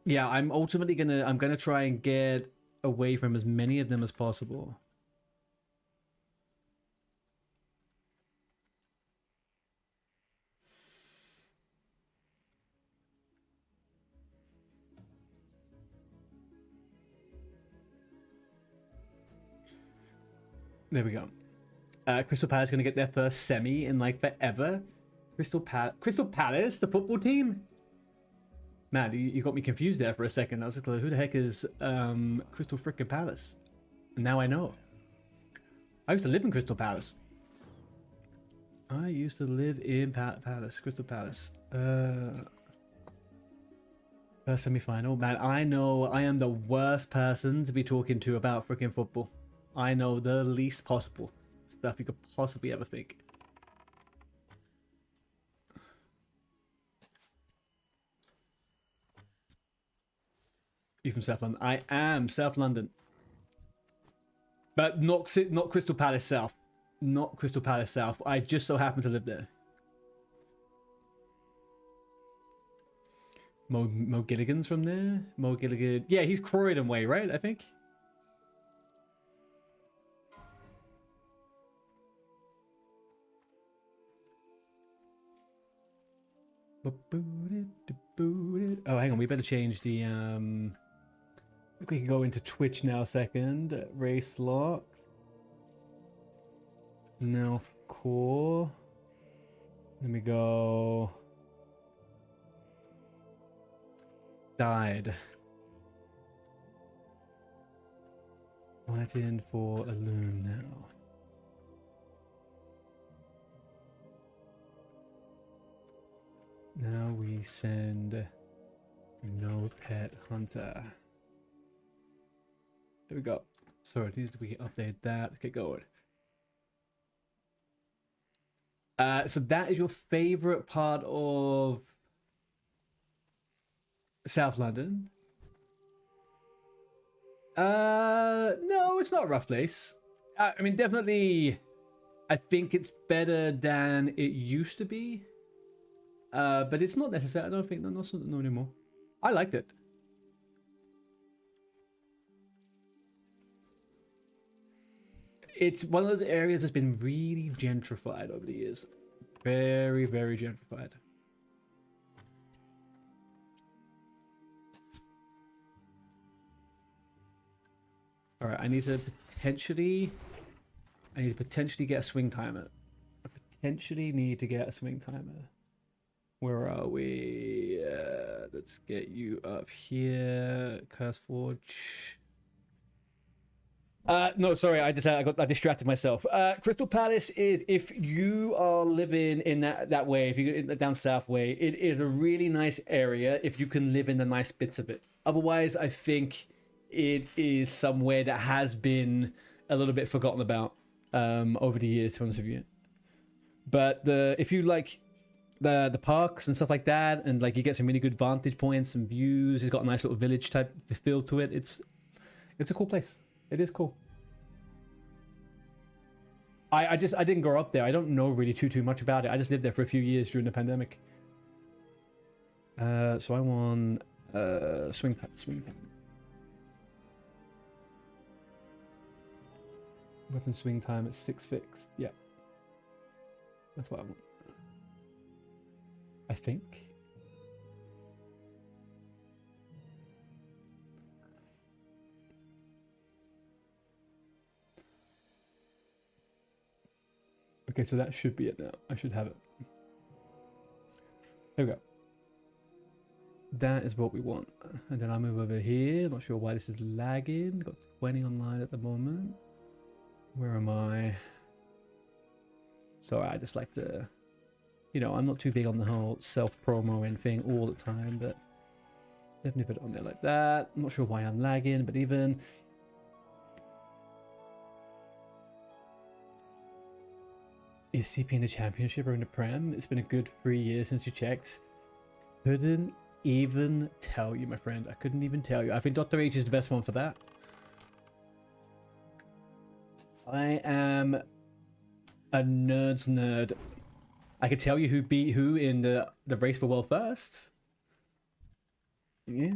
yeah, I'm ultimately gonna try and get away from as many of them as possible. There we go. Crystal Palace gonna get their first semi in like forever. Crystal Palace, the football team? Man, you got me confused there for a second. I was like, who the heck is Crystal frickin' Palace? And now I know. I used to live in Crystal Palace. I used to live in Palace, Crystal Palace. First semi-final. Man, I know I am the worst person to be talking to about frickin' football. I know the least possible stuff you could possibly ever think. You from South London? I am South London, but not Crystal Palace South. Not Crystal Palace South. I just so happen to live there. Mo Gilligan's from there. Mo Gilligan. Yeah, he's Croydon way, right? I think. Oh, hang on. We better change the. I think we can go into Twitch now. Second race locked. Now core. Let me go. Died. Light in for a loon now. Now we send no pet hunter. There we go. Sorry, did we update that? Get going. So that is your favorite part of South London? No, it's not a rough place. I mean, definitely, I think it's better than it used to be. But it's not necessary. I don't think, not anymore. I liked it. It's one of those areas that's been really gentrified over the years. Very, very gentrified. All right, I need to potentially get a swing timer. I potentially need to get a swing timer. Where are we? Let's get you up here. Curse Forge. No, sorry, I distracted myself. Crystal Palace is, if you are living in that way, if you down south way, it is a really nice area if you can live in the nice bits of it. Otherwise, I think it is somewhere that has been a little bit forgotten about over the years, to be honest with you. But if you like the parks and stuff like that, and like you get some really good vantage points and views, it's got a nice little village type feel to it. It's a cool place. It is cool. I didn't grow up there. I don't know really too much about it. I just lived there for a few years during the pandemic. So I want swing time. Weapon swing time at 6 fix. Yeah. That's what I want. I think. Okay, so that should be it now. I should have it. There we go. That is what we want. And then I move over here. Not sure why this is lagging. Got 20 online at the moment. Where am I? Sorry, I just like to... You know, I'm not too big on the whole self-promoing thing all the time, but definitely put it on there like that. I'm not sure why I'm lagging, but even... Is CP in the championship or in the Prem? It's been a good 3 years since you checked. Couldn't even tell you, my friend. I couldn't even tell you. I think Dr. H is the best one for that. I am a nerd's nerd. I could tell you who beat who in the race for world first. Yeah.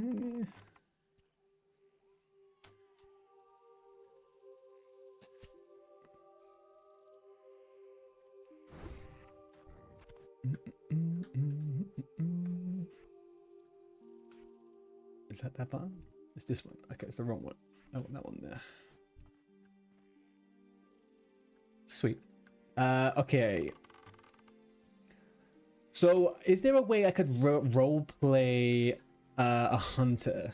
Is that button? It's this one. Okay, it's the wrong one. I want that one there. Sweet. Okay. So, is there a way I could role play a hunter?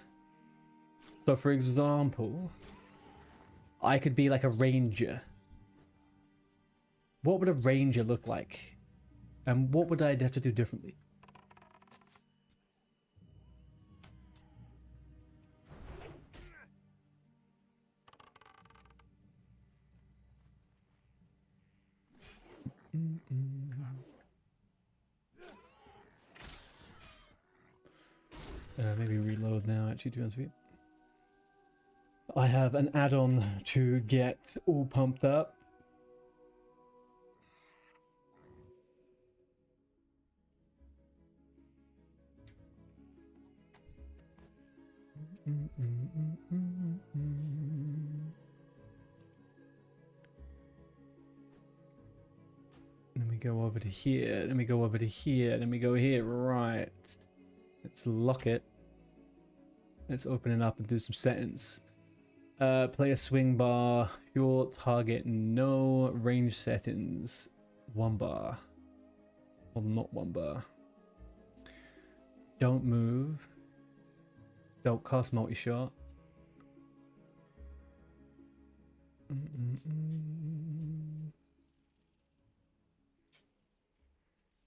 So, for example, I could be like a ranger. What would a ranger look like? And what would I have to do differently? Maybe reload now, actually, to be honest with you. I have an add-on to get all pumped up. Then we go over to here. Then we go over to here. Then we go here. Right. Let's lock it. Let's open it up and do some settings. Play a swing bar. Short target. No range settings. 1 bar. Well, not 1 bar. Don't move. Don't cast multi-shot.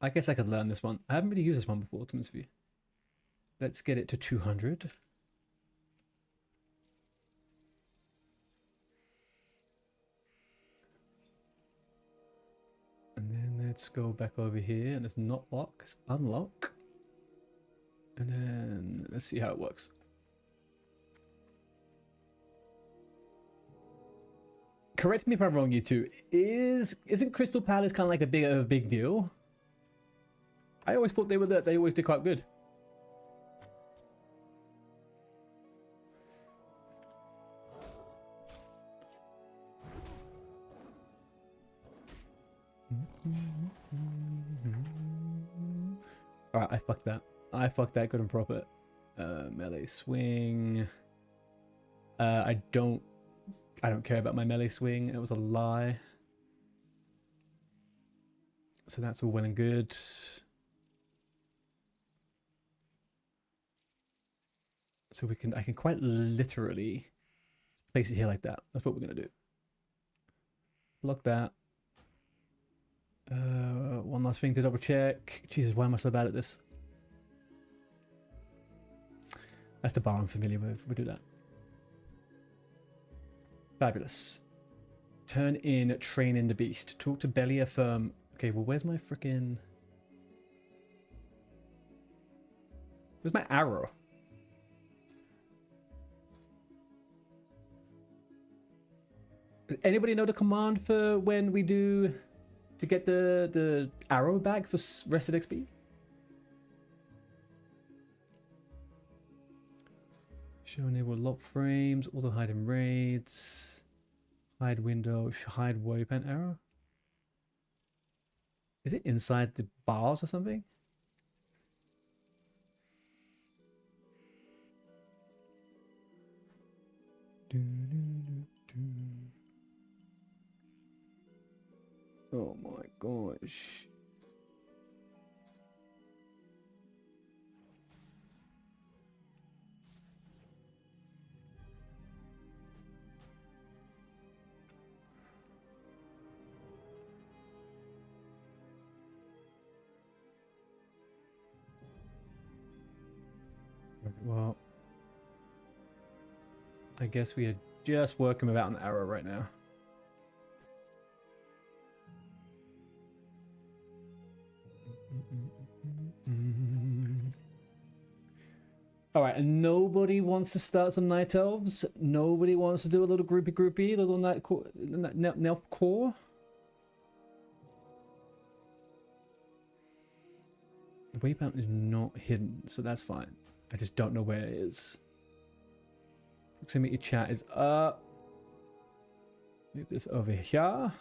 I guess I could learn this one. I haven't really used this one before, to be honest with you. Let's get it to 200. And then let's go back over here and it's not lock, it's unlock. And then let's see how it works. Correct me if I'm wrong, you two. Isn't Crystal Palace kind of like a big deal? I always thought they always did quite good. Alright, I fucked that. I fucked that good and proper. Melee swing. I don't care about my melee swing. It was a lie. So that's all well and good. So I can quite literally place it here like that. That's what we're gonna do. Lock that. One last thing to double check. Jesus, why am I so bad at this? That's the bar I'm familiar with. We'll do that. Fabulous. Turn in, train in the beast. Talk to Belly affirm. Okay, well, where's my freaking... Where's my arrow? Does anybody know the command for when we do... to get the arrow back for rested XP? Show enable lock frames, auto hide in raids, hide window, hide waypoint arrow. Is it inside the bars or something? Oh my gosh. Well, I guess we are just working without an arrow right now. All right, and nobody wants to start some night elves. Nobody wants to do a little groupy, little night core. The waypoint is not hidden, so that's fine. I just don't know where it is. Proximity chat is up. Move this over here.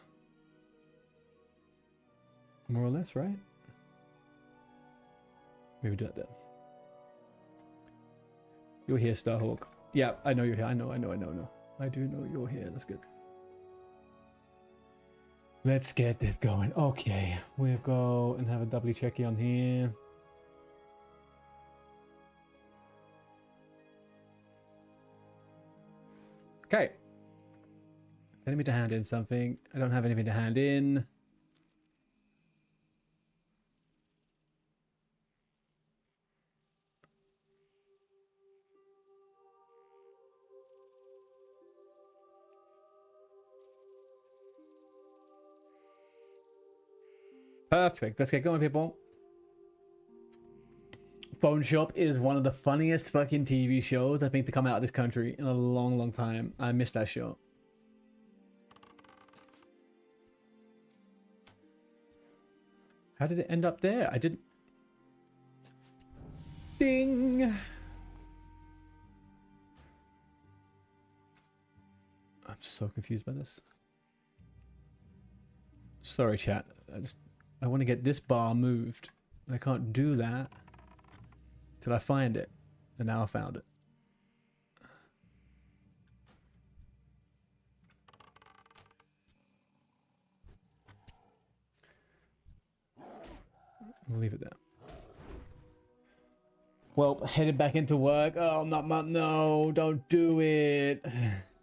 More or less, right? Maybe do that then. You're here, Starhawk. Yeah, I know you're here. I know. I do know you're here. That's good. Let's get this going. Okay, we'll go and have a doubly checky on here. Okay. Telling me to hand in something. I don't have anything to hand in. Perfect. Let's get going, people. Phone Shop is one of the funniest fucking TV shows I think to come out of this country in a long time. I missed that show. How did it end up there? I didn't... Ding! so confused by this. Sorry, chat. I want to get this bar moved. I can't do that till I find it. And now I found it. We'll leave it there. Well, headed back into work. Oh, no, don't do it.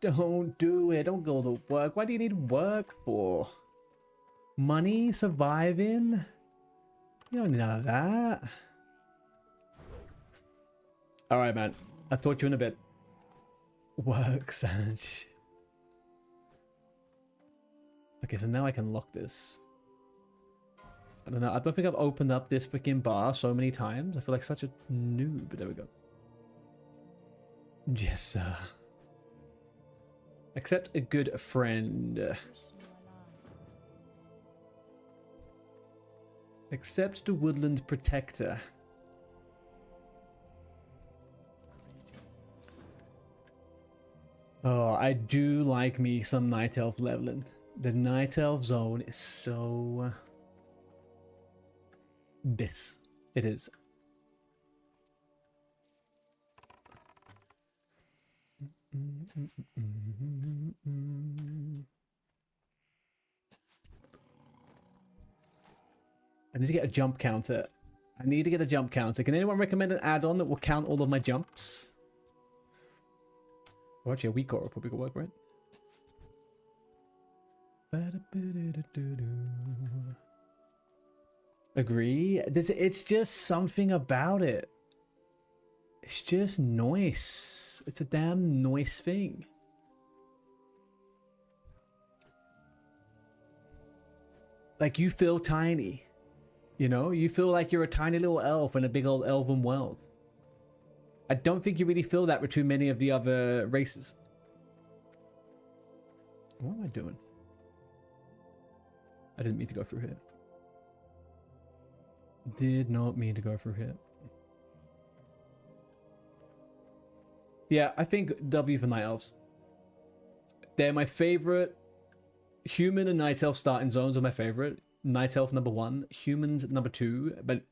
Don't do it. Don't go to work. Why do you need work for? Money? Surviving? You don't need none of that. Alright, man. I'll talk to you in a bit. Work, Sanj. Okay, so now I can lock this. I don't know. I don't think I've opened up this freaking bar so many times. I feel like such a noob. There we go. Yes, sir. Accept a good friend. Accept the woodland protector. Oh, I do like me some night elf leveling. The night elf zone is so... This. It is. I need to get a jump counter. I need to get a jump counter. Can anyone recommend an add-on that will count all of my jumps? Or actually, a weak aura probably could work, right? Agree. It's just something about it. It's just noise. It's a damn noise thing. Like, you feel tiny. You know? You feel like you're a tiny little elf in a big old elven world. I don't think you really feel that with too many of the other races. What am I doing? I didn't mean to go through here. Did not mean to go through here. Yeah, I think W for Night Elves. They're my favorite. Human and Night Elf starting zones are my favorite. Night Elf number 1, Humans number 2, but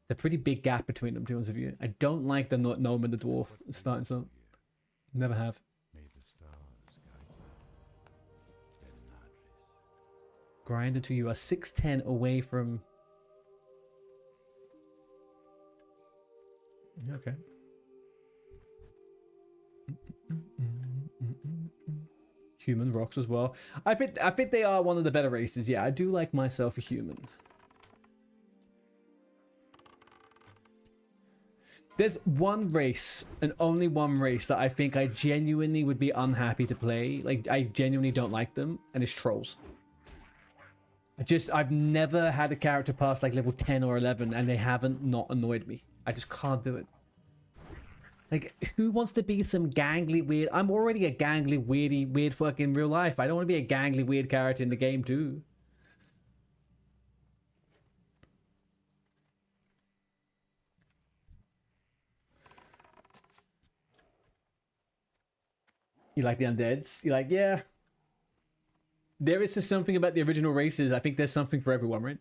a pretty big gap between them, to be honest with you. I don't like the Gnome and the Dwarf starting zone. Never have. Grind until you are 610 away from... Okay. Human rocks as well. I think they are one of the better races. Yeah, I do like myself a human. There's one race, and only one race, that I think I genuinely would be unhappy to play. Like, I genuinely don't like them, and it's trolls. I've never had a character past like level 10 or 11, and they haven't not annoyed me. I just can't do it. Like, who wants to be some gangly weird... I'm already a gangly weird fucking real life. I don't want to be a gangly weird character in the game too. You like the undeads? You're like, yeah. There is just something about the original races. I think there's something for everyone, right?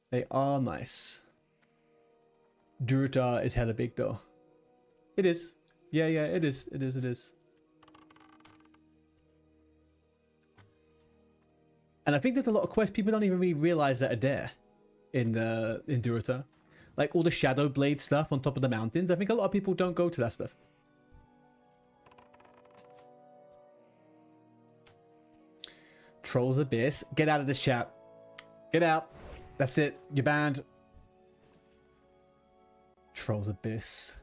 They are nice. Durotar is hella big though. It is. Yeah, it is. It is. And I think there's a lot of quests people don't even really realize that are there in Durotar. Like all the Shadow Blade stuff on top of the mountains. I think a lot of people don't go to that stuff. Trolls Abyss. Get out of this chat. Get out. That's it. You're banned. Trolls Abyss.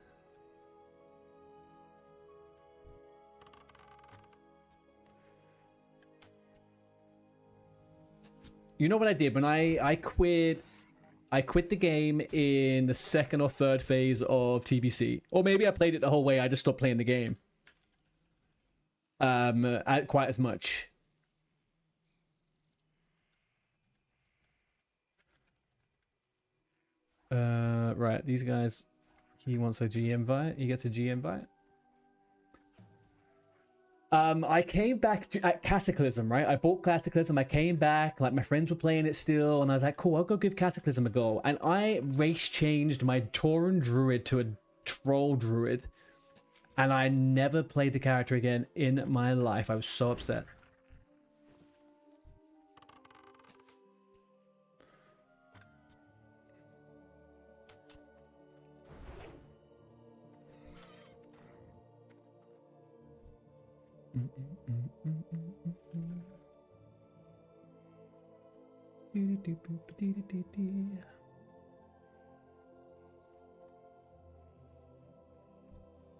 You know what I did when I quit the game in the second or third phase of TBC, or maybe I played it the whole way. I just stopped playing the game quite as much. Right, these guys, he wants a G invite. He gets a G invite. I came back at Cataclysm, right? I bought Cataclysm, I came back, like my friends were playing it still, and I was like, cool, I'll go give Cataclysm a go. And I race changed my Tauren Druid to a Troll Druid, and I never played the character again in my life. I was so upset.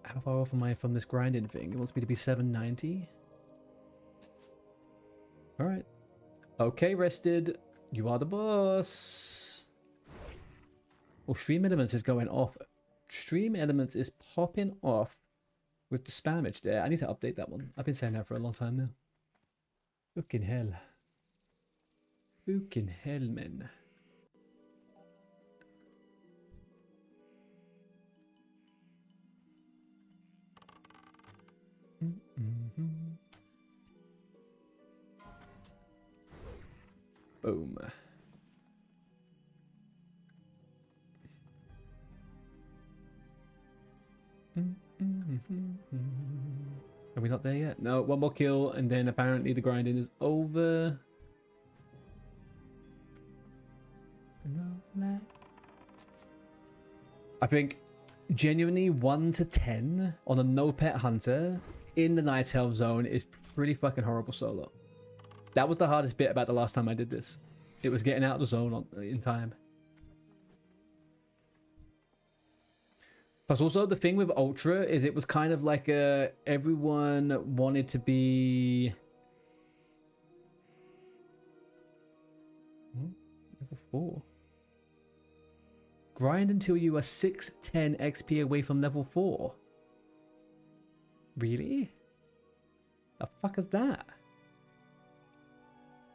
How far off am I from this grinding thing? It wants me to be 790. Alright. Okay, rested. You are the boss. Oh, Stream Elements is going off. Stream Elements is popping off with the spammage there. I need to update that one. I've been saying that for a long time now. Fucking hell. Fucking hell, man. Boom. Are we not there yet? No, one more kill, and then apparently the grinding is over. I think genuinely 1 to 10 on a no pet hunter in the Night Elf zone is pretty fucking horrible solo. That was the hardest bit about the last time I did this. It was getting out of the zone in time. Plus also the thing with Ultra is it was kind of like everyone wanted to be... Level 4. Grind until you are 610 XP away from level 4. Really? The fuck is that?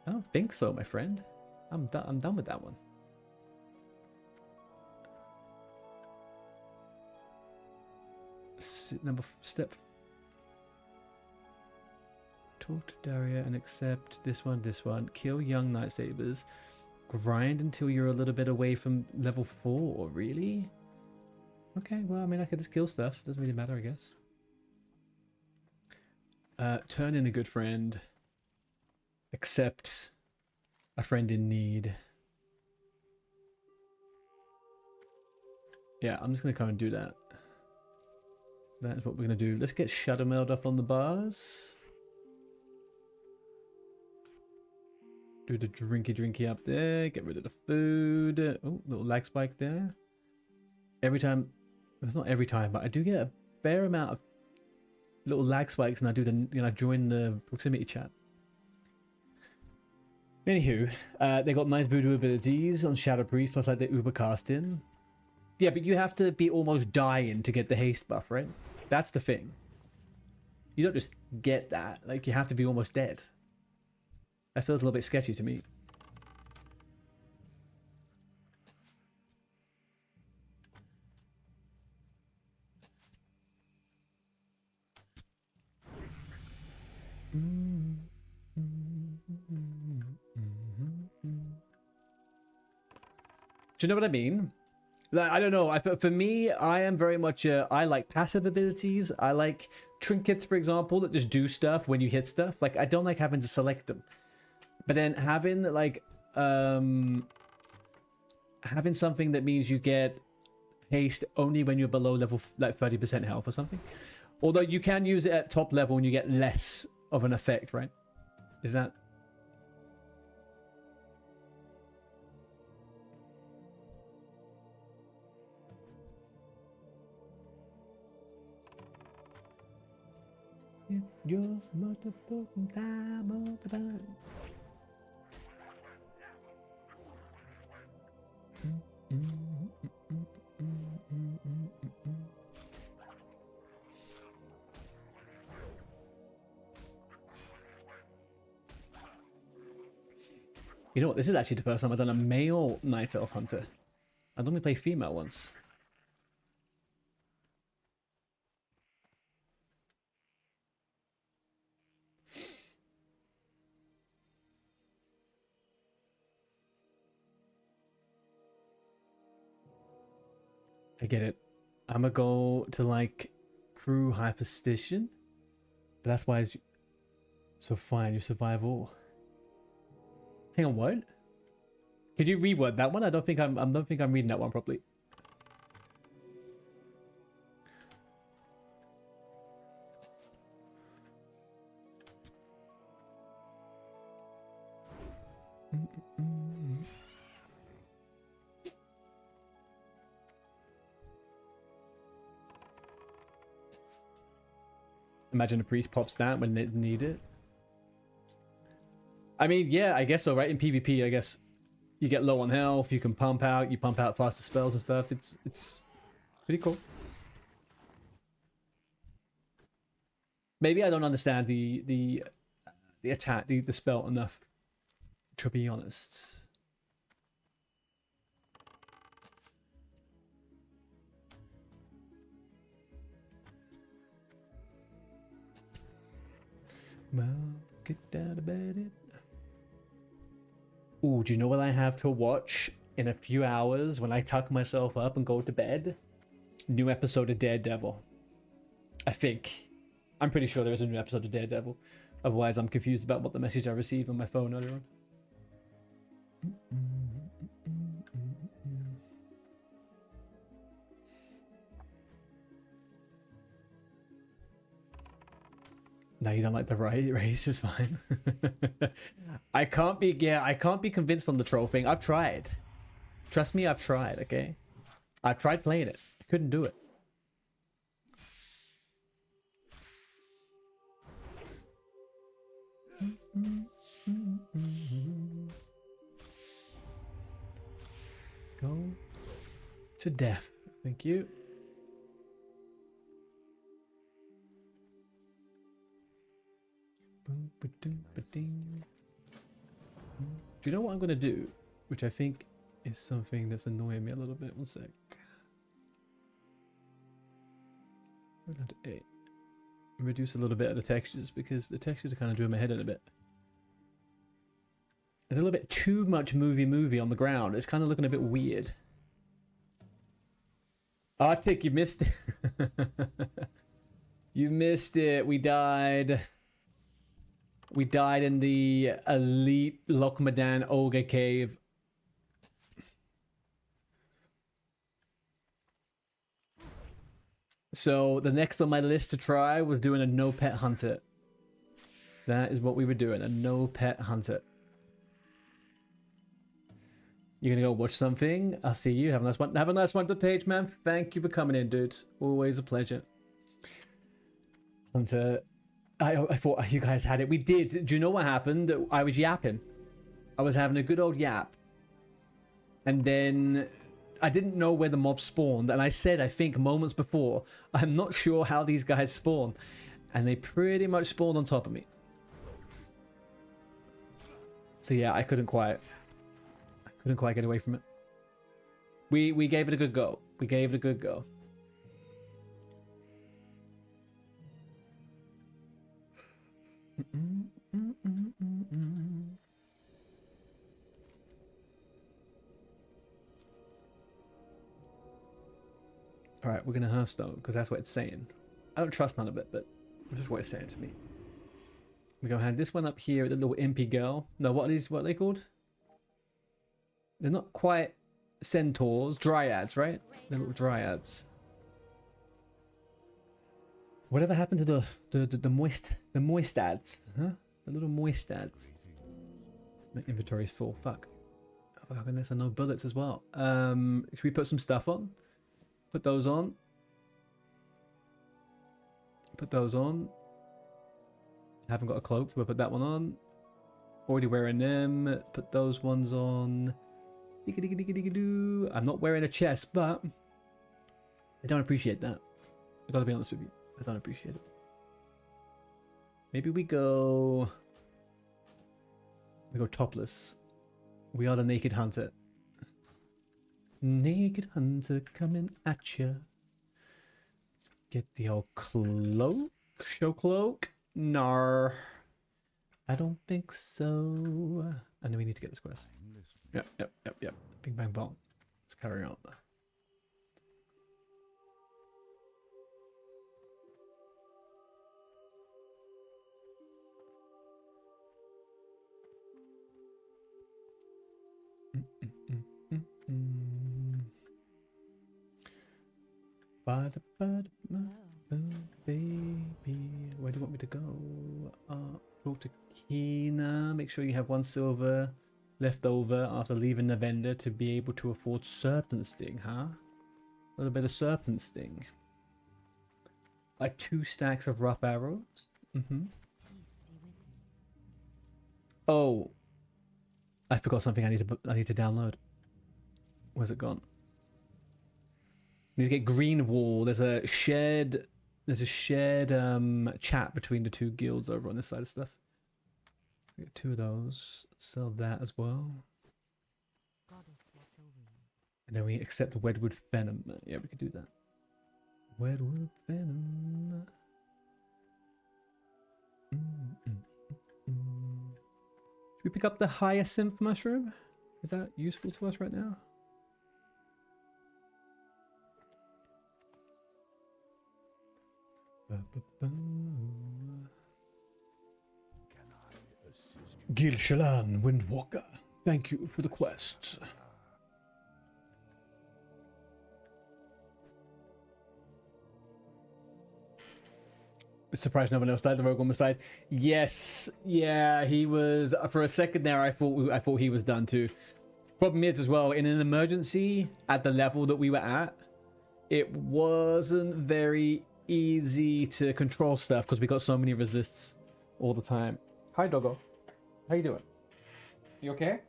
I don't think so, my friend. I'm done with that one. Step. Talk to Daria and accept this one. Kill young Nightsabers. Grind until you're a little bit away from level 4. Really? Okay, well, I mean, I could just kill stuff. Doesn't really matter, I guess. Turn in a good friend. Accept a friend in need. Yeah, I'm just going to come and do that. That's what we're going to do. Let's get Shadowmeld up on the bars. Do the drinky up there. Get rid of the food. Oh, little lag spike there. Every time, it's not every time, but I do get a fair amount of little lag spikes when I do the, join the proximity chat. Anywho, they got nice voodoo abilities on Shadow Priest, plus like the Uber casting. Yeah, but you have to be almost dying to get the haste buff, right? That's the thing. You don't just get that. Like, you have to be almost dead. That feels a little bit sketchy to me. Do you know what I mean? I don't know. For me, I am very much I like passive abilities. I like trinkets, for example, that just do stuff when you hit stuff. Like, I don't like having to select them. But then having like having something that means you get haste only when you're below level like 30% health or something. Although you can use it at top level and you get less of an effect, right? Is that? Your motherfucking time all the time. You know what? This is actually the first time I've done a male Night Elf Hunter. I normally play female ones. I get it. I'm gonna go to like crew hyperstition, but that's why it's so fine. Your survival. Hang on, what? Could you reword that one? I don't think I'm reading that one properly. Imagine a priest pops that when they need it. I mean, yeah, I guess so, right? In PvP, I guess you get low on health, you can pump out, you pump out faster spells and stuff. It's pretty cool. Maybe I don't understand the attack, the spell enough, to be honest. Well, get down to bed. Ooh, do you know what I have to watch in a few hours when I tuck myself up and go to bed? New episode of Daredevil. I think. I'm pretty sure there is a new episode of Daredevil. Otherwise, I'm confused about what the message I received on my phone earlier on. No, you don't like the race is fine. I can't be convinced on the troll thing. I've tried. Trust me, I've tried, okay? I've tried playing it. I couldn't do it. Go to death. Thank you. Do you know what I'm going to do? Which I think is something that's annoying me a little bit. One sec. We're down to 8. Reduce a little bit of the textures because the textures are kind of doing my head in a bit. There's a little bit too much movie on the ground. It's kind of looking a bit weird. Arctic, you missed it. You missed it. We died. We died in the elite Lokmadan Olga cave. So the next on my list to try was doing a no pet hunter. That is what we were doing, a no pet hunter. You're gonna go watch something. I'll see you. Have a nice one. Have a nice one, Page man. Thank you for coming in, dude. Always a pleasure. Hunter. I thought you guys had it. We did. Do you know what happened? I was yapping. I was having a good old yap. And then I didn't know where the mob spawned. And I said, I think moments before, I'm not sure how these guys spawn. And they pretty much spawned on top of me. So yeah, I couldn't quite get away from it. We gave it a good go. We gave it a good go. All right, we're gonna Hearthstone because that's what it's saying. I don't trust none of it, but this is what it's saying to me. We're gonna have this one up here, the little impy girl. No, what are they called? They're not quite centaurs, dryads, right? They're little dryads. Whatever happened to the moist ads, huh? The little moist ads. My inventory's full. Fuck. Oh, goodness, I know bullets as well. Should we put some stuff on? Put those on. Put those on. Haven't got a cloak, so we'll put that one on. Already wearing them. Put those ones on. I'm not wearing a chest, but I don't appreciate that. I gotta be honest with you. I don't appreciate it. Maybe we go topless. We are the naked hunter. Naked hunter coming at ya. Get the old cloak. Show cloak. Nar. I don't think so. And then we need to get this quest. Yep. Bing bang bong. Let's carry on. baby. Where do you want me to go? Talk to Kina. Make sure you have 1 silver left over after leaving the vendor to be able to afford serpent sting, huh? A little bit of serpent sting. 2 stacks of rough arrows. Oh, I forgot something. I need to download. Where's it gone? Need to get green wall. There's a shared chat between the 2 guilds over on this side of stuff. Get 2 of those. Sell that as well. And then we accept Wedwood Venom. Yeah, we could do that. Wedwood Venom. Should we pick up the hyacinth mushroom? Is that useful to us right now? Gil Shalan, Windwalker. Thank you for the quest. Surprised no one else died. The rogue almost died. Yes, yeah, he was. For a second there, I thought he was done too. Problem is as well, in an emergency at the level that we were at, it wasn't very easy to control stuff because we got so many resists all the time. Hi, doggo. How you doing? You okay?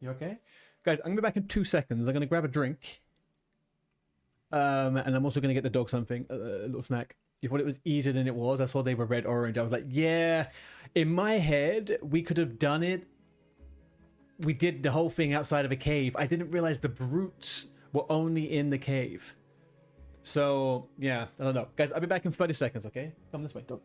You okay? Guys, I'm going to be back in 2 seconds. I'm going to grab a drink. And I'm also going to get the dog something, a little snack. You thought it was easier than it was. I saw they were red, orange. I was like, yeah. In my head, we could have done it. We did the whole thing outside of a cave. I didn't realize the brutes were only in the cave. So, yeah, I don't know. Guys, I'll be back in 30 seconds, okay? Come this way, dog.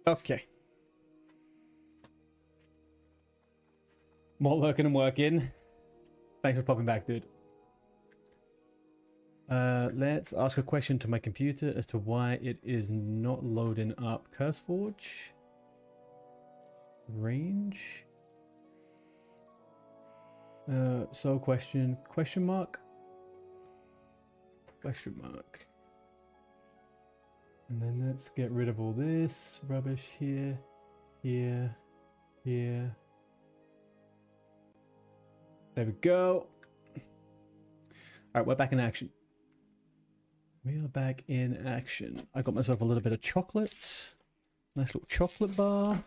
Okay. More lurking and working. Thanks for popping back, dude. Let's ask a question to my computer as to why it is not loading up Curseforge. Range. So question mark? Question mark. And then let's get rid of all this rubbish here, here, here. There we go. All right, we're back in action. We are back in action. I got myself a little bit of chocolate. Nice little chocolate bar. I'm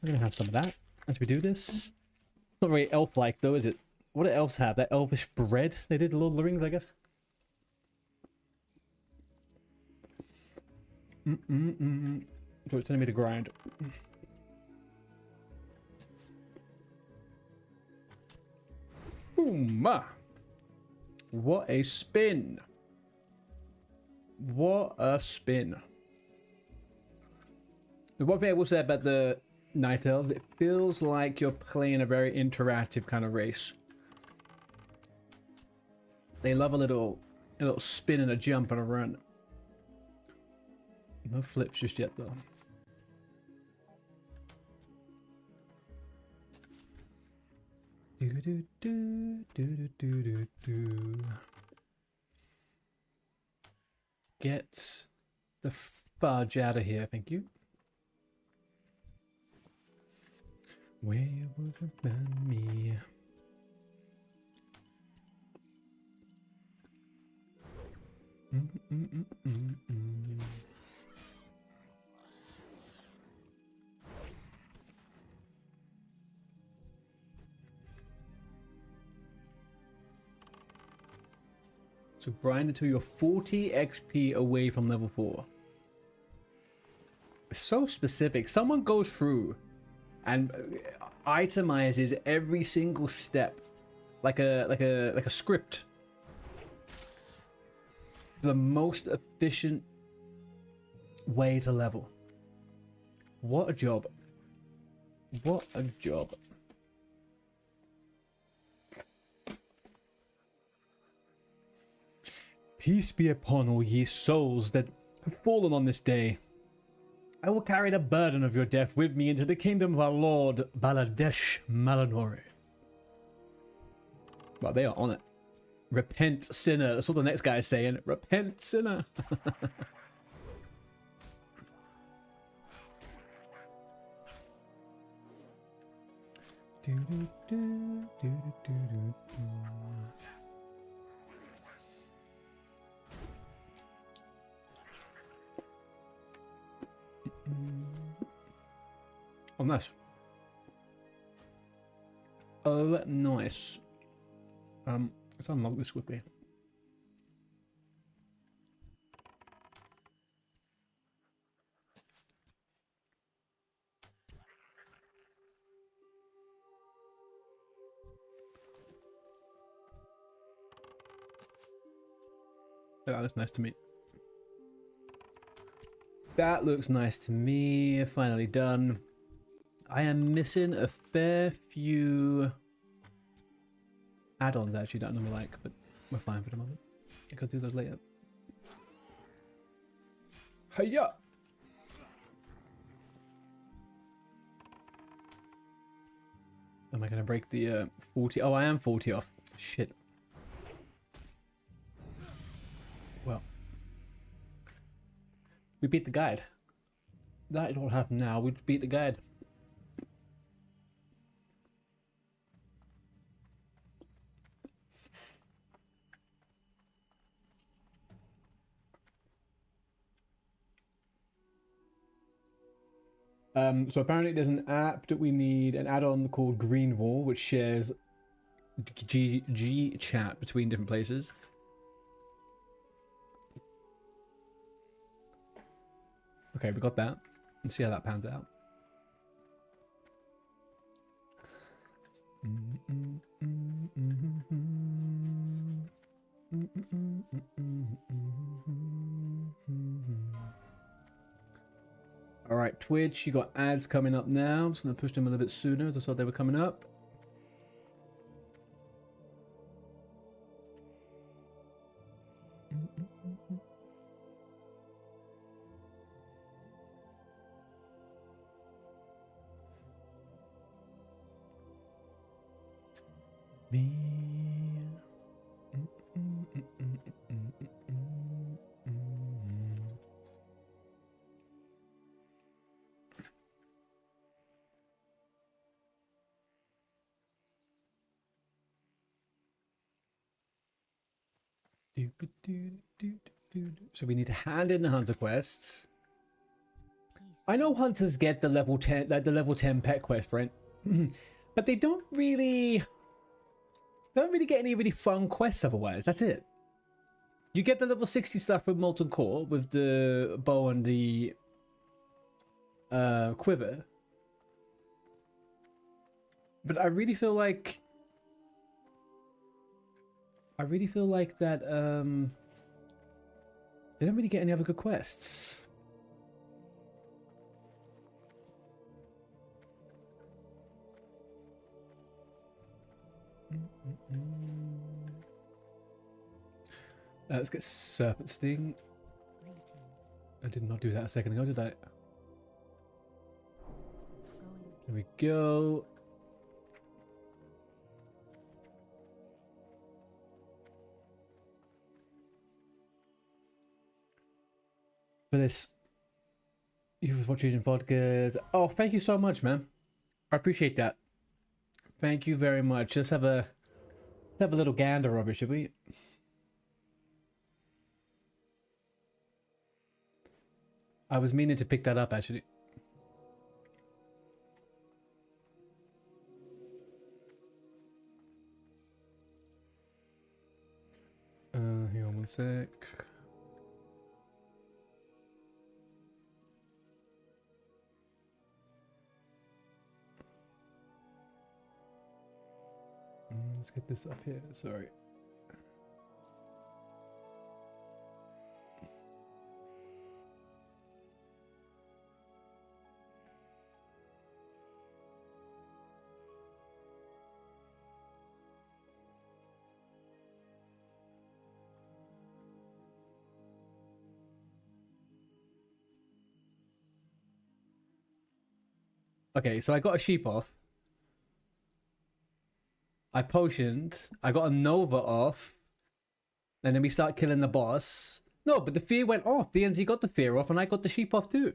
going to have some of that as we do this. Not very elf-like though, is it? What do elves have? That elvish bread they did Lord of the Rings, I guess. So it's telling me to grind. Boom! What a spin! What a spin! The one thing I will say about the Night Elves, it feels like you're playing a very interactive kind of race. They love a little spin and a jump and a run. No flips just yet, though. Get the fudge out of here, thank you. Where would you find me? So grind until you're 40 XP away from level 4. It's so specific. Someone goes through and itemizes every single step like a script. The most efficient way to level. What a job. What a job. Peace be upon all ye souls that have fallen on this day. I will carry the burden of your death with me into the kingdom of our Lord Baladesh Malanori. Well, they are on it. Repent, sinner. That's what the next guy is saying. Repent, sinner. Oh, nice. Oh, nice. Let's unlock this quickly. Yeah, that's nice to me. That looks nice to me. Finally done. I am missing a fair few add-ons actually that I normally like, but we're fine for the moment. I could do those later. Hiya! Am I gonna break the 40? Oh, I am 40 off. Shit. Well, we beat the guide. That is what happened now. We beat the guide. So apparently there's an app that we need, an add-on called Green Wall, which shares G chat between different places. Okay, we got that. Let's see how that pans out. All right, Twitch, you got ads coming up now. I'm just going to push them a little bit sooner as I saw they were coming up. So we need to hand in the hunter quests. I know hunters get the level 10, like the level 10 pet quest, right? But they don't really get any really fun quests otherwise. That's it. You get the level 60 stuff from Molten Core with the bow and the quiver. But I really feel like I really feel like that they don't really get any other good quests. Let's get Serpent Sting. I did not do that a second ago, did I? There we go. For this, you was watching podcast. Oh, thank you so much, man. I appreciate that. Thank you very much. Let's have a little gander of it, should we? I was meaning to pick that up actually. Hang on one sec. Let's get this up here. Sorry. Okay, so I got a sheep off. I potioned. I got a Nova off. And then we start killing the boss. No, but the fear went off. DNZ got the fear off and I got the sheep off too.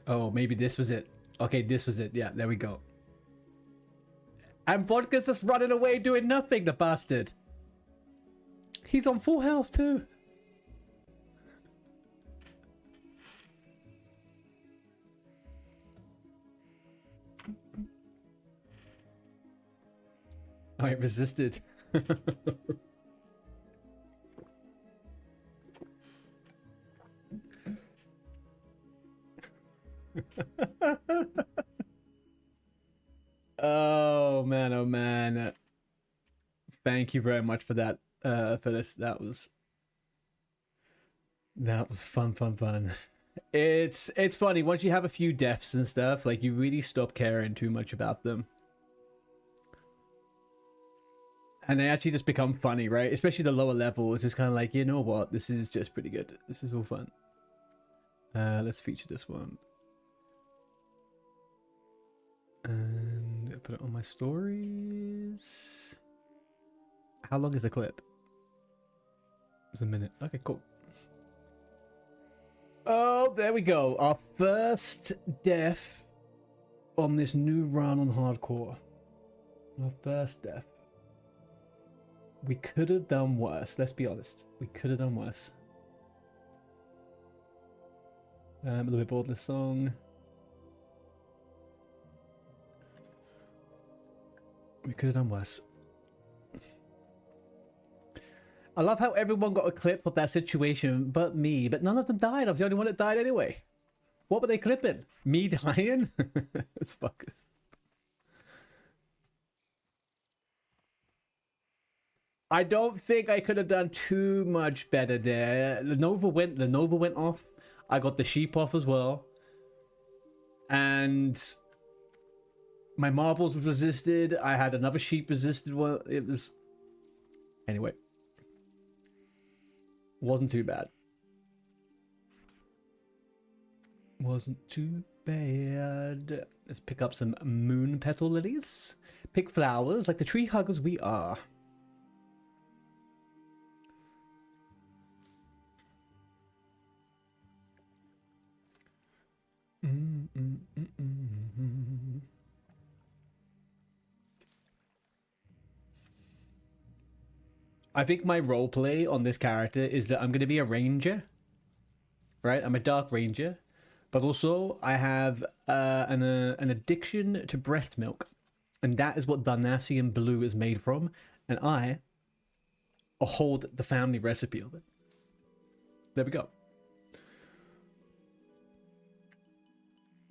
Oh, maybe this was it. Okay, this was it. Yeah, there we go. And Vodka's just running away doing nothing, the bastard. He's on full health too. Oh, it resisted. Oh man, oh man. Thank you very much for that, for this. That was fun. It's funny, once you have a few deaths and stuff, like you really stop caring too much about them. And they actually just become funny, right? Especially the lower levels. It's kind of like, you know what? This is just pretty good. This is all fun. Let's feature this one. And put it on my stories. How long is the clip? It's a minute. Okay, cool. Oh, there we go. Our first death on this new run on hardcore. Our first death. We could have done worse. Let's be honest. We could have done worse. A little bit bored of this song. We could have done worse. I love how everyone got a clip of that situation but me, but none of them died. I was the only one that died anyway. What were they clipping? Me dying? It's fuckers. I don't think I could have done too much better there. The Nova went off. I got the sheep off as well. And my marbles was resisted. I had another sheep resisted. Well, it was... Anyway. Wasn't too bad. Wasn't too bad. Let's pick up some moon petal lilies. Pick flowers like the tree huggers we are. I think my roleplay on this character is that I'm going to be a ranger, right? I'm a dark ranger, but also I have an addiction to breast milk, and that is what Darnassian Blue is made from, and I hold the family recipe of it. There we go.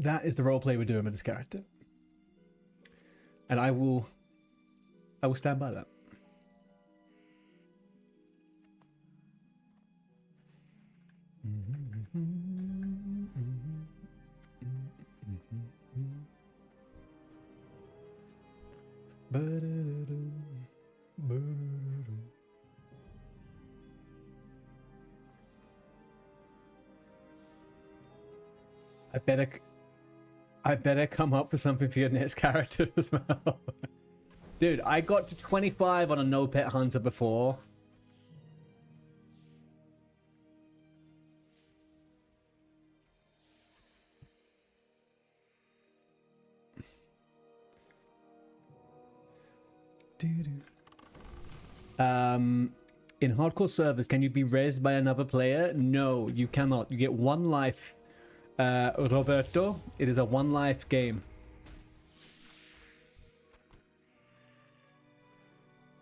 That is the roleplay we're doing with this character. And I will stand by that. I better come up with something for your next character as well. Dude, I got to 25 on a no pet hunter before. In hardcore servers, can you be rezzed by another player? No, you cannot. You get one life. Roberto, it is a one life game.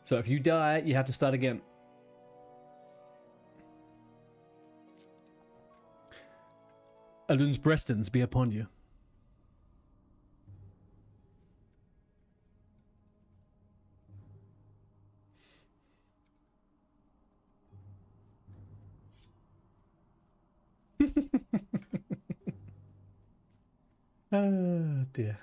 So if you die, you have to start again. Alun's Brestons be upon you. Oh dear.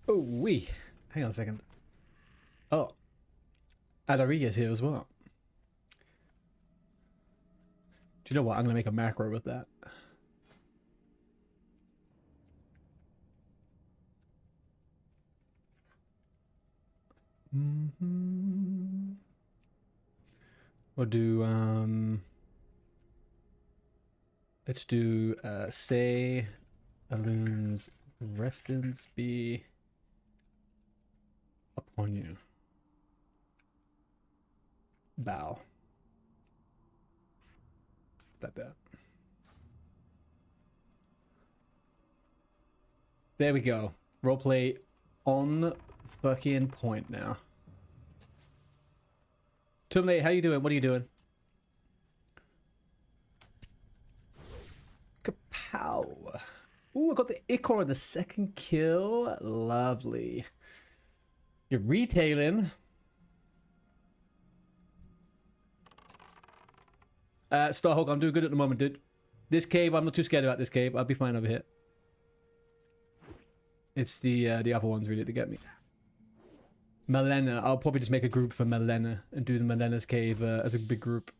Oh, wee. Hang on a second. Oh. Adariga's here as well. Do you know what? I'm going to make a macro with that. We'll do, let's do, say, Alun's residence be upon you. Bow. That. There we go. Roleplay on fucking point now. Tumley, how you doing? What are you doing? Kapow. Ooh, I got the Ichor on the second kill. Lovely. You're retailing. Starhawk, I'm doing good at the moment, dude. This cave, I'm not too scared about this cave. I'll be fine over here. It's the other ones really to get me. Malena, I'll probably just make a group for Malena and do the Malena's cave as a big group.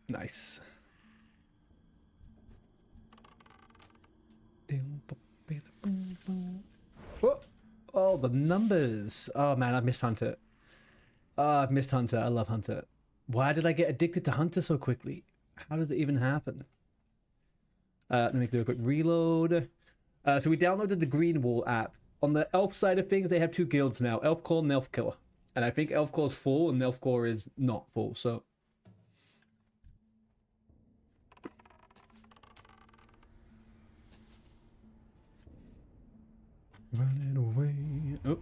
Nice. Oh, oh, the numbers. Oh man, I've missed Hunter. Oh, I've missed Hunter. I love Hunter. Why did I get addicted to Hunter so quickly? How does it even happen? Let me do a quick reload. So we downloaded the Greenwall app. On the elf side of things, they have two guilds now. Elfcore and Elfkiller. And I think Elfcore's full and Elfcore is not full, so... Running away. Oh.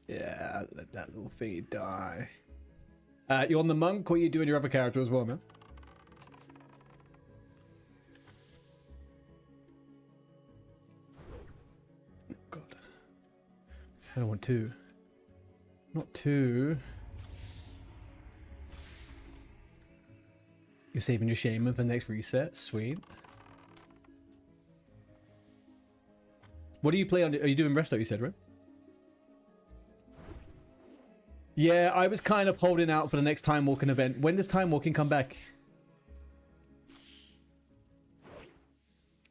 Yeah, let that little thingy die. You on the monk, or you doing your other character as well, man? Oh, God. I don't want two. Not two. You're saving your shaman for the next reset. Sweet. What do you play on? Are you doing resto, you said, right? Yeah, I was kind of holding out for the next time walking event. When does time walking come back?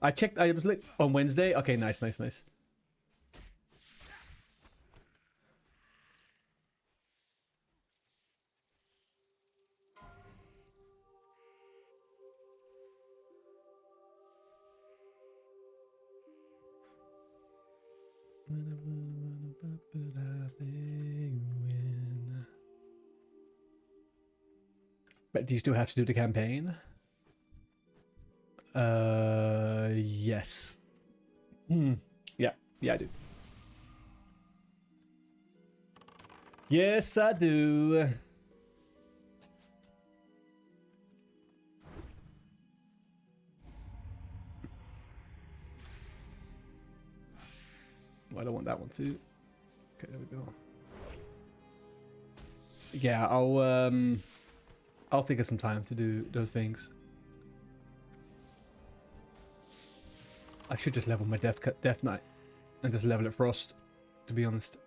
I checked. I was like on Wednesday. Okay, nice. But do you still have to do the campaign? Yes. Yeah, I do. Yes, I do. Well, I don't want that one too. Okay, there we go. Yeah, I'll figure some time to do those things. I should just level my Death Knight and just level it Frost, to be honest.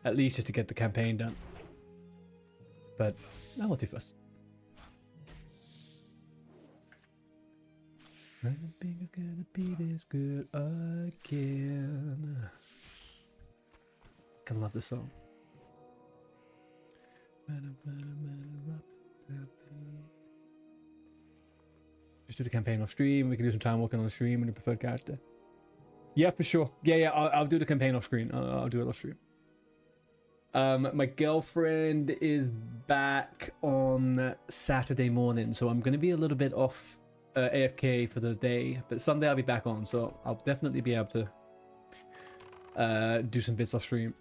At least just to get the campaign done. But I will do first. I don't think I'm gonna be this good again. I love this song. Just do the campaign off stream. We can do some time working on the stream with your preferred character. Yeah, for sure. Yeah. I'll do the campaign off screen. I'll do it off stream. My girlfriend is back on Saturday morning, so I'm going to be a little bit off AFK for the day. But Sunday I'll be back on, so I'll definitely be able to do some bits off stream.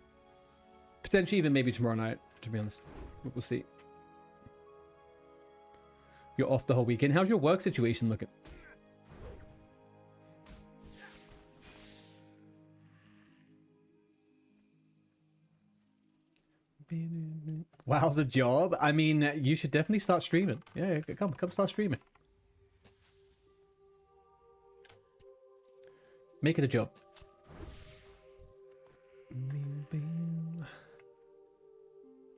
Potentially even maybe tomorrow night, to be honest. We'll see. You're off the whole weekend. How's your work situation looking? Wow, the job. I mean, you should definitely start streaming. Yeah, come start streaming. Make it a job.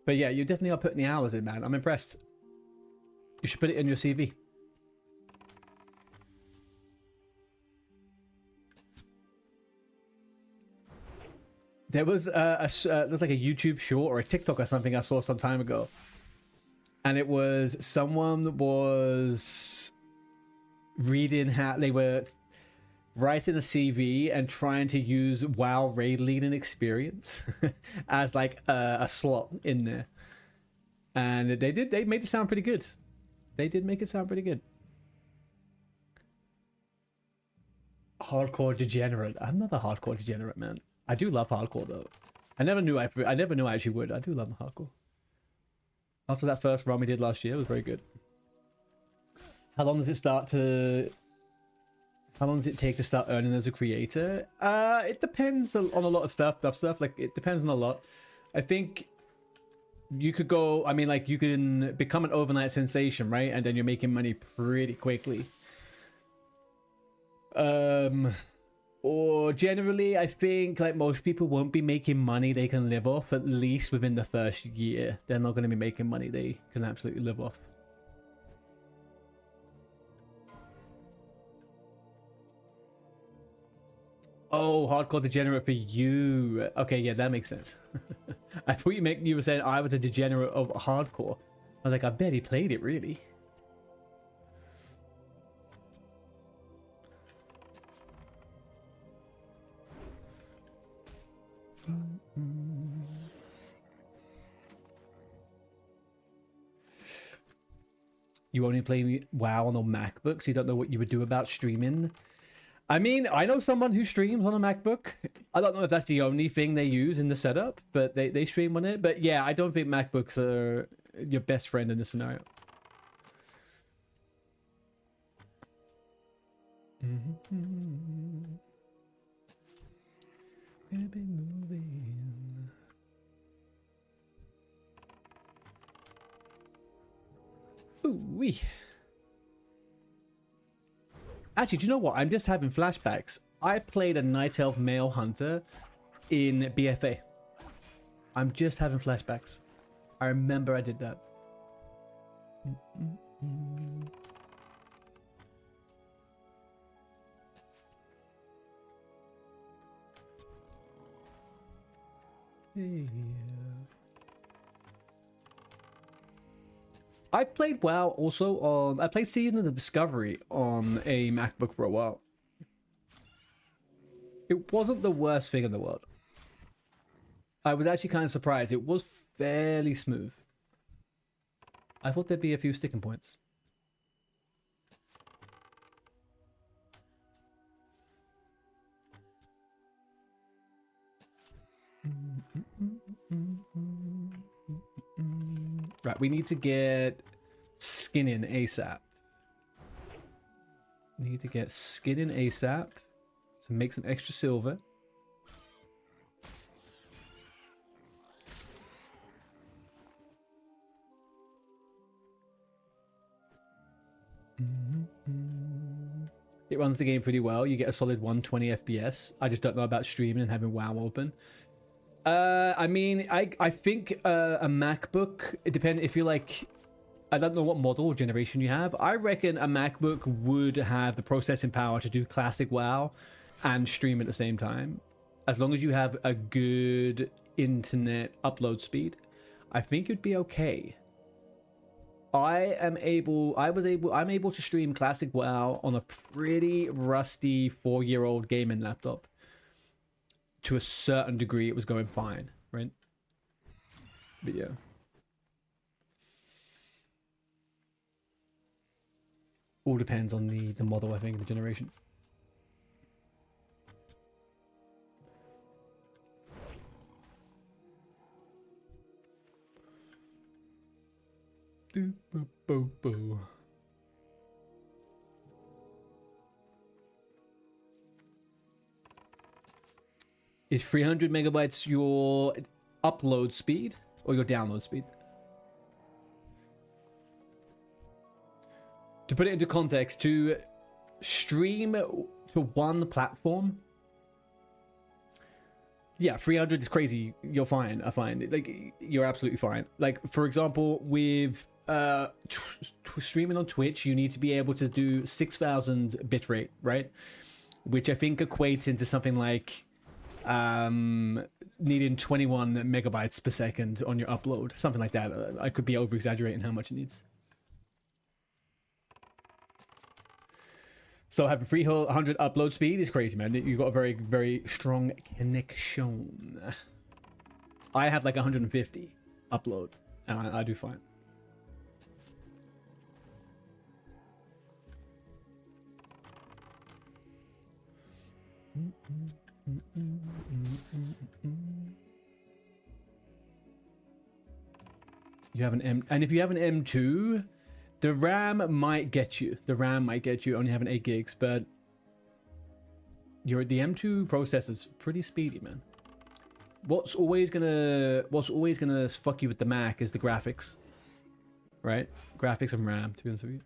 But yeah, you definitely are putting the hours in, man. I'm impressed. You should put it in your CV. There was there's like a YouTube short or a TikTok or something I saw some time ago, and it was someone was reading how they were writing a CV and trying to use WoW raid leading experience as like a slot in there, and they made it sound pretty good. They did make it sound pretty good. Hardcore degenerate. I'm not a hardcore degenerate, man. I do love hardcore though. I never knew I actually would. I do love the hardcore. After that first run we did last year, it was very good. How long does it take to start earning as a creator? It depends on a lot of stuff. Like it depends on a lot. I think you could go, I mean, like you can become an overnight sensation, right? And then you're making money pretty quickly. Or generally, I think like most people won't be making money they can live off at least within the first year. They're not going to be making money they can absolutely live off. Oh, hardcore degenerate for you. Okay, yeah, that makes sense. I thought you were saying I was a degenerate of hardcore. I was like, I bet he played it, really. You only play WoW on a MacBook, so you don't know what you would do about streaming. I mean, I know someone who streams on a MacBook. I don't know if that's the only thing they use in the setup, but they stream on it. But yeah, I don't think MacBooks are your best friend in this scenario. Ooh-wee. Actually, do you know what? I'm just having flashbacks. I played a Night Elf Male Hunter in BFA. I'm just having flashbacks. I remember I did that. Yeah. I've played WoW also on... I played Season of the Discovery on a MacBook for a while. It wasn't the worst thing in the world. I was actually kind of surprised. It was fairly smooth. I thought there'd be a few sticking points. Right, we need to get skin in ASAP. Need to get skin in ASAP to make some extra silver. It runs the game pretty well. You get a solid 120 FPS. I just don't know about streaming and having WoW open. I mean, I think a MacBook, it depends if you like, I don't know what model or generation you have. I reckon a MacBook would have the processing power to do classic WoW and stream at the same time. As long as you have a good internet upload speed, I think you'd be okay. I'm able to stream classic WoW on a pretty rusty 4-year-old gaming laptop. To a certain degree, it was going fine, right? But yeah. All depends on the model, I think, the generation. Do, boo, boo, boo. Is 300 megabytes your upload speed or your download speed? To put it into context, to stream to one platform, yeah, 300 is crazy. You're fine. I find it like you're absolutely fine. Like for example, with streaming on Twitch, you need to be able to do 6,000 bitrate, right? Which I think equates into something like needing 21 megabytes per second on your upload, something like that. I could be over exaggerating how much it needs. So having 300 upload speed is crazy, man. You've got a very, very strong connection. I have like 150 upload, and I do fine. You have an M, and if you have an M2, the RAM might get you. The RAM might get you only having 8 gigs, but the M2 processor's pretty speedy, man. What's always gonna fuck you with the Mac is the graphics, right? Graphics and RAM, to be honest with you.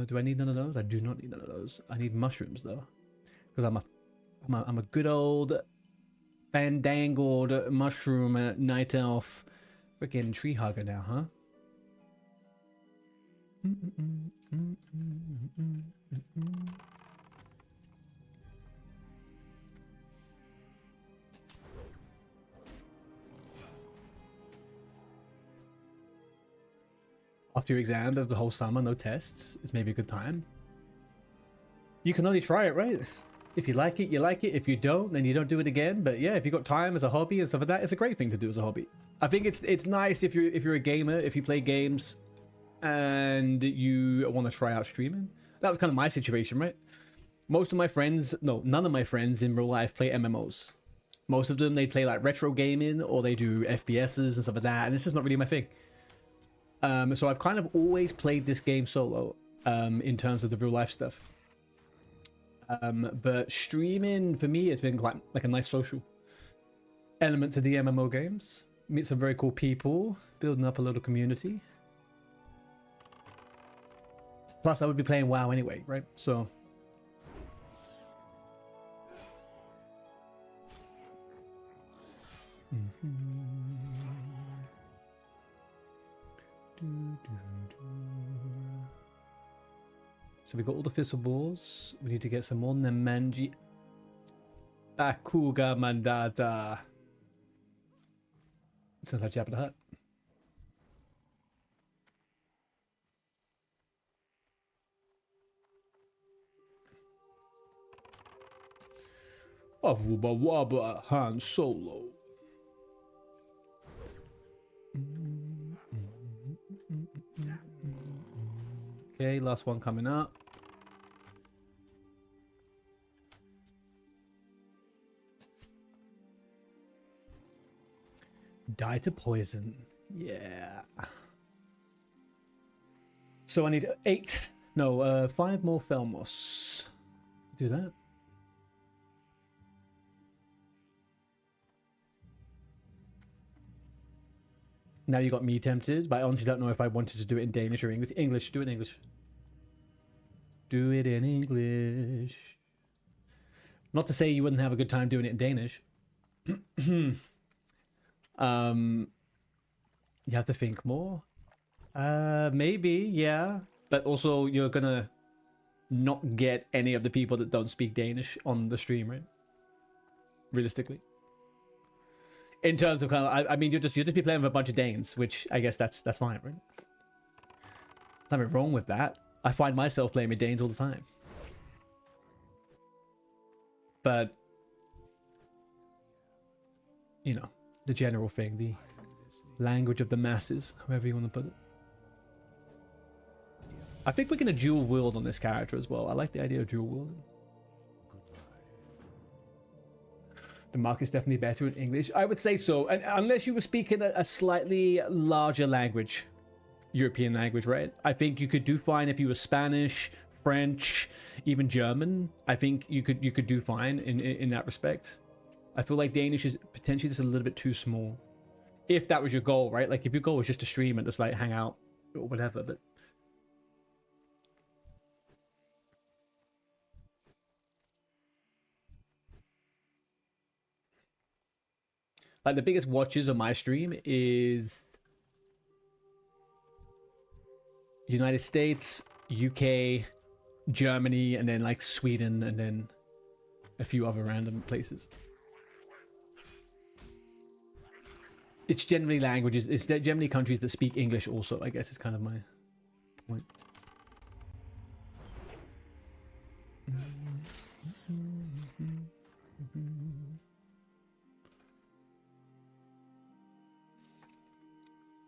Do I need none of those? I do not need none of those. I need mushrooms though, because I'm a good old fandangled mushroom night elf, freaking tree hugger now, huh? After your exam of the whole summer, no tests, it's maybe a good time. You can only try it, right? If you like it, you like it. If you don't, then you don't do it again. But yeah, if you've got time as a hobby and stuff like that, it's a great thing to do as a hobby. I think it's nice if you're a gamer, if you play games and you want to try out streaming. That was kind of my situation, right? Most of my friends, no, none of my friends in real life play MMOs. Most of them, they play like retro gaming or they do FPSs and stuff like that, and it's just not really my thing. So I've kind of always played this game solo in terms of the real life stuff. But streaming for me has been quite like a nice social element to the MMO games. Meet some very cool people, building up a little community. Plus, I would be playing WoW anyway, right? So. So we got all the thistle balls. We need to get some more Nemanji. Akuga Mandata. Sounds like Jabba the Hutt. Of Wubba Wubba Han Solo. Okay, last one coming up. Die to poison. Yeah. So I need 5 more Felmos. Do that. Now you got me tempted, but I honestly don't know if I wanted to do it in Danish or English. English, do it in English. Do it in English. Not to say you wouldn't have a good time doing it in Danish. You have to think more. Maybe, yeah. But also, you're gonna not get any of the people that don't speak Danish on the stream, right? Realistically. In terms of kind of, I mean, you'll just be playing with a bunch of Danes, which I guess that's fine, right? Nothing wrong with that. I find myself playing with Danes all the time. But, you know, the general thing, the language of the masses, however you want to put it. I think we're going to dual wield on this character as well. I like the idea of dual wielding. The mark is definitely better in English. I would say so, unless you were speaking a slightly larger language, European language, right? I think you could do fine if you were Spanish, French, even German. I think you could do fine in that respect. I feel like Danish is potentially just a little bit too small. If that was your goal, right? Like if your goal was just to stream and just like hang out or whatever, but like the biggest watchers on my stream is United States, UK, Germany, and then like Sweden, and then a few other random places. It's generally languages, it's generally countries that speak English also, I guess is kind of my point.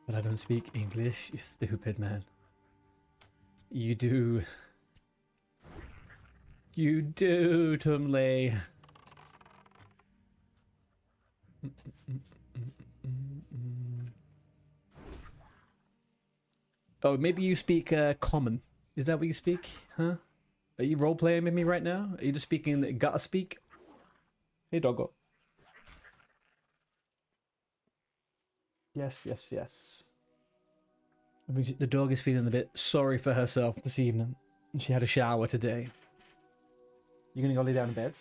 But I don't speak English, you stupid man. You do. You do, Tumley. Oh, maybe you speak common. Is that what you speak? Huh? Are you role-playing with me right now? Are you just speaking gotta speak? Hey, doggo. Yes, yes, yes. I mean, the dog is feeling a bit sorry for herself this evening. She had a shower today. You gonna go lay down in bed?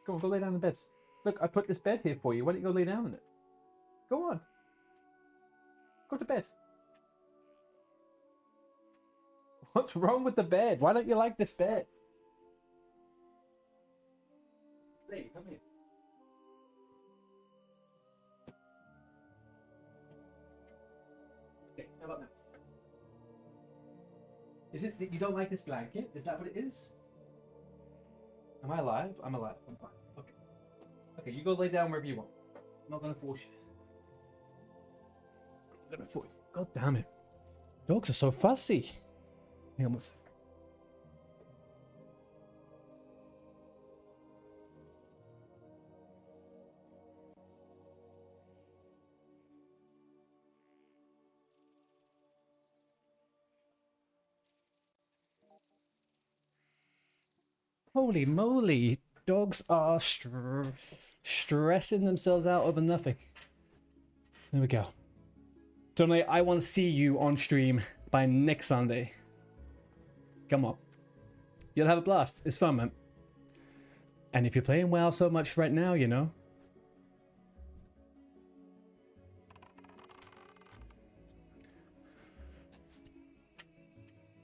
Go on, go lay down in bed. Look, I put this bed here for you. Why don't you go lay down in it? Go on. Go to bed. What's wrong with the bed? Why don't you like this bed? Hey, come here. Okay, how about now? Is it that you don't like this blanket? Is that what it is? Am I alive? I'm alive. I'm fine. Okay. Okay, you go lay down wherever you want. I'm not gonna force you. I'm gonna force you. God damn it. Dogs are so fussy. Hang on one sec. Holy moly, dogs are stressing themselves out over nothing. There we go. Tony, I want to see you on stream by next Sunday. Come on. You'll have a blast. It's fun, man. And if you're playing WoW so much right now, you know.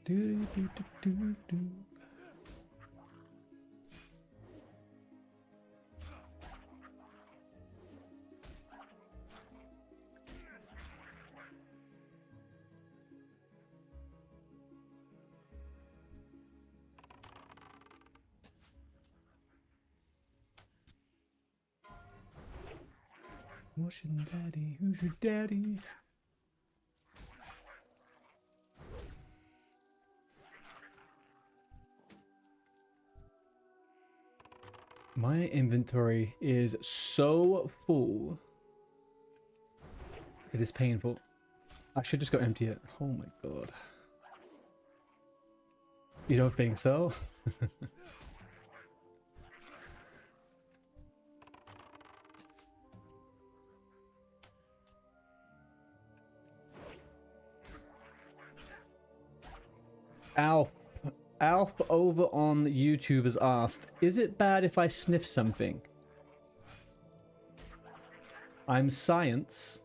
Do, do, do, do, do. Russian daddy, who's your daddy? My inventory is so full. It is painful. I should just go empty it. Oh my god. You don't think so? Alf over on YouTube has asked, is it bad if I sniff something? I'm science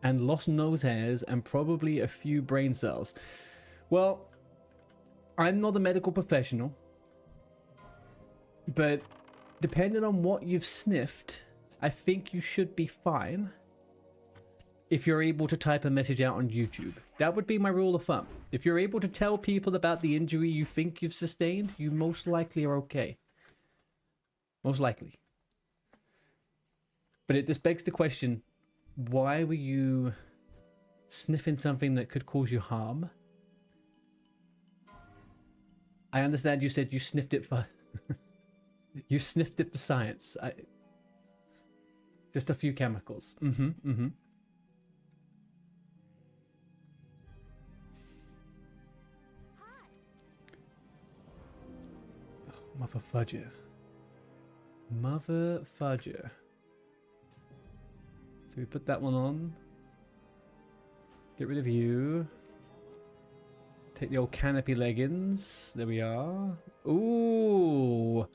and lost nose hairs and probably a few brain cells. Well, I'm not a medical professional, but depending on what you've sniffed, I think you should be fine if you're able to type a message out on YouTube. That would be my rule of thumb. If you're able to tell people about the injury you think you've sustained, you most likely are okay. Most likely. But it just begs the question, why were you sniffing something that could cause you harm? I understand you said you sniffed it for... you sniffed it for science. Just a few chemicals. Mother fudger. Mother fudger. So we put that one on. Get rid of you. Take the old canopy leggings. There we are. Ooh.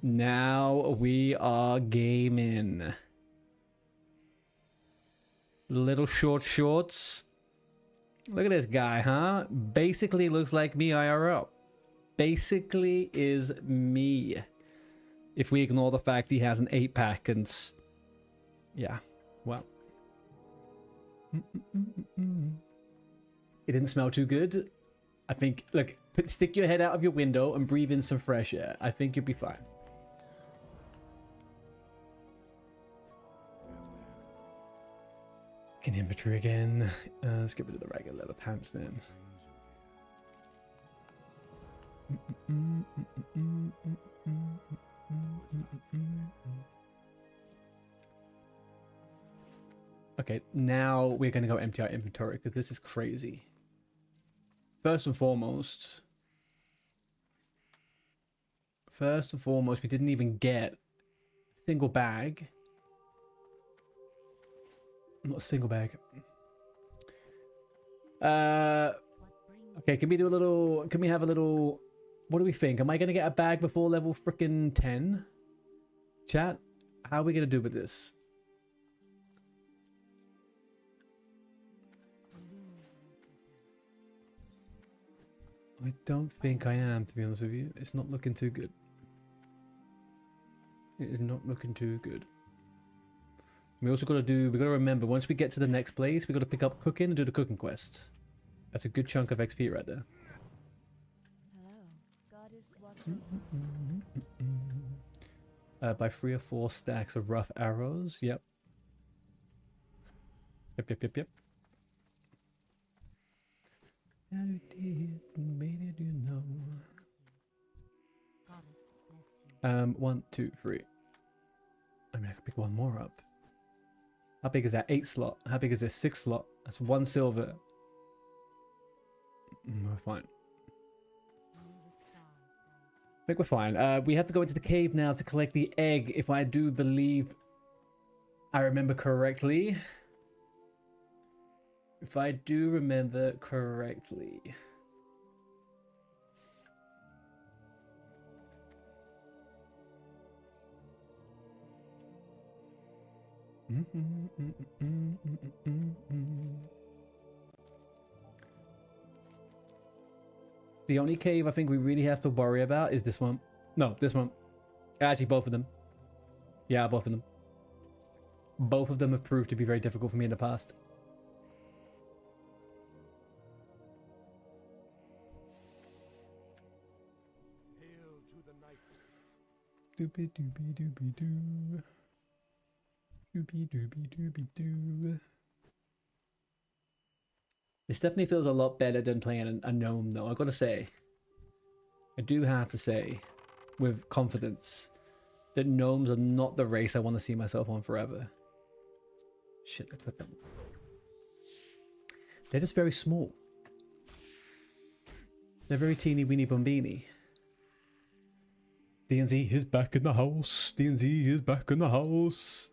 Now we are gaming. Little short shorts. Look at this guy, huh? Basically looks like me IRL. Basically is me. If we ignore the fact he has an 8-pack and... yeah, well. It didn't smell too good. I think, look, stick your head out of your window and breathe in some fresh air. I think you'll be fine. Can inventory again. Let's get rid of the ragged leather pants then. Okay, now we're going to go empty our inventory because this is crazy. First and foremost, we didn't even get a single bag. Not a single bag. Okay, can we have a little, what do we think? Am I going to get a bag before level freaking 10? Chat, how are we going to do with this? I don't think I am, to be honest with you. It's not looking too good. It is not looking too good. We also got to remember, once we get to the next place, we got to pick up cooking and do the cooking quest. That's a good chunk of XP right there. By 3 or 4 stacks of rough arrows. Yep. Yep. How did you know? 1, 2, 3. I mean, I could pick one more up. How big is that? 8 slot. How big is this? 6 slot. That's 1 silver. We're fine. I think we're fine. We have to go into the cave now to collect the egg, if I do believe I remember correctly. If I do remember correctly. The only cave I think we really have to worry about is this one. No, this one. Actually, both of them. Yeah, both of them. Both of them have proved to be very difficult for me in the past. Doopy doopy doopy doo. Doopy doopy doopy doo. This definitely feels a lot better than playing a gnome, though. I've got to say. I do have to say, with confidence, that gnomes are not the race I want to see myself on forever. Shit, I clicked them. They're just very small. They're very teeny weeny bombini. DNZ is back in the house. DNZ is back in the house.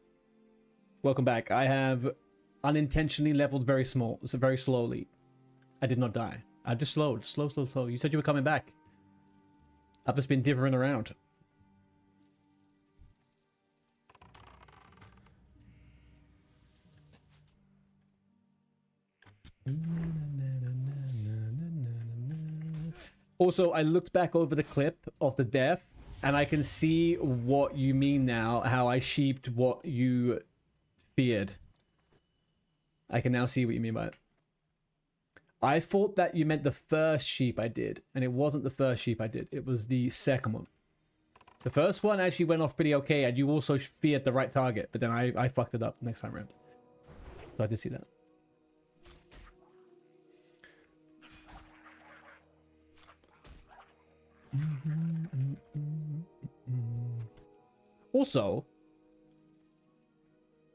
Welcome back. I have unintentionally leveled very small, so very slowly. I did not die. I just slowed. Slow. You said you were coming back. I've just been dithering around. Also, I looked back over the clip of the death, and I can see what you mean now, how I sheeped what you feared. I can now see what you mean by it. I thought that you meant the first sheep I did, and it wasn't the first sheep I did. It was the second one. The first one actually went off pretty okay, and you also feared the right target, but then I fucked it up next time around. So I did see that. Also,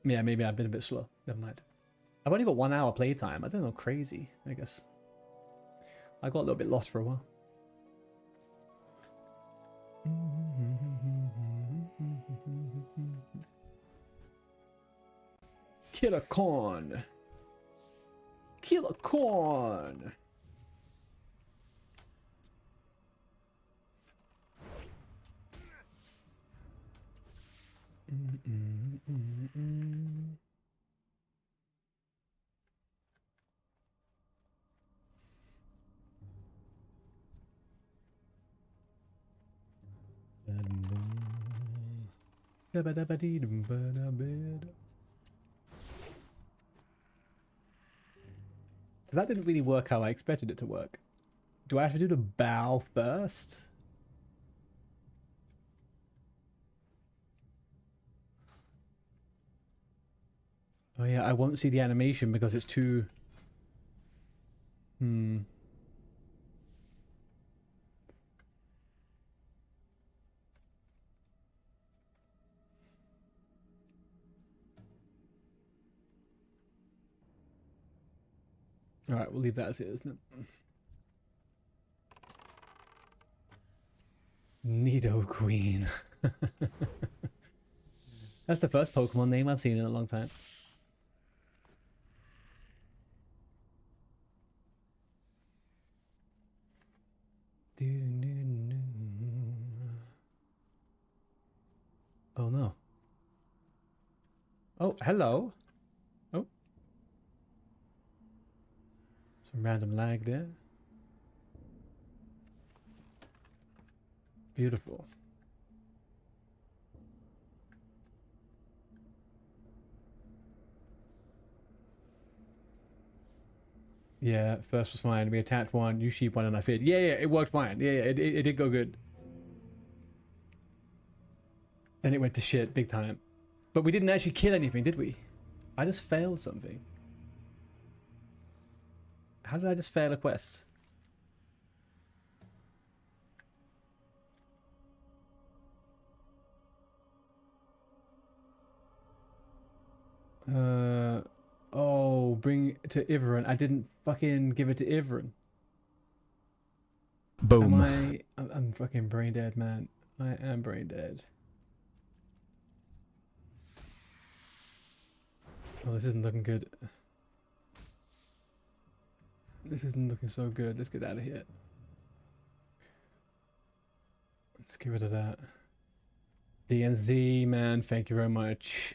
yeah, maybe I've been a bit slow. Never mind. I've only got 1 hour playtime. I don't know, crazy, I guess. I got a little bit lost for a while. Killer corn. Killer corn. So that didn't really work how I expected it to work. Do I have to do the bow first? Oh yeah, I won't see the animation because it's too... Alright, we'll leave that as it is, isn't it? Nido Queen. That's the first Pokemon name I've seen in a long time. Oh no. Oh, hello. Oh. Some random lag there. Beautiful. Yeah, first was fine. We attacked one, you sheep one, and I feared. Yeah, it worked fine. Yeah, it did go good. Then it went to shit big time. But we didn't actually kill anything, did we? I just failed something. How did I just fail a quest? Oh, bring it to Ivern. I didn't fucking give it to Ivern. Boom. I'm fucking brain dead, man. I am brain dead. Oh, this isn't looking good. This isn't looking so good. Let's get out of here. Let's get rid of that. DNZ, man, thank you very much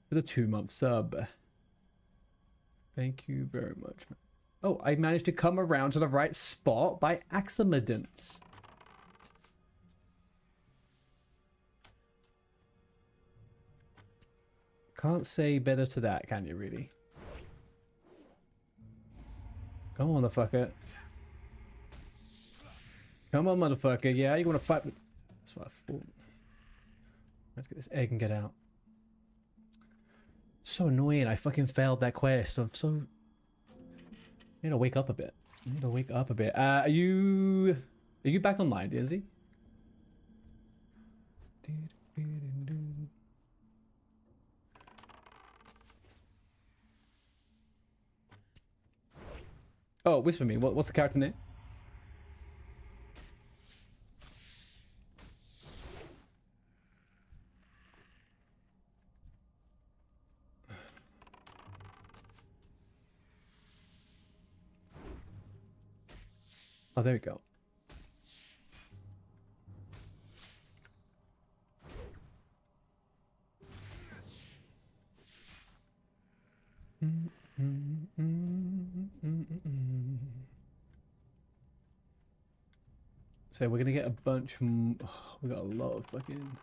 for the 2-month sub. Thank you very much, man. Oh, I managed to come around to the right spot by accident. Can't say better to that, can you, really? Come on, motherfucker. Come on, motherfucker. Yeah, you want to fight? That's what I thought. Let's get this egg and get out. So annoying. I fucking failed that quest. I'm so... I need to wake up a bit. I need to wake up a bit. Are you back online, Dizzy? Oh, whisper me. What's the character name? Oh, there we go. So we're gonna get a bunch. We got a lot of fucking.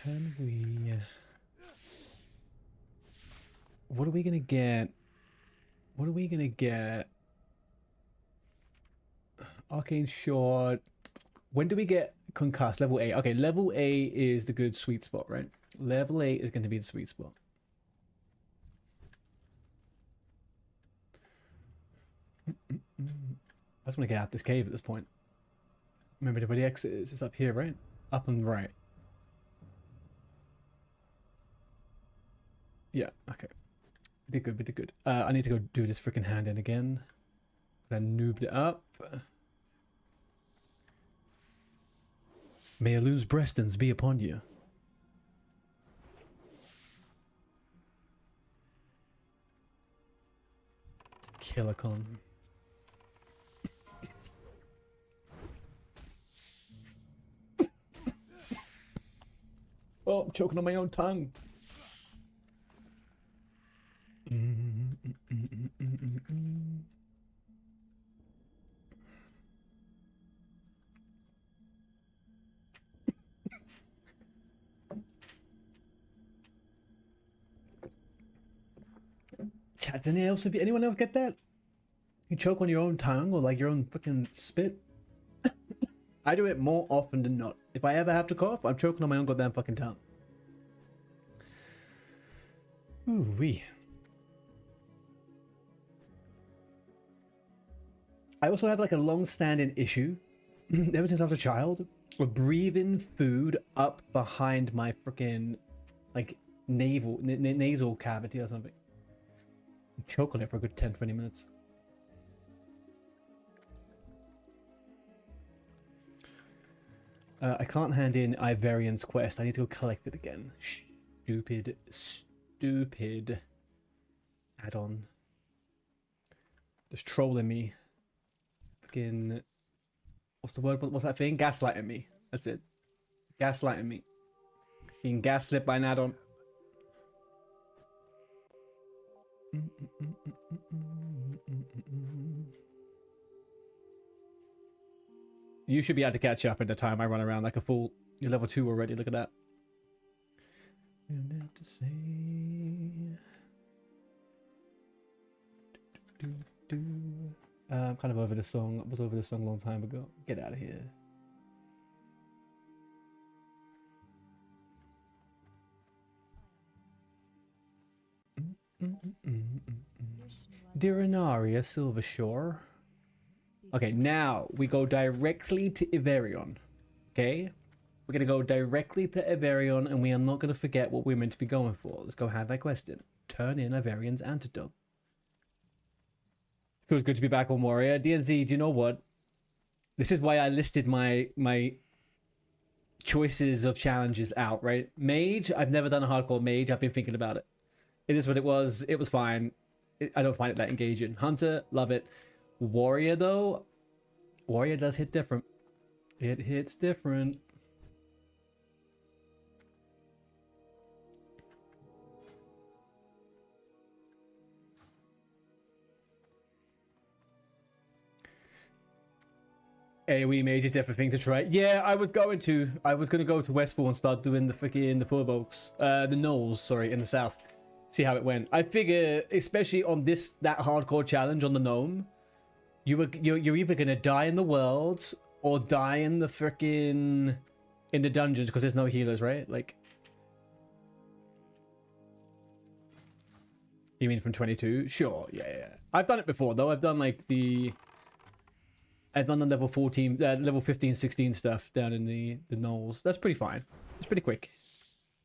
Can we? What are we gonna get? What are we gonna get? Arcane Short. When do we get Concussed? Level 8. Okay, level 8 is the good sweet spot, right? Level 8 is going to be the sweet spot. I just want to get out this cave at this point. Remember where the exit is? It's up here, right? Up and right. Yeah, okay. We did good, we did good. I need to go do this freaking hand in again. I noobed it up. May Elu's breastons be upon you. Killicon. Oh, I'm choking on my own tongue. Chat, anyone else get that? You choke on your own tongue or like your own fucking spit? I do it more often than not. If I ever have to cough, I'm choking on my own goddamn fucking tongue. Ooh wee. I also have like a long-standing issue, ever since I was a child, of breathing food up behind my freaking like nasal cavity or something. Choke on it for a good 10-20 minutes. I can't hand in Iverian's quest. I need to go collect it again. Stupid add-on. Just trolling me. Fucking... What's the word? What's that thing? Gaslighting me. That's it. Gaslighting me. Being gaslit by an add-on. You should be able to catch up at the time I run around like a fool. You're level 2 already, look at that. I'm kind of over the song. I was over the song a long time ago. Get out of here. Dirinaria Silvershore. Okay, now we go directly to Iverion. Okay? We're going to go directly to Iverion, and we are not going to forget what we're meant to be going for. Let's go have that quest in. Turn in Iverion's antidote. Feels good to be back on Warrior. DNZ, do you know what? This is why I listed my choices of challenges out, right? Mage, I've never done a hardcore mage. I've been thinking about it. It is what it was. It was fine. I don't find it that engaging. Hunter, love it. Warrior, though, Warrior does hit different. It hits different. AoE mage is definitely a thing to try. Yeah, I was going to. I was going to go to Westfall and start doing the freaking the Purbolgs, the Knolls, sorry, in the south. See how it went. I figure, especially on that hardcore challenge on the gnome, you're either going to die in the worlds or die in the freaking in the dungeons because there's no healers, right? Like, you mean from 22? Sure, yeah. I've done it before though. I've done like I've done the level 14, level 15, 16 stuff down in the Knolls. That's pretty fine. It's pretty quick.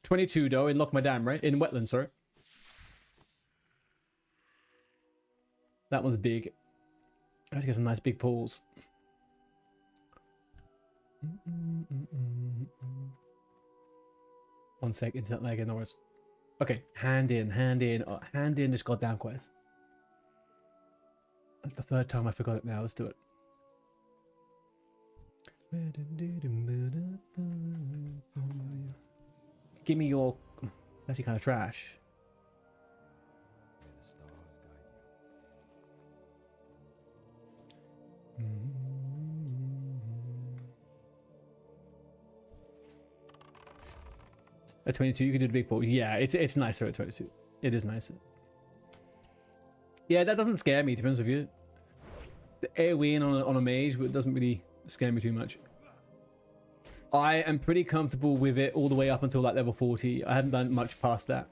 22 though in Lock My Dam, right? In Wetlands, sorry. That one's big. I have to get some nice big pools. One sec, internet lag, no worries. Okay, hand in this goddamn quest. That's the third time I forgot it now. Let's do it. Give me your... That's actually kind of trash. At 22, you can do the big pool. Yeah, it's nicer at 22. It is nicer. Yeah, that doesn't scare me, to be honest with you. The AoE on a mage doesn't really scare me too much. I am pretty comfortable with it all the way up until like level 40. I haven't done much past that.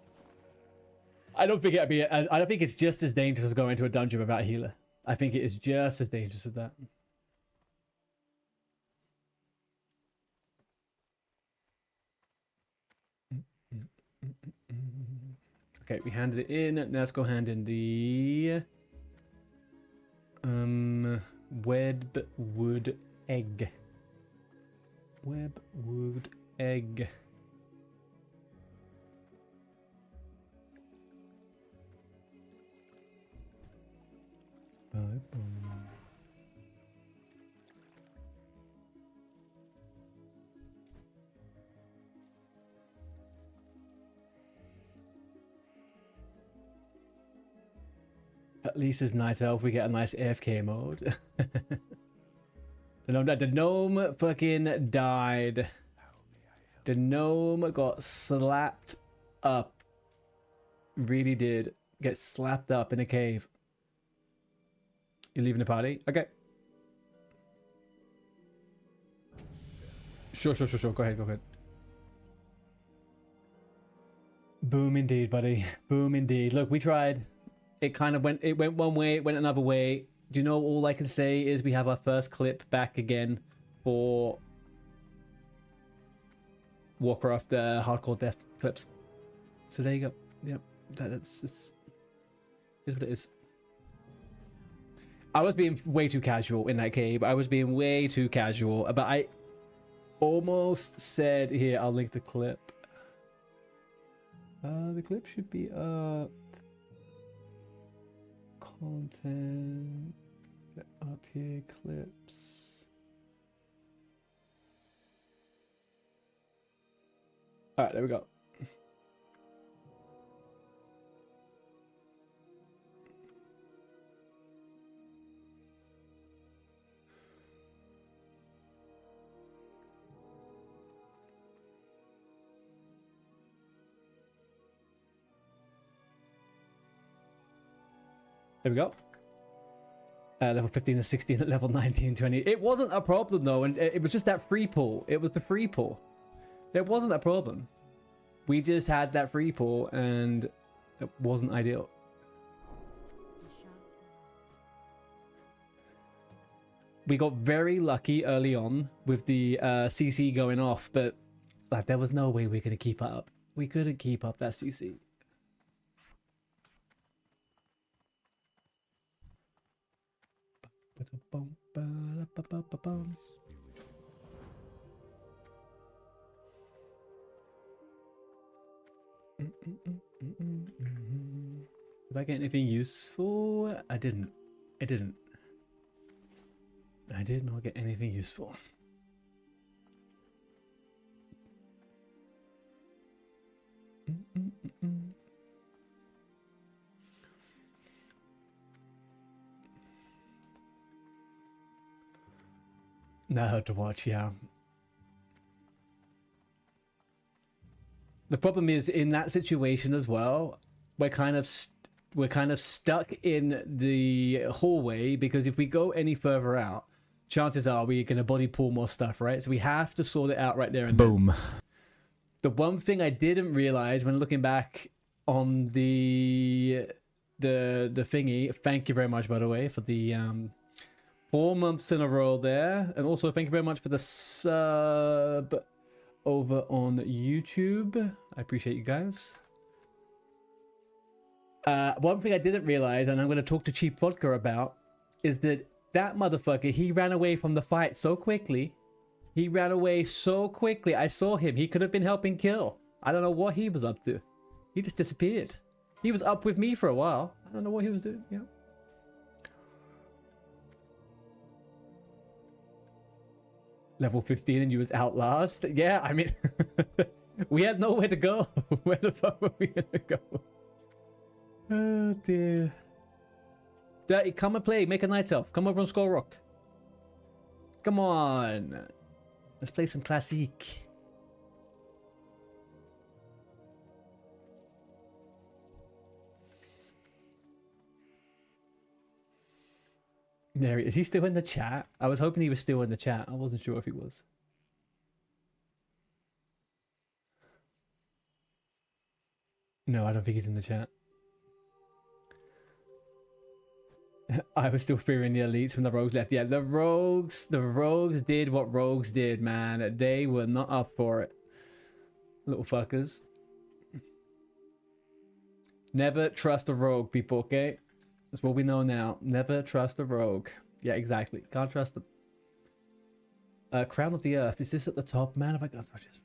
I don't think I don't think it's just as dangerous as going into a dungeon without a healer. I think it is just as dangerous as that. Okay, we handed it in. Now let's go hand in the webwood egg. Webwood egg. At least as Night Elf, we get a nice AFK mode. The gnome fucking died. The gnome got slapped up. Really did. Get slapped up in a cave. You leaving the party? Okay. Sure. Go ahead. Boom indeed, buddy. Boom indeed. Look, we tried. It went one way, it went another way. Do you know, all I can say is we have our first clip back again for Warcraft hardcore death clips. So there you go. Yep, that's what it is. I was being way too casual in that cave. I was being way too casual, but I almost said, here, I'll link the clip. The clip should be up. Content, get up here, clips. All right, there we go. There we go. Level 15 and 16 at level 19 and 20. It wasn't a problem though, and it was just that free pull. It was the free pull. It wasn't a problem. We just had that free pull and it wasn't ideal. We got very lucky early on with the CC going off, but like there was no way we could keep up. We couldn't keep up that CC. Did I get anything useful? I didn't. I did not get anything useful. No, to watch, yeah. The problem is in that situation as well, we're kind of stuck in the hallway, because if we go any further out, chances are we're going to body pull more stuff, right? So we have to sort it out right there and Boom. then. The one thing I didn't realize when looking back on the thingy, thank you very much, by the way, for the 4 months in a row there, and also thank you very much for the sub over on YouTube. I appreciate you guys. One thing I didn't realize, and I'm going to talk to Cheap Vodka about, is that motherfucker, he ran away from the fight so quickly. He ran away so quickly. I saw him. He could have been helping kill. I don't know what he was up to. He just disappeared. He was up with me for a while. I don't know what he was doing. Yeah. Level 15 and you was out last? Yeah, I mean, we had nowhere to go. Where the fuck were we gonna go? Oh dear. Dirty, come and play. Make a night elf. Come over on Skull Rock. Come on. Let's play some Classic. There he is. Is he still in the chat? I was hoping he was still in the chat. I wasn't sure if he was. No, I don't think he's in the chat. I was still fearing the elites when the rogues left. Yeah, the rogues did what rogues did, man. They were not up for it. Little fuckers. Never trust a rogue, people, okay? That's what we know now. Never trust a rogue. Yeah, exactly. Can't trust them. Crown of the Earth. Is this at the top? Man, have I got touches?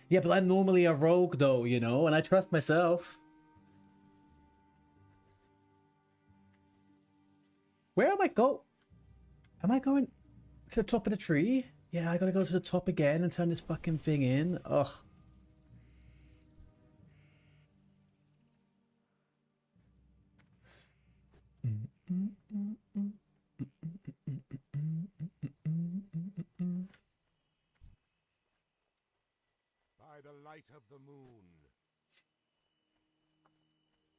Yeah, but I'm normally a rogue, though, you know, and I trust myself. Where am I go? Am I going to the top of the tree? Yeah, I gotta go to the top again and turn this fucking thing in. Ugh. By the light of the moon.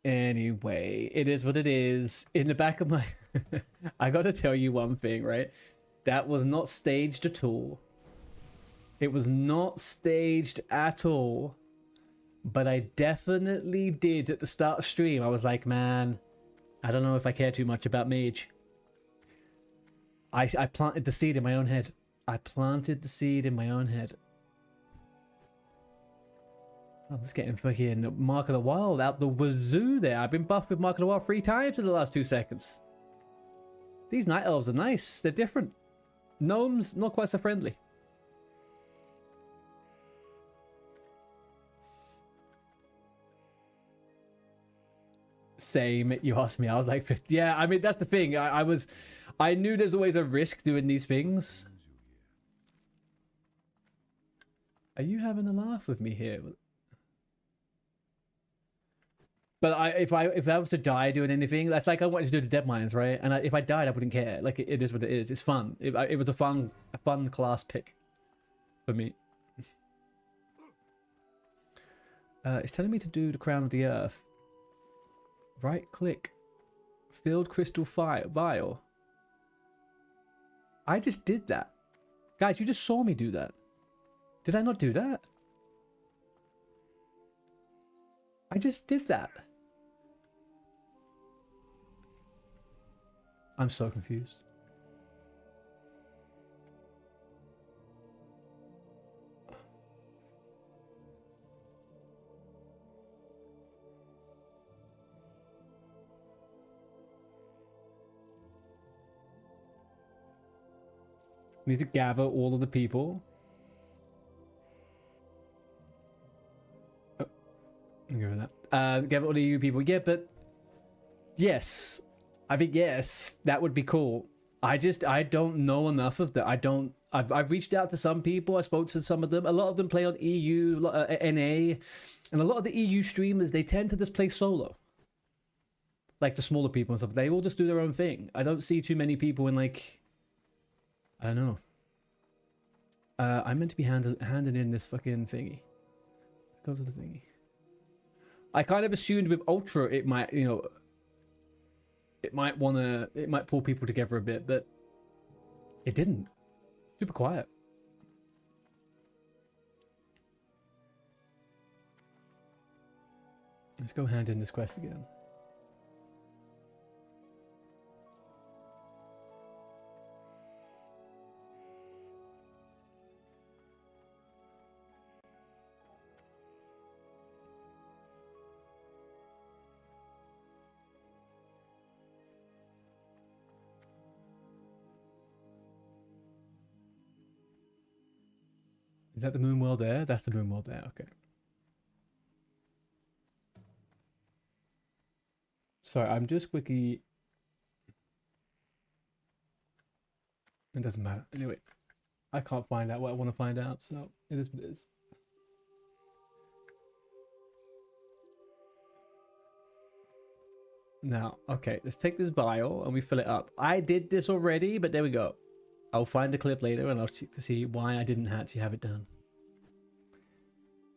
Anyway, it is what it is. In the back of my... I gotta tell you one thing, right? That was not staged at all. It was not staged at all. But I definitely did at the start of stream. I was like, man, I don't know if I care too much about mage. I planted the seed in my own head. I planted the seed in my own head. I'm just getting fucking Mark of the Wild out the wazoo there. I've been buffed with Mark of the Wild 3 times in the last 2 seconds. These night elves are nice. They're different. Gnomes, not quite so friendly. Same, you asked me. I was like 50. Yeah, I mean, that's the thing. I knew there's always a risk doing these things. Are you having a laugh with me here? But if I was to die doing anything, that's like I wanted to do the Dead Mines, right? And if I died, I wouldn't care. Like it is what it is. It's fun. It was a fun class pick for me. It's telling me to do the Crown of the Earth. Right click. Filled crystal vial. I just did that. Guys, you just saw me do that. Did I not do that? I just did that. I'm so confused. Need to gather all of the people. Oh, I'm going with that. Gather all of you people. Yeah, but yes, I think yes, that would be cool. I don't know enough of that. I've reached out to some people. I spoke to some of them. A lot of them play on EU, NA, and a lot of the EU streamers, they tend to just play solo. Like the smaller people and stuff. They all just do their own thing. I don't see too many people in like I don't know. I'm meant to be handing in this fucking thingy. Let's go to the thingy. I kind of assumed with Ultra it might, you know, it might pull people together a bit, but it didn't. Super quiet. Let's go hand in this quest again. Is that the moon world there? That's the moon world there, okay. Sorry, I'm just quickly... It doesn't matter. Anyway, I can't find out what I want to find out, so it is what it is. Now, okay, let's take this vial and we fill it up. I did this already, but there we go. I'll find the clip later and I'll check to see why I didn't actually have it done.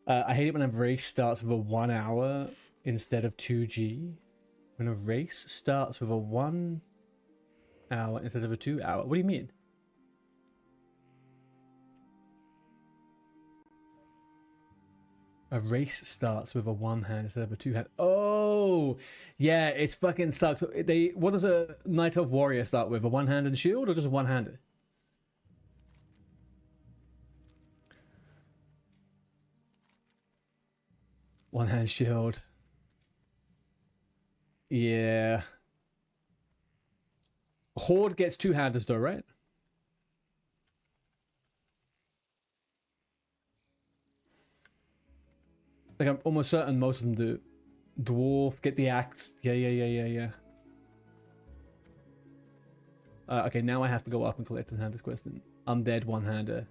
I hate it when a race starts with a 1 hour instead of 2G. When a race starts with a 1 hour instead of a 2 hour. What do you mean? A race starts with a 1 hand instead of a 2 hand. Oh, yeah, it's fucking sucks. What does a Night Elf Warrior start with? A 1-handed shield or just a 1-hander? One-hand shield. Yeah. Horde gets 2-handers though, right? Like, I'm almost certain most of them do. Dwarf, get the axe. Yeah. Okay, now I have to go up and collect and hand this question. Undead 1-hander.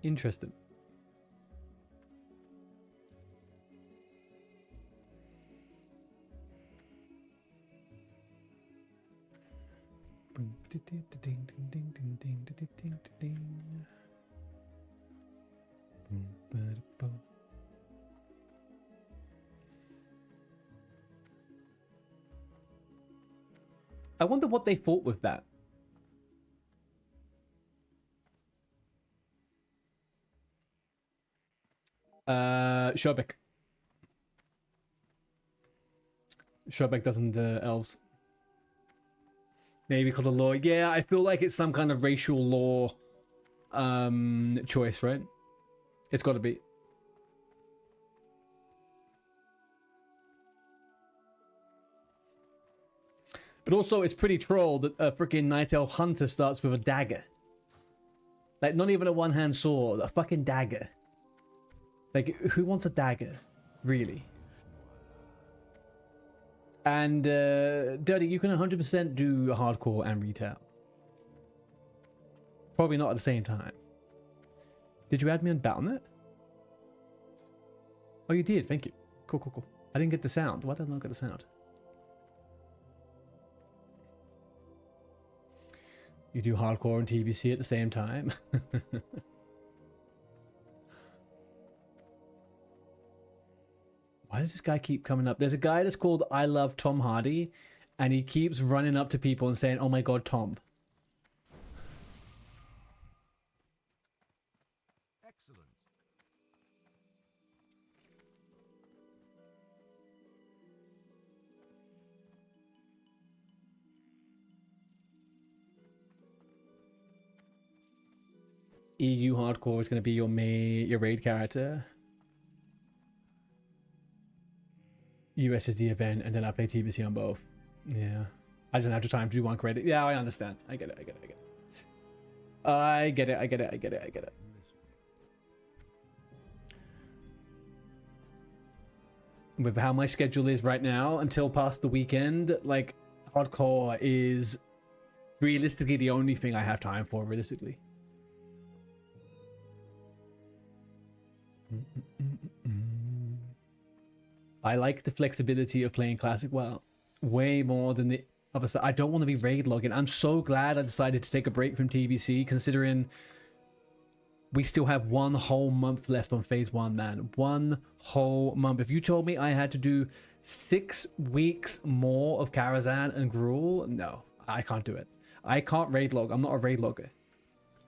Interesting. I wonder what they thought with that. Sherbek. Sherbek doesn't elves. Maybe because of law. Yeah, I feel like it's some kind of racial law choice, right? It's got to be. But also, it's pretty troll that a freaking Night Elf Hunter starts with a dagger. Like, not even a 1-hand sword, a fucking dagger. Like, who wants a dagger? Really? And, Dirty, you can 100% do hardcore and retail. Probably not at the same time. Did you add me on Battle.net? Oh, you did. Thank you. Cool. I didn't get the sound. Why did I not get the sound? You do hardcore and TBC at the same time? Why does this guy keep coming up? There's a guy that's called I Love Tom Hardy, and he keeps running up to people and saying, "Oh my god, Tom." Excellent. EU hardcore is going to be your raid character. US is the event, and then I play TBC on both. Yeah. I just don't have the time to do one credit. Yeah, I understand. I get it. I get it. With how my schedule is right now, until past the weekend, like, hardcore is realistically the only thing I have time for, realistically. I like the flexibility of playing Classic WoW way more than the other stuff. I don't want to be raid logging. I'm so glad I decided to take a break from TBC, considering we still have 1 whole month left on phase 1, man. 1 whole month. If you told me I had to do 6 weeks more of Karazhan and Gruul, no, I can't do it. I can't raid log. I'm not a raid logger.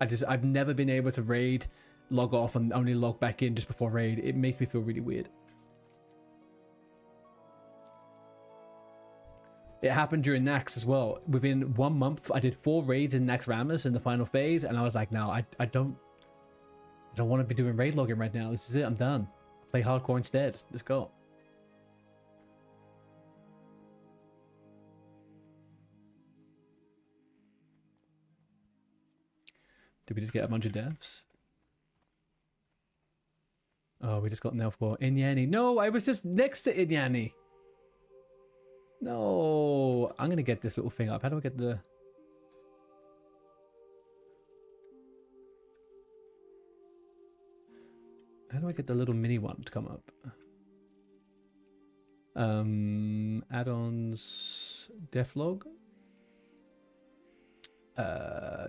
I've never been able to raid, log off, and only log back in just before raid. It makes me feel really weird. It happened during Nax as well. Within 1 month, I did 4 raids in Nax Rammus in the final phase, and I was like, no, I don't want to be doing raid logging right now. This is it. I'm done. Play hardcore instead. Let's go. Did we just get a bunch of devs? Oh, we just got Nelf for Inyani. No, I was just next to Inyani. No, I'm gonna get this little thing up. How do I get the... How do I get the little mini one to come up? Add-ons, deflog.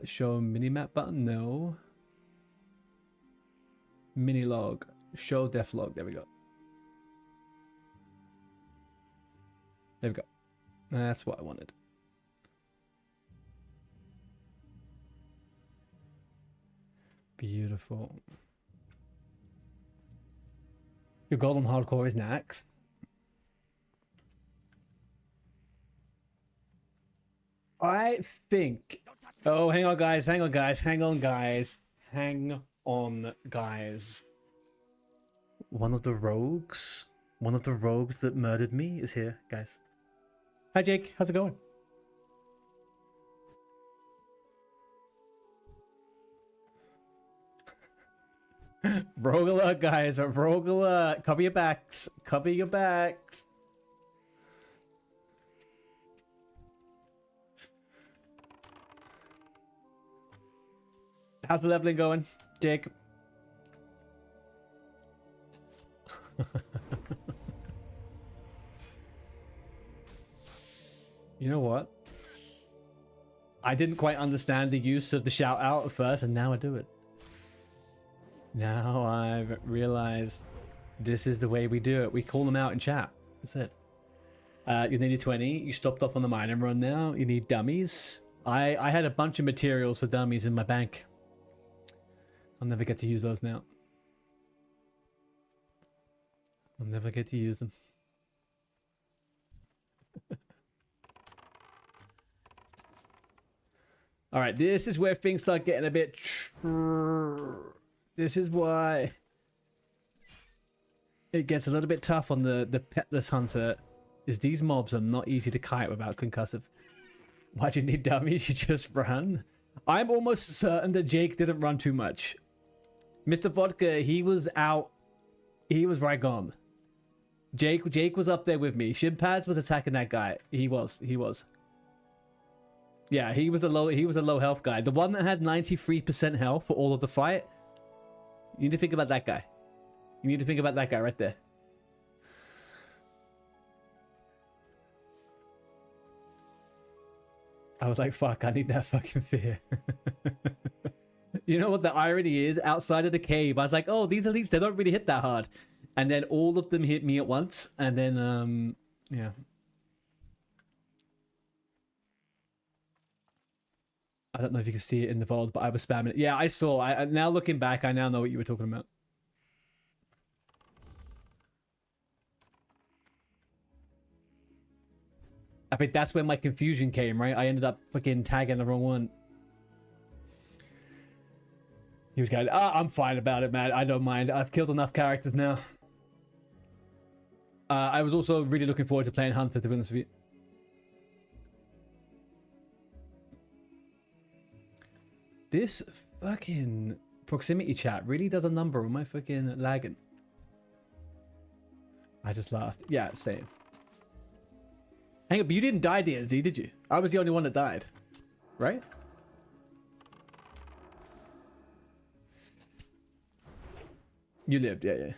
Show minimap button. No. Mini log. Show deflog. There we go. There we go. That's what I wanted. Beautiful. Your goal on hardcore is Nax. I think... Oh, hang on, guys. Hang on, guys. Hang on, guys. Hang on, guys. One of the rogues that murdered me is here, guys. Hi, Jake. How's it going? Rogue alert, guys. Rogue alert. Cover your backs. Cover your backs. How's the leveling going, Jake? You know what? I didn't quite understand the use of the shout out at first, and now I do it. Now I've realized this is the way we do it. We call them out in chat. That's it. You're nearly 20. You stopped off on the mine and run now. You need dummies. I had a bunch of materials for dummies in my bank. I'll never get to use those now. I'll never get to use them. All right, this is where things start getting a bit... This is why it gets a little bit tough on the petless hunter, is these mobs are not easy to kite without concussive. Why do you need dummies? You just run. I'm almost certain that Jake didn't run too much. Mr. Vodka, he was out. He was right gone. Jake was up there with me. Shimpads was attacking that guy. He was. Yeah, he was a low health guy. The one that had 93% health for all of the fight. You need to think about that guy. You need to think about that guy right there. I was like, fuck, I need that fucking fear. You know what the irony is? Outside of the cave, I was like, oh, these elites, they don't really hit that hard. And then all of them hit me at once. And then, yeah. I don't know if you can see it in the vault, but I was spamming it. Yeah, I saw. Now looking back, I now know what you were talking about. I think that's where my confusion came, right? I ended up fucking tagging the wrong one. He was going, I'm fine about it, man. I don't mind. I've killed enough characters now. I was also really looking forward to playing Hunter, to be honest with you. This fucking proximity chat really does a number on my fucking lagging. I just laughed. Yeah, same. Hang on, but you didn't die, DNZ, did you? I was the only one that died. Right? You lived, yeah.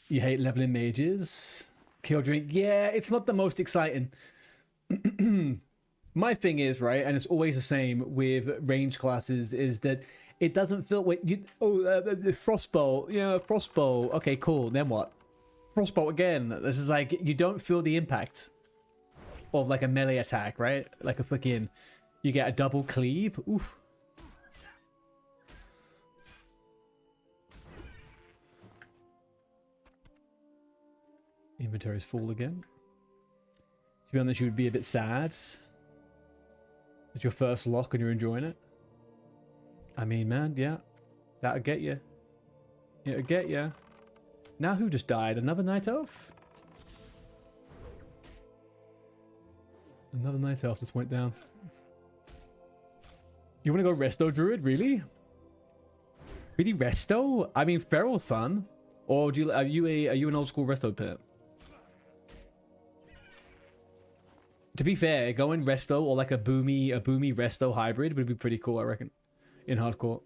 You hate leveling mages. Kill drink. Yeah, it's not the most exciting. My thing is, right, and it's always the same with range classes, is that it doesn't feel when you the frostbolt, frostbolt. Okay, cool. Then what? Frostbolt again. This is like you don't feel the impact of like a melee attack, right? Like a fucking, you get a double cleave. Oof. Inventory's full again. To be honest, you would be a bit sad. It's your first lock and you're enjoying it. I mean, man, yeah. That'll get you. It'll get you. Now who just died? Another night elf? Another night elf just went down. You want to go resto druid? Really? Really resto? I mean, feral's fun. Or do you, are you an old school resto pit? To be fair, going resto or like a boomy resto hybrid would be pretty cool, I reckon, in hardcore.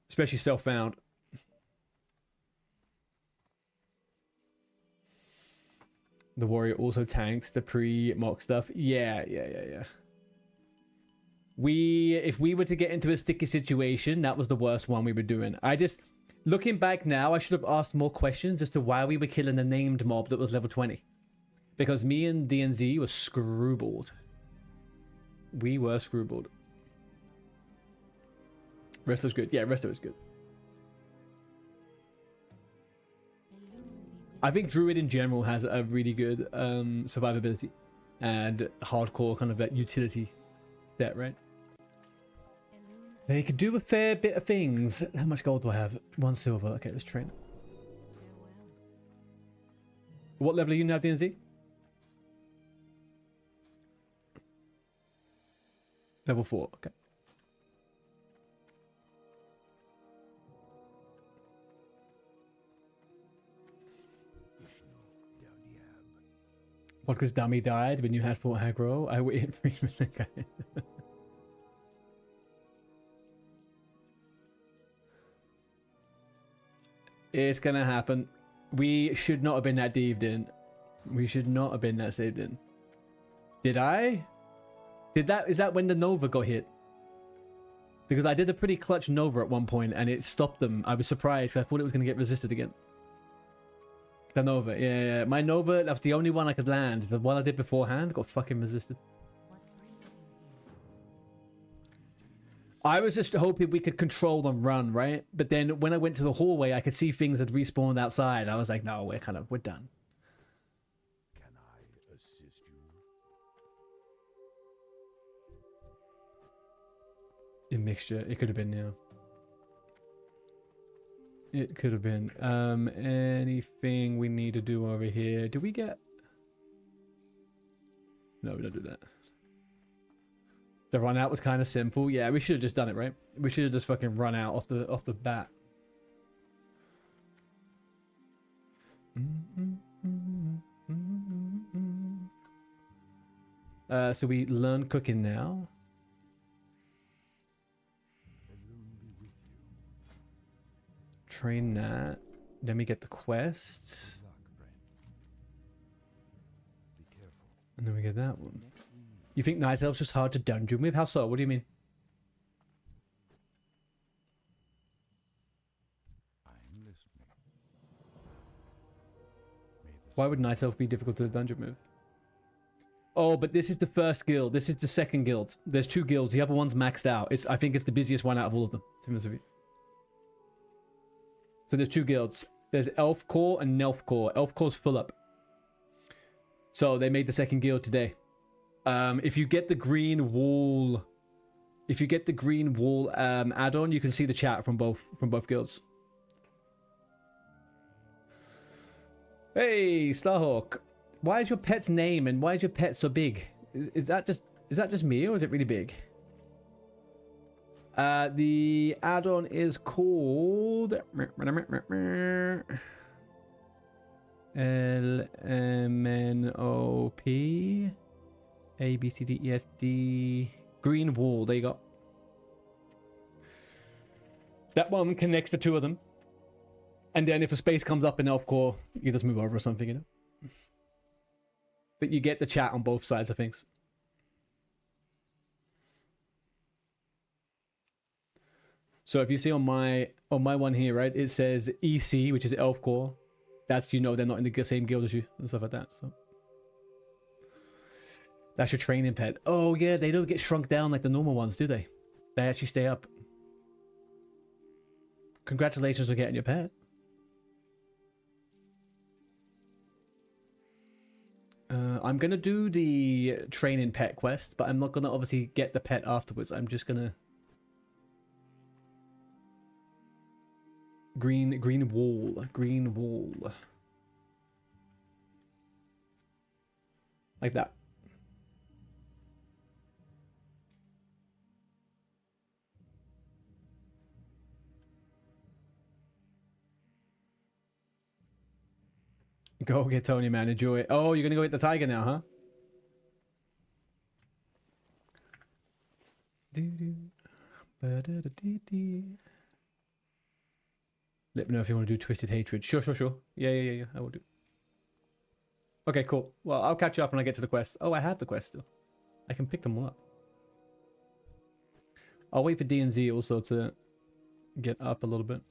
Especially self-found. The warrior also tanks the pre-mock stuff. Yeah. If we were to get into a sticky situation, that was the worst one we were doing. Looking back now, I should have asked more questions as to why we were killing a named mob that was level 20. Because me and DNZ were screwballed. We were screwballed. Resto's good. Yeah, Resto is good. I think Druid in general has a really good survivability and hardcore kind of that utility set, right? They could do a fair bit of things. How much gold do I have? 1 silver. Okay, let's train. What level are you now, DNZ? Level 4, okay. What, because Dummy died when you had Fort Aggro? I waited for the guy. It's gonna happen. We should not have been that dived in. We should not have been that saved in. Did I? Is that when the Nova got hit? Because I did a pretty clutch Nova at one point and it stopped them. I was surprised. I thought it was going to get resisted again. The Nova, yeah. My Nova, that was the only one I could land. The one I did beforehand got fucking resisted. I was just hoping we could control and run, right? But then when I went to the hallway, I could see things had respawned outside. I was like, no, we're done. Can I assist you? In mixture, it could have been, yeah. It could have been. Anything we need to do over here? Do we get... No, we don't do that. The run out was kind of simple. Yeah, we should have just done it, right? We should have just fucking run out off the bat. So we learn cooking now. Train that. Then we get the quests. And then we get that one. You think Night Elf's just hard to dungeon with? How so? What do you mean? I'm listening. Why would Night Elf be difficult to dungeon with? Oh, but this is the first guild. This is the second guild. There's 2 guilds. The other one's maxed out. I think it's the busiest one out of all of them, to be honest with you. So there's 2 guilds. There's Elf Core and Nelf Core. Elf Core's full up. So they made the second guild today. If you get the green wall, add-on, you can see the chat from both guilds. Hey, Starhawk, why is your pet's name and why is your pet so big? Is that just me or is it really big? The add-on is called LMNOP ABCDEFD Green Wall. There you go. That one connects the 2 of them. And then if a space comes up in Elf Core, you just move over or something, you know? but you get the chat on both sides of things. So if you see on my one here, right, it says EC, which is Elf Core. That's, you know, they're not in the same guild as you and stuff like that. So that's your training pet. Oh yeah, they don't get shrunk down like the normal ones, do they? They actually stay up. Congratulations on getting your pet. I'm gonna do the training pet quest, but I'm not gonna obviously get the pet afterwards. I'm just gonna green wall, like that. Go get Tony, man. Enjoy it. Oh, you're gonna go get the tiger now, huh? Let me know if you want to do Twisted Hatred. Sure. Yeah. I will do. Okay, cool. Well, I'll catch you up when I get to the quest. Oh, I have the quest still. I can pick them all up. I'll wait for D and Z also to get up a little bit.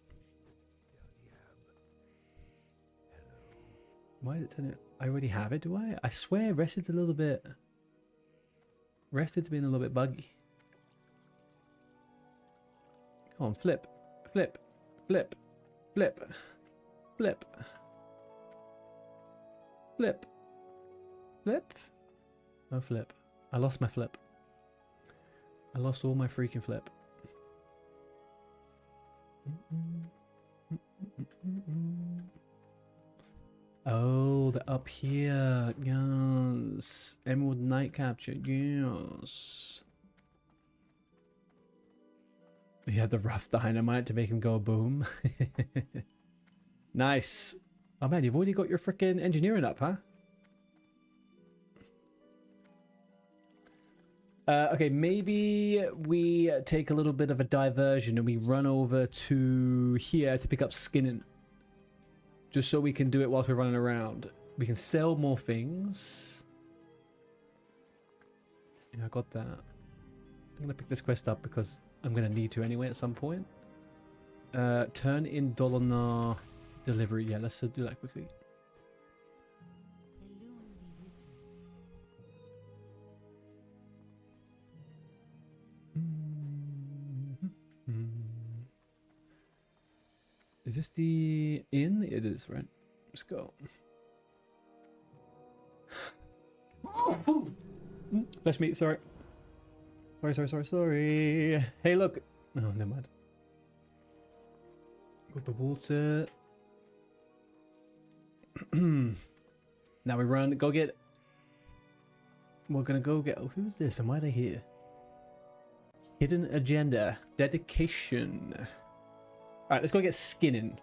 Why did it turn it? I already have it, do I? I swear Rested's a little bit... Rested's been a little bit buggy. Come on, flip. Flip. Flip. Flip. Flip. Flip. Flip? No flip. I lost my flip. I lost all my freaking flip. Oh, they're up here. Yes. Emerald Night Capture. Yes. You have the rough dynamite to make him go boom. Nice. Oh man, you've already got your freaking engineering up, huh? Okay, maybe we take a little bit of a diversion and we run over to here to pick up skinning. Just so we can do it whilst we're running around. We can sell more things. Yeah, I got that. I'm going to pick this quest up because I'm going to need to anyway at some point. Turn in Dolonar delivery. Yeah, let's do that quickly. Is this the inn? It is, right? Let's go. Flesh meat, sorry. Sorry. Hey, look. Oh, never mind. Got the water. Now we run. Go get... We're gonna go get... Oh, who's this and why are they here? Hidden agenda. Dedication. Alright, let's go get skinning.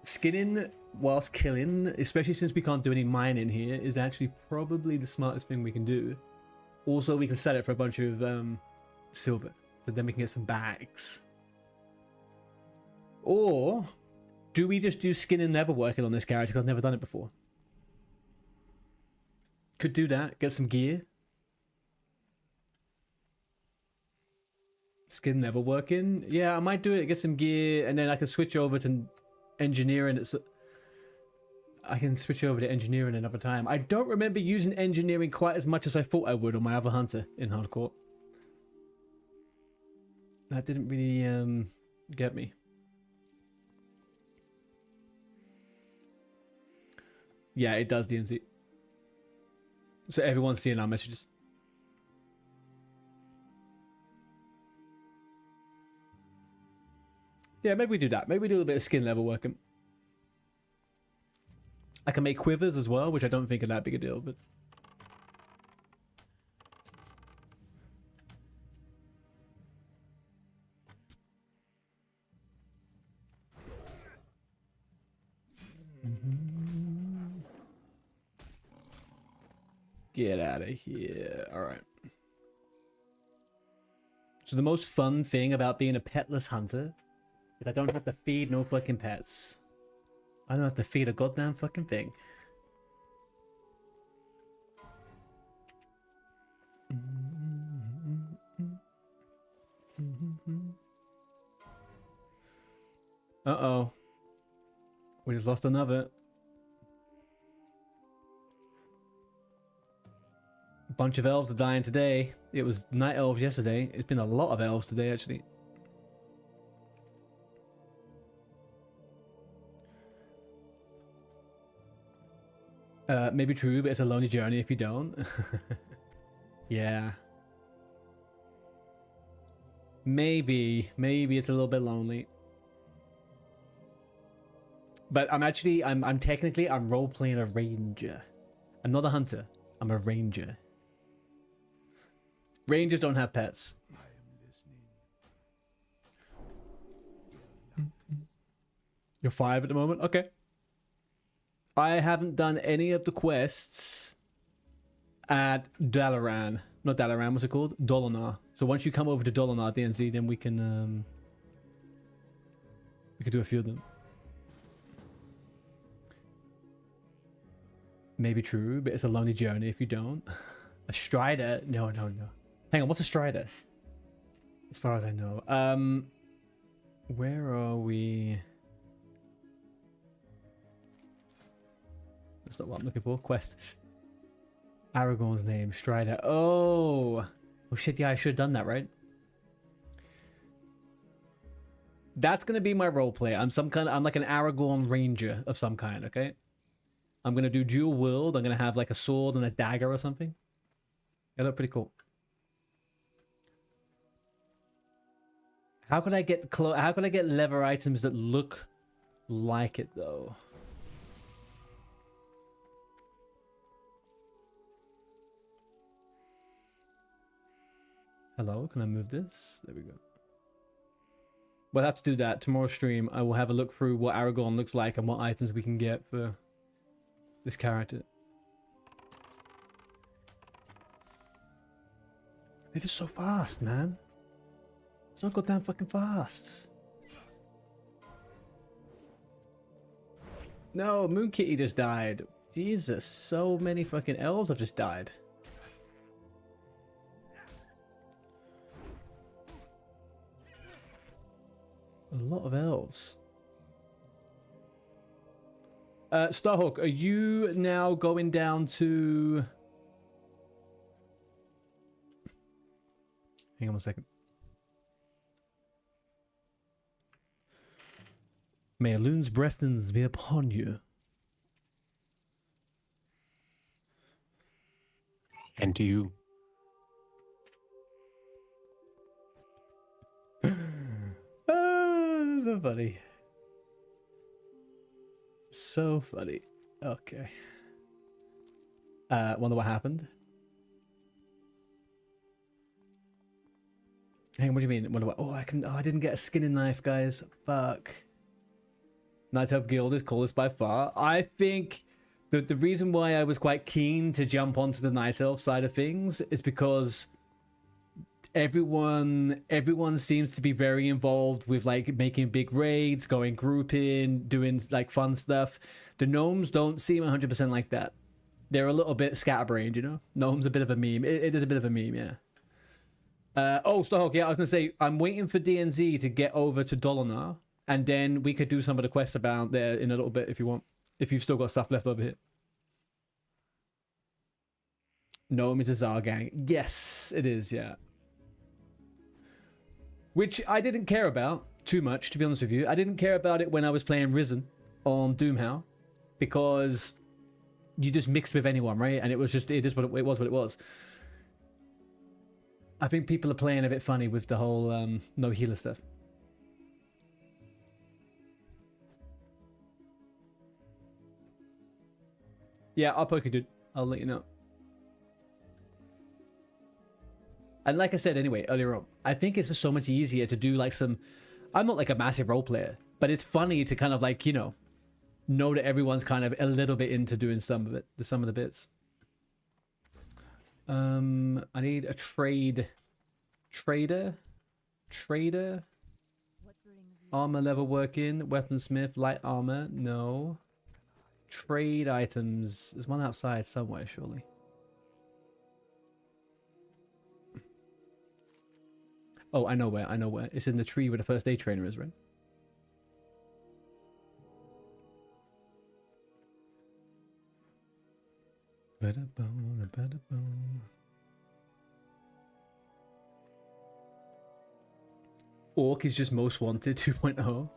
Skinning whilst killing, especially since we can't do any mining here, is actually probably the smartest thing we can do. Also, we can sell it for a bunch of silver, so then we can get some bags. Or, do we just do skinning never working on this character because I've never done it before? Could do that, get some gear. Skin never working. Yeah, I might do it, get some gear, and then I can switch over to engineering. I can switch over to engineering another time. I don't remember using engineering quite as much as I thought I would on my other hunter in hardcore. That didn't really get me. Yeah, it does, DNC. So everyone's seeing our messages. Yeah, maybe we do that. Maybe we do a little bit of skin level working. I can make quivers as well, which I don't think are that big a deal, but... Get out of here. Alright. So the most fun thing about being a petless hunter is I don't have to feed no fucking pets. I don't have to feed a goddamn fucking thing. Uh-oh. We just lost another. A bunch of elves are dying today. It was night elves yesterday. It's been a lot of elves today, actually. Maybe true, but it's a lonely journey if you don't. Yeah. Maybe it's a little bit lonely. But I'm technically role playing a ranger. I'm not a hunter. I'm a ranger. Rangers don't have pets. You're 5 at the moment? Okay. I haven't done any of the quests at Dalaran. Not Dalaran, what's it called? Dolinar. So once you come over to Dolinar DNZ, then we can do a few of them. Maybe true, but it's a lonely journey if you don't. A strider? No. Hang on, what's a strider? As far as I know. Where are we? That's not what I'm looking for. Quest. Aragorn's name, Strider. Oh shit, yeah, I should have done that, right? That's gonna be my roleplay. I'm like an Aragorn ranger of some kind, okay? I'm gonna do dual wield. I'm gonna have like a sword and a dagger or something. They look pretty cool. How could I get leather items that look like it though? Hello, can I move this? There we go. We'll have to do that. Tomorrow's stream, I will have a look through what Aragorn looks like and what items we can get for this character. This is so fast, man. It's so goddamn fucking fast. No, Moon Kitty just died. Jesus, so many fucking elves have just died. A lot of elves. Starhawk, are you now going down to... Hang on a second. May Loon's blessings be upon you. And to you. So funny. So funny. Okay. Wonder what happened. Hang on, what do you mean? Wonder what? Oh, I didn't get a skinning knife, guys. Fuck. Night Elf Guild is coolest by far. I think the reason why I was quite keen to jump onto the Night Elf side of things is because everyone seems to be very involved with like making big raids, going grouping, doing like fun stuff. The gnomes don't seem 100% like that. They're a little bit scatterbrained, you know. Gnomes a bit of a meme. It is a bit of a meme, yeah. Oh, Starhawk, yeah, I was gonna say I'm waiting for DNZ to get over to Dolinar, and then we could do some of the quests about there in a little bit if you want. If you've still got stuff left over here. Gnome is a Zargang. Yes, it is, yeah. Which I didn't care about too much, to be honest with you. I didn't care about it when I was playing Risen on Doomhow, because you just mixed with anyone, right? And it was what it was. I think people are playing a bit funny with the whole no healer stuff. Yeah, I'll poke you, dude. I'll let you know. And like I said anyway, earlier on, I think it's just so much easier to do like some... I'm not like a massive role player, but it's funny to kind of like, you know that everyone's kind of a little bit into doing some of the bits. I need a trader. Armor level working, weaponsmith, light armor, no. Trade items, there's one outside somewhere, surely. Oh, I know where. It's in the tree where the first aid trainer is, right? Ba-da-bone, ba-da-bone. Orc is just most wanted 2.0.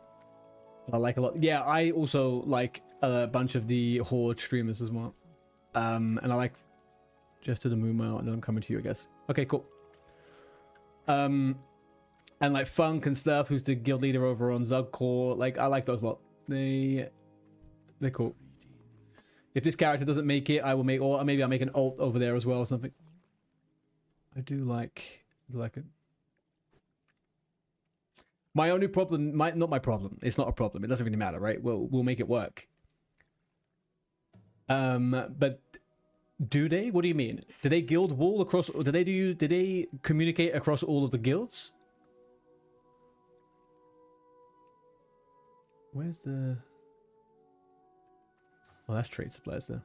I like a lot. Yeah, I also like a bunch of the Horde streamers as well. And I like Just to the Moon Mile, and then I'm coming to you, I guess. Okay, cool. And like Funk and stuff, who's the guild leader over on Zugcore. Like, I like those a lot. They're cool. If this character doesn't make it, I will make, or maybe I'll make an alt over there as well or something. I do like it. My only problem, not my problem. It's not a problem. It doesn't really matter, right? We'll make it work. But do they? What do you mean? Do they guild wall across? Or do they communicate across all of the guilds? Where's the? Oh, that's trade supplies there.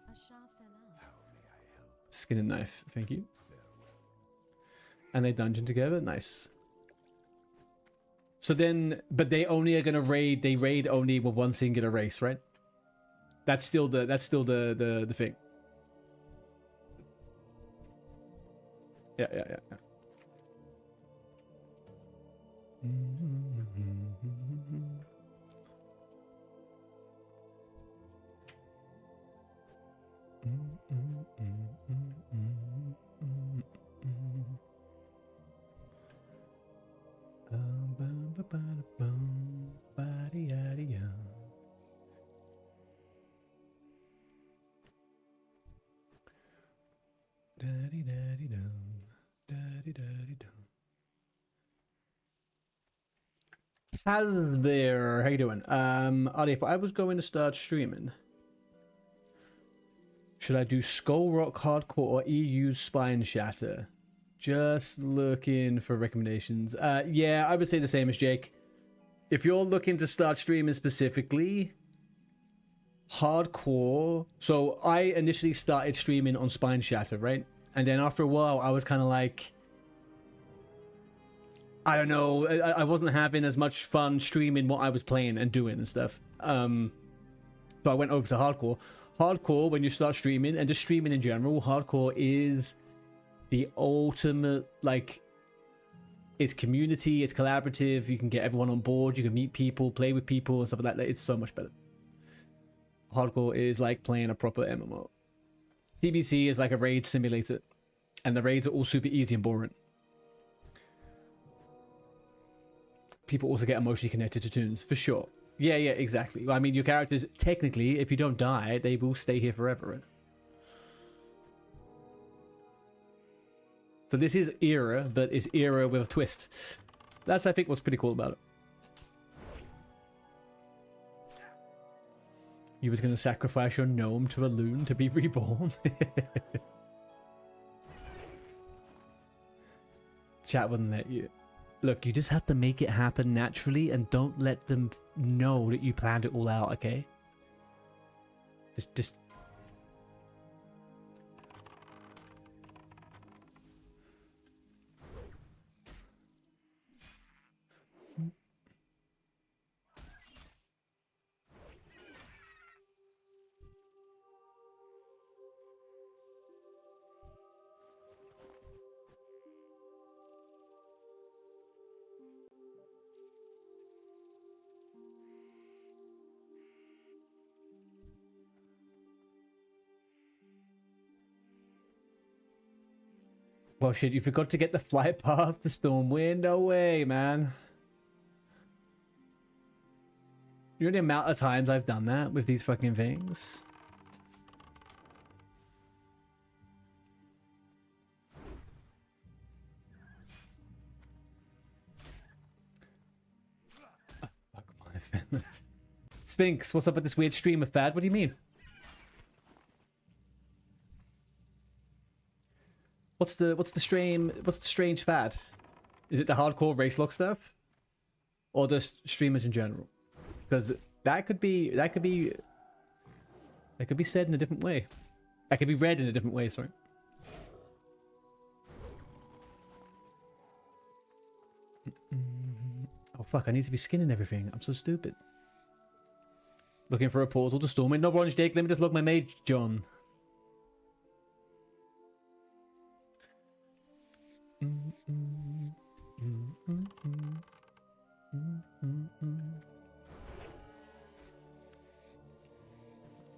Skin and knife, thank you. And they dungeon together, nice. So then, but they only are gonna raid. They raid only with one singular race, right? That's still the thing. Yeah. Hasbear, how you doing? Adi, if I was going to start streaming, should I do Skull Rock Hardcore or EU Spine Shatter? Just looking for recommendations. Yeah, I would say the same as Jake. If you're looking to start streaming specifically, hardcore. So I initially started streaming on Spine Shatter, right? And then after a while, I was kind of like, I don't know, I wasn't having as much fun streaming what I was playing and doing and stuff. So I went over to hardcore. Hardcore, when you start streaming, and just streaming in general, hardcore is the ultimate, like, it's community, it's collaborative, you can get everyone on board, you can meet people, play with people and stuff like that. It's so much better. Hardcore is like playing a proper MMO. TBC is like a raid simulator, and the raids are all super easy and boring. People also get emotionally connected to tunes, for sure. Yeah, exactly. I mean, your characters, technically, if you don't die, they will stay here forever, right? So this is Era, but it's Era with a twist. That's, I think, what's pretty cool about it. You was going to sacrifice your gnome to a loon to be reborn? Chat wouldn't let you. Look, you just have to make it happen naturally and don't let them know that you planned it all out, okay? Just... Well, shit, you forgot to get the flight path to Stormwind? No way, man. You know the amount of times I've done that with these fucking things? Oh, fuck my fan. Sphinx, what's up with this weird streamer fad? What do you mean? What's the strange fad? Is it the hardcore race lock stuff? Or just streamers in general? Because that could be said in a different way. That could be read in a different way, sorry. Oh fuck, I need to be skinning everything. I'm so stupid. Looking for a portal to Stormwind. No bronze Jake, let me just log my mage, John.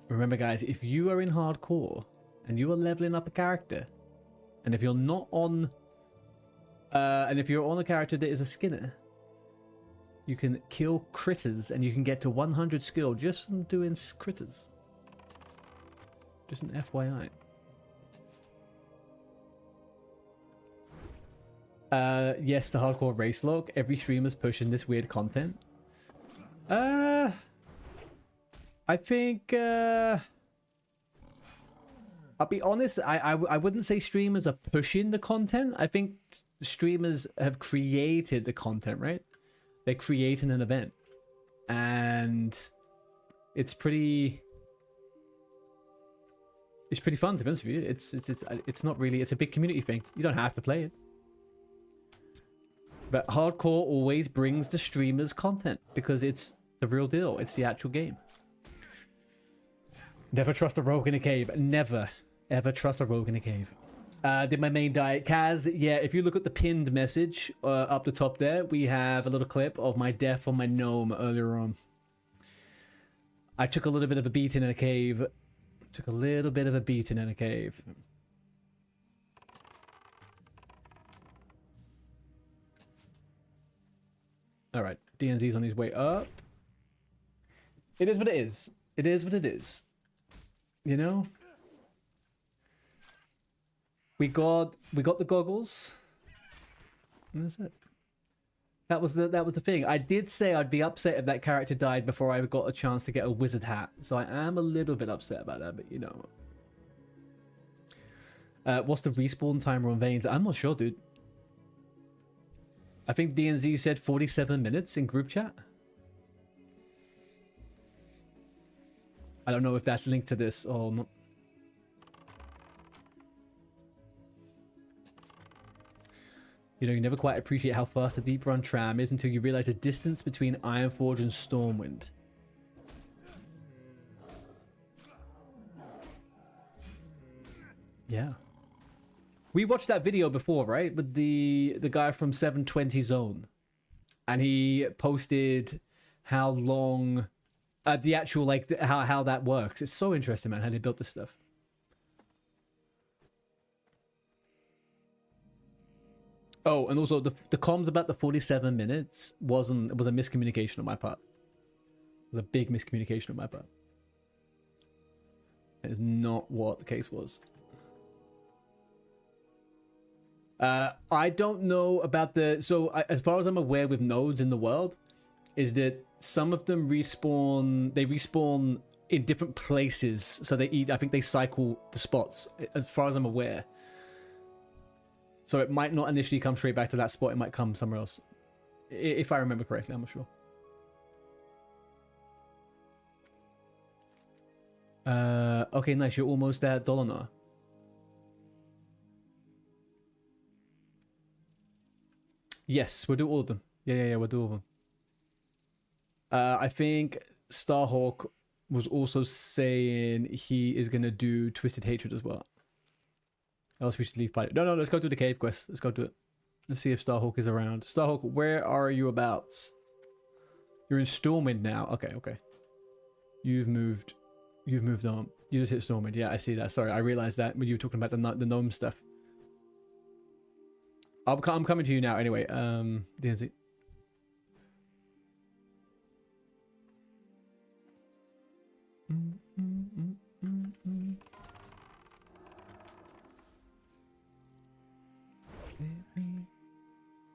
Remember, guys, if you are in hardcore and you are leveling up a character, and if you're not on, and if you're on a character that is a skinner, you can kill critters and you can get to 100 skill just from doing critters. Just an FYI. Yes, the hardcore race lock. Every streamer's pushing this weird content. I think I'll be honest, I wouldn't say streamers are pushing the content. I think streamers have created the content, right? They're creating an event. And it's pretty fun, to be honest with you. It's not really, it's a big community thing. You don't have to play it. But hardcore always brings the streamers content because it's the real deal. It's the actual game. Never trust a rogue in a cave. Never, ever trust a rogue in a cave. Did my main die? Kaz, yeah, if you look at the pinned message up the top there, we have a little clip of my death on my gnome earlier on. I took a little bit of a beating in a cave. Took a little bit of a beating in a cave. Alright, DNZ's on his way up. It is what it is. It is what it is. You know? We got the goggles. And that's it. That was the thing. I did say I'd be upset if that character died before I got a chance to get a wizard hat. So I am a little bit upset about that, but you know. What's the respawn timer on Veins? I'm not sure, dude. I think DNZ said 47 minutes in group chat. I don't know if that's linked to this or not. You know, you never quite appreciate how fast the deep run tram is until you realize the distance between Ironforge and Stormwind. Yeah. We watched that video before, right? With the guy from 720 Zone. And he posted how long the actual, like, how that works. It's so interesting, man, how they built this stuff. Oh, and also the comms about the 47 minutes was a miscommunication on my part. It was a big miscommunication on my part. That is not what the case was. I don't know about the... So, as far as I'm aware with nodes in the world, is that some of them respawn... They respawn in different places. So they eat... I think they cycle the spots, as far as I'm aware. So it might not initially come straight back to that spot. It might come somewhere else. If I remember correctly, I'm not sure. Okay, nice. You're almost at Dolonar. Yes, we'll do all of them. Yeah, we'll do all of them. I think Starhawk was also saying he is going to do Twisted Hatred as well. Else we should leave Pilot. No, let's go do the cave quest. Let's go do it. Let's see if Starhawk is around. Starhawk, where are you about? You're in Stormwind now. Okay. You've moved on. You just hit Stormwind. Yeah, I see that. Sorry, I realized that when you were talking about the gnome stuff. I'm coming to you now anyway. DNZ.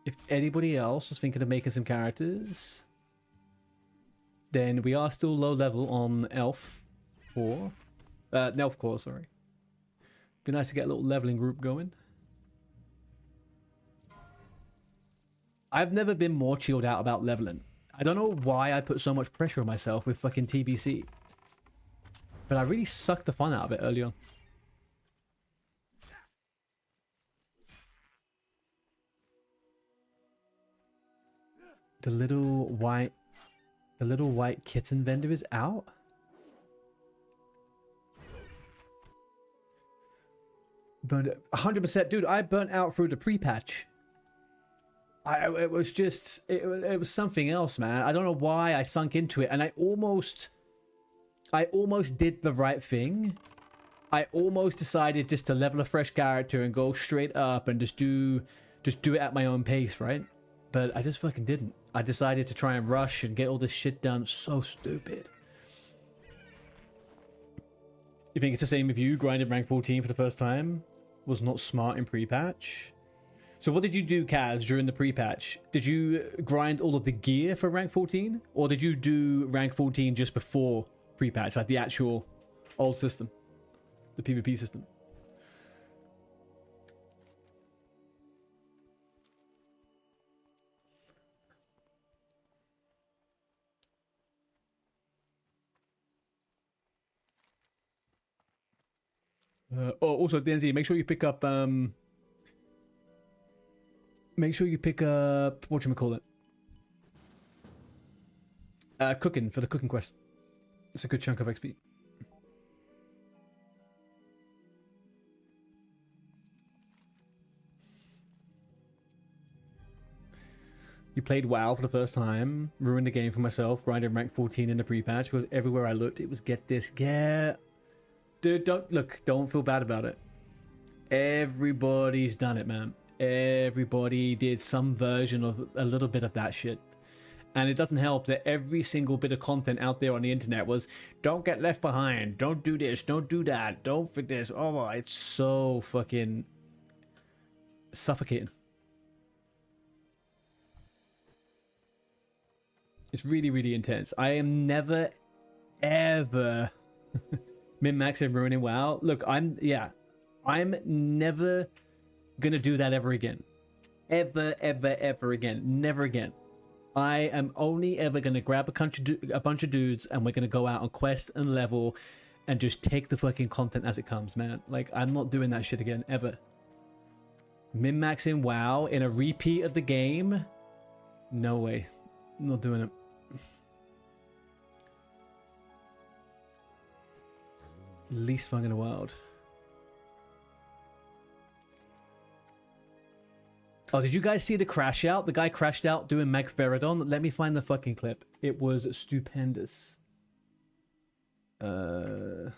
If anybody else was thinking of making some characters, then we are still low level on Elf Core. Nelf Core, sorry. Be nice to get a little leveling group going. I've never been more chilled out about leveling. I don't know why I put so much pressure on myself with fucking TBC. But I really sucked the fun out of it early on. The little white kitten vendor is out? Burned 100%. Dude, I burnt out through the pre-patch. it was just it was something else, man. I don't know why I sunk into it, and I almost did the right thing. I almost decided just to level a fresh character and go straight up and just do it at my own pace, right? But I just fucking didn't. I decided to try and rush and get all this shit done. So stupid. You think it's the same with you? Grinded rank 14 for the first time was not smart in pre-patch. So what did you do, Kaz, during the pre-patch? Did you grind all of the gear for rank 14? Or did you do rank 14 just before pre-patch, like the actual old system? The PvP system? Oh, also, DNZ, make sure you pick up, whatchamacallit? Cooking, for the cooking quest. It's a good chunk of XP. You played WoW for the first time, ruined the game for myself, grinded rank 14 in the pre-patch, because everywhere I looked, it was get this, get... Dude, don't feel bad about it. Everybody's done it, man. Everybody did some version of a little bit of that shit. And it doesn't help that every single bit of content out there on the internet was, don't get left behind, don't do this, don't do that, don't fit this. Oh, it's so fucking suffocating. It's really, really intense. I am never, ever min-maxing ruining WoW. Look, I'm never gonna do that ever again. Ever again. Never again. I am only ever gonna grab a bunch of dudes and we're gonna go out on quest and level and just take the fucking content as it comes, man. Like, I'm not doing that shit again, ever. Min-maxing WoW in a repeat of the game? No way. I'm not doing it. Least fun in the world. Oh, did you guys see the crash out? The guy crashed out doing Magferodon. Let me find the fucking clip. It was stupendous. Guy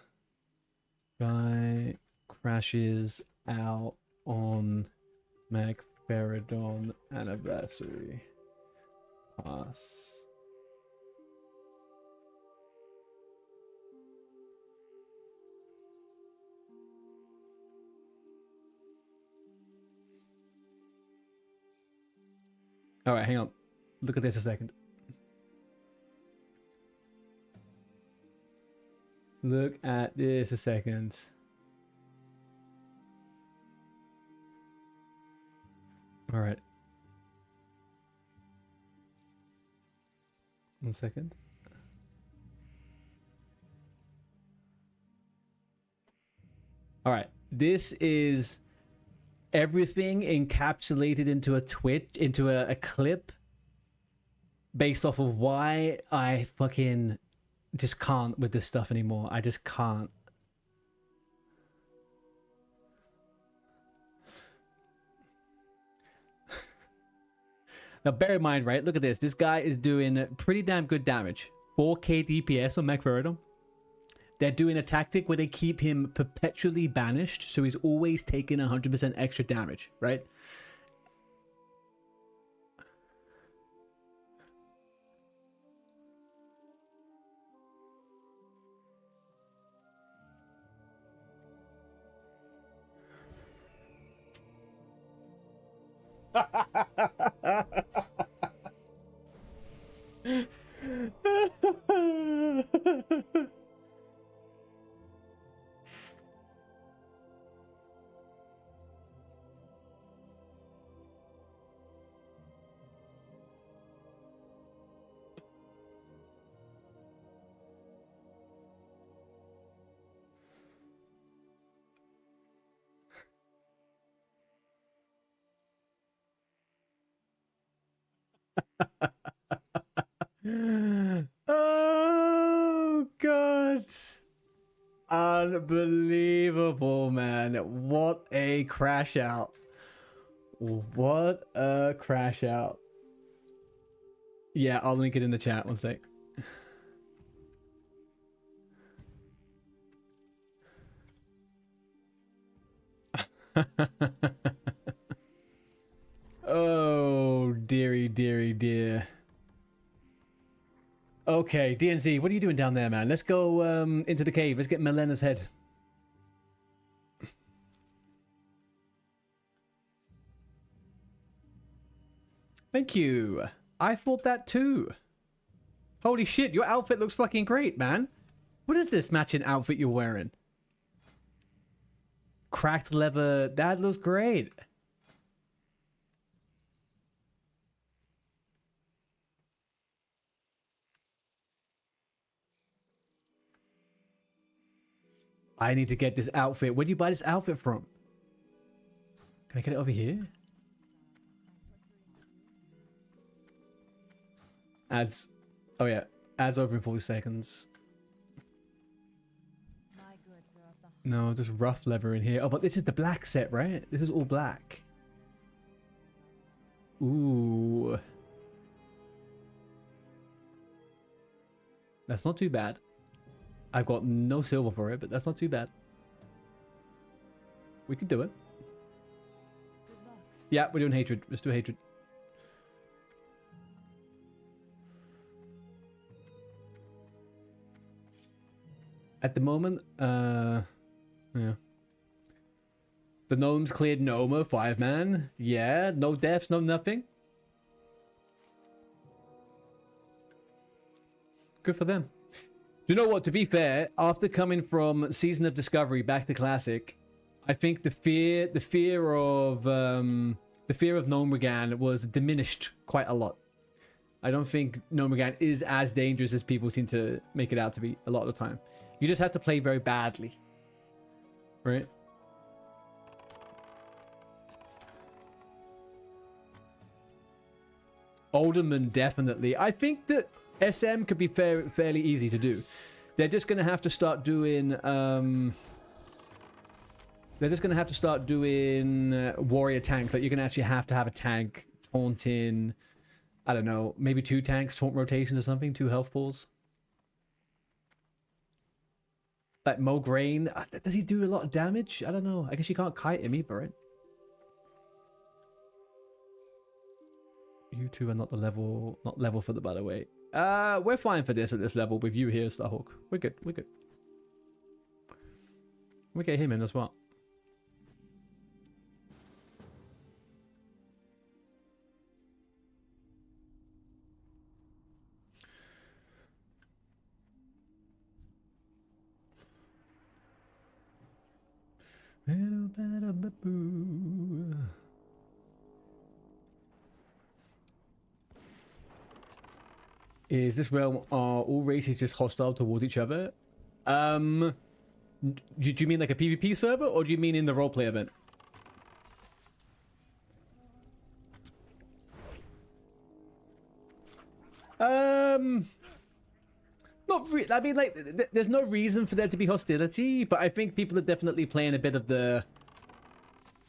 crashes out on Magferodon anniversary. Pass. All right, hang on. Look at this a second. Look at this a second. All right. 1 second. All right. This is everything encapsulated into a a clip based off of why I fucking just can't with this stuff anymore. I just can't. Now bear in mind, right? Look at this. This guy is doing pretty damn good damage. 4k DPS on Magferodon. They're doing a tactic where they keep him perpetually banished, so he's always taking 100% extra damage, right? Oh god, unbelievable, man. What a crash out. What a crash out. Yeah, I'll link it in the chat. One sec. Oh, dearie, dearie, dear. Okay, DNZ, what are you doing down there, man? Let's go into the cave. Let's get Melena's head. Thank you. I thought that too. Holy shit, your outfit looks fucking great, man. What is this matching outfit you're wearing? Cracked leather. That looks great. I need to get this outfit. Where do you buy this outfit from? Can I get it over here? Ads. Oh yeah. Ads over in 40 seconds. No, just rough leather in here. Oh, but this is the black set, right? This is all black. Ooh. That's not too bad. I've got no silver for it, but that's not too bad. We could do it. Yeah, we're doing hatred. Let's do hatred. At the moment, yeah. The gnomes cleared Noma, 5-man. Yeah, no deaths, no nothing. Good for them. Do you know what? To be fair, after coming from Season of Discovery back to Classic, I think the fear of GNOMEREGAN was diminished quite a lot. I don't think GNOMEREGAN is as dangerous as people seem to make it out to be a lot of the time. You just have to play very badly, right? Alderman, definitely. I think that SM could be fairly easy to do. They're just going to have to start doing... warrior tank. Like, you're going to actually have to have a tank, taunt in... I don't know, maybe 2 tanks, taunt rotations or something, 2 health pools. Like Mograine, does he do a lot of damage? I don't know. I guess you can't kite him either, right? You two are not level for the by the way. We're fine for this at this level with you here, Starhawk. We're good, we're good. We get him in as well. Is this realm, are all races just hostile towards each other? Do you mean like a PvP server, or do you mean in the roleplay event? Not really. I mean, like, there's no reason for there to be hostility, but I think people are definitely playing a bit of the...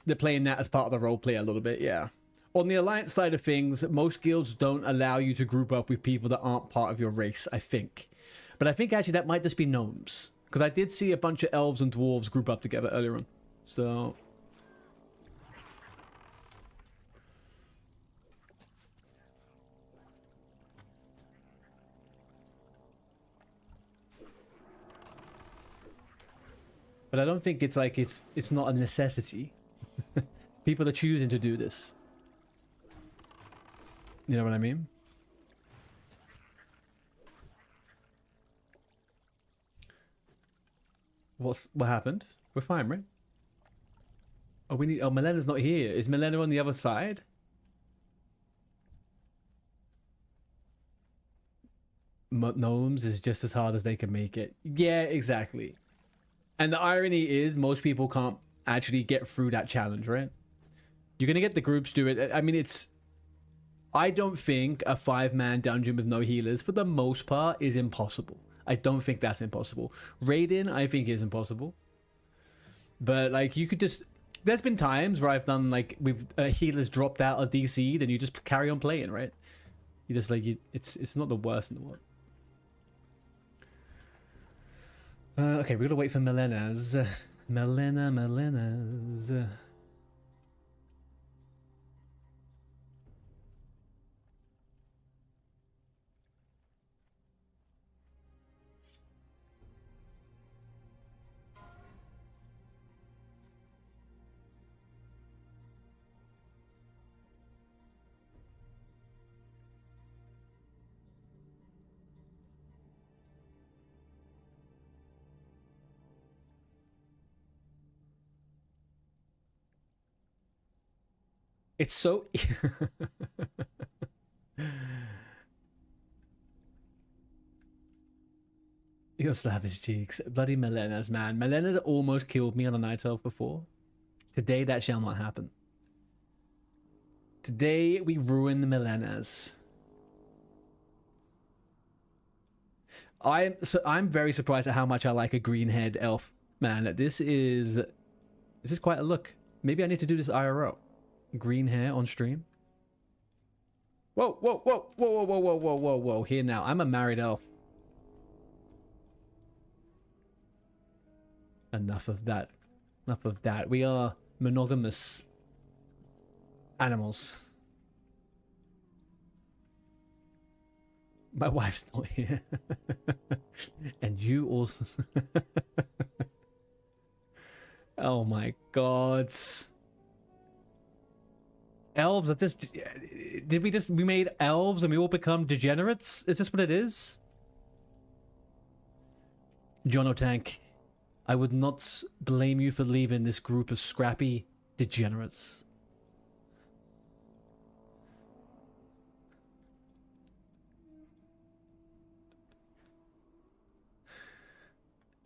They're playing that as part of the roleplay a little bit, yeah. On the Alliance side of things, most guilds don't allow you to group up with people that aren't part of your race, I think. But I think actually that might just be gnomes. Because I did see a bunch of elves and dwarves group up together earlier on. So... But I don't think it's like it's not a necessity. People are choosing to do this. You know what I mean? What happened? We're fine, right? Oh, we need... Oh, Melena's not here. Is Melena on the other side? Gnomes is just as hard as they can make it. Yeah, exactly. And the irony is most people can't actually get through that challenge, right? You're going to get the groups do it. I mean, it's... I don't think a 5-man dungeon with no healers, for the most part, is impossible. I don't think that's impossible. Raiding, I think, is impossible. But, like, you could just... There's been times where I've done like we've healers dropped out of DC, then you just carry on playing, right? You just like it's not the worst in the world. Okay, we're gonna wait for Melena's. Melena's. It's so. He'll slap his cheeks. Bloody Melena's, man. Melena's almost killed me on a night elf before. Today that shall not happen. Today we ruin the Melena's. I'm very surprised at how much I like a green head elf, man. This is quite a look. Maybe I need to do this IRL. Green hair on stream. Whoa, whoa, whoa, whoa, whoa, whoa, whoa, whoa, whoa, whoa. Here now. I'm a married elf. Enough of that. Enough of that. We are monogamous animals. My wife's not here. And you also... Oh my god. Elves are just... we made elves and we all become degenerates? Is this what it is? John O'Tank, I would not blame you for leaving this group of scrappy degenerates.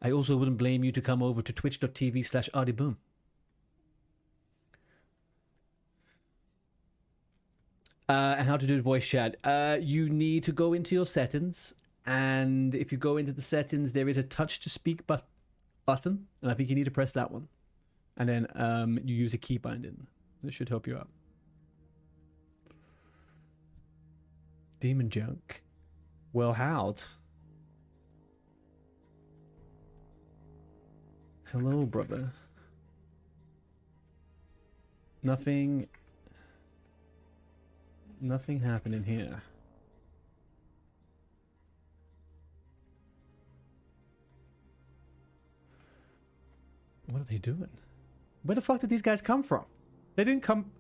I also wouldn't blame you to come over to twitch.tv/ardiboom. And how to do voice chat. You need to go into your settings, and if you go into the settings, there is a touch to speak button, and I think you need to press that one. And then you use a key binding. This should help you out. Demon junk. Well, how'd? Hello, brother. Nothing happening here. What are they doing? Where the fuck did these guys come from? They didn't come...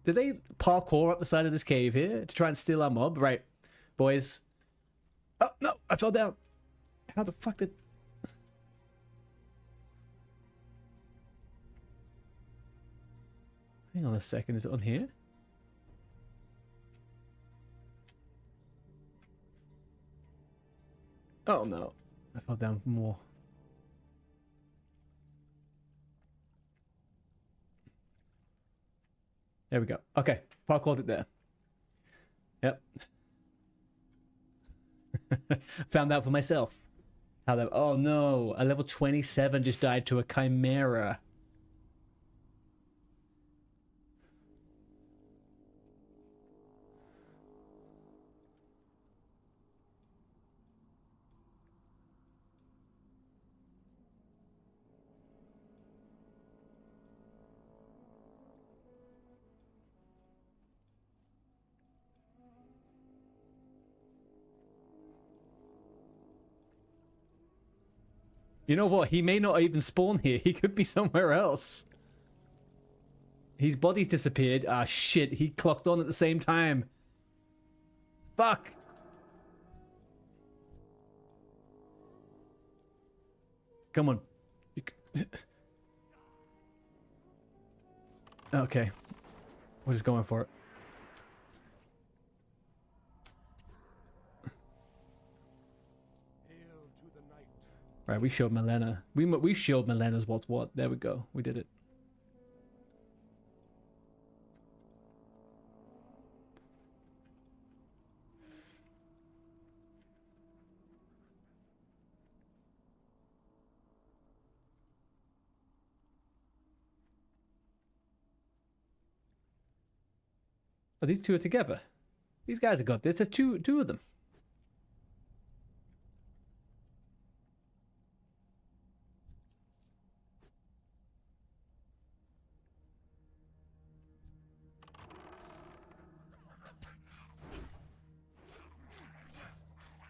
Did they parkour up the side of this cave here to try and steal our mob? Right, boys. Oh, no, I fell down. How the fuck did... Hang on a second, is it on here? Oh no, I fell down more. There we go. Okay, parkoured it there. Yep. Found out for myself. How that... Oh no, a level 27 just died to a chimera. You know what? He may not even spawn here. He could be somewhere else. His body's disappeared. Ah, shit. He clocked on at the same time. Fuck. Come on. Okay. We're just going for it. Right, we showed Melena. We showed Melena's what's what. There we go. We did it. Oh, these two are together. These guys have got this. There's two of them.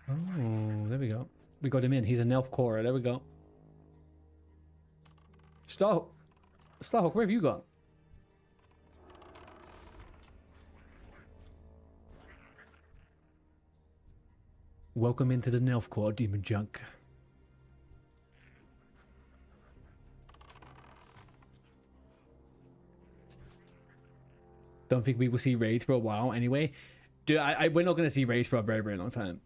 Oh, there we go. We got him in. He's an elf core. There we go. Starhawk, where have you gone? Welcome into the Nelf Core, Demon Junk. Don't think we will see raids for a while anyway. Dude, we're not going to see raids for a very, very long time.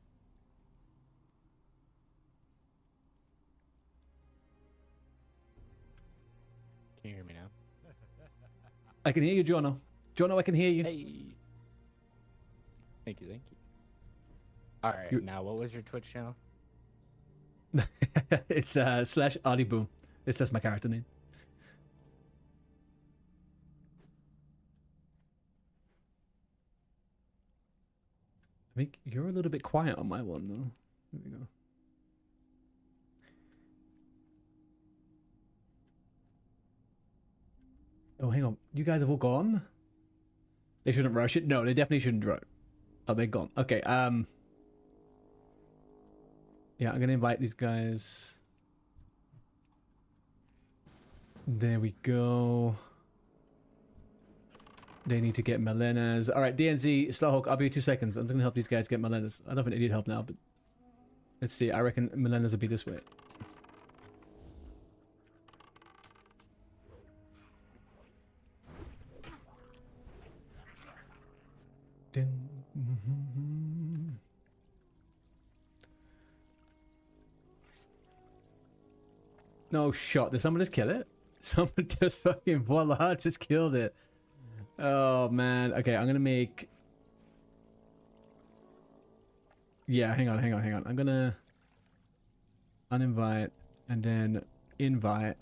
Can you hear me now? I can hear you, Jono. Jono, I can hear you. Hey. Thank you, thank you. All right, now what was your Twitch channel? It's slash Audiboom. It's just my character name. I think you're a little bit quiet on my one though. There we go. Oh, hang on. You guys have all gone? They shouldn't rush it. No, they definitely shouldn't rush. Oh, they're gone. Okay. Yeah, I'm gonna invite these guys. There we go. They need to get Melenas. All right, DNZ, Slowhawk, I'll be 2 seconds. I'm gonna help these guys get Melenas. I don't think they need help now, but let's see. I reckon Melenas will be this way. No shot. Did someone just kill it? Someone just fucking voila, just killed it. Oh man. Okay, I'm gonna make. Yeah, hang on. I'm gonna uninvite and then invite.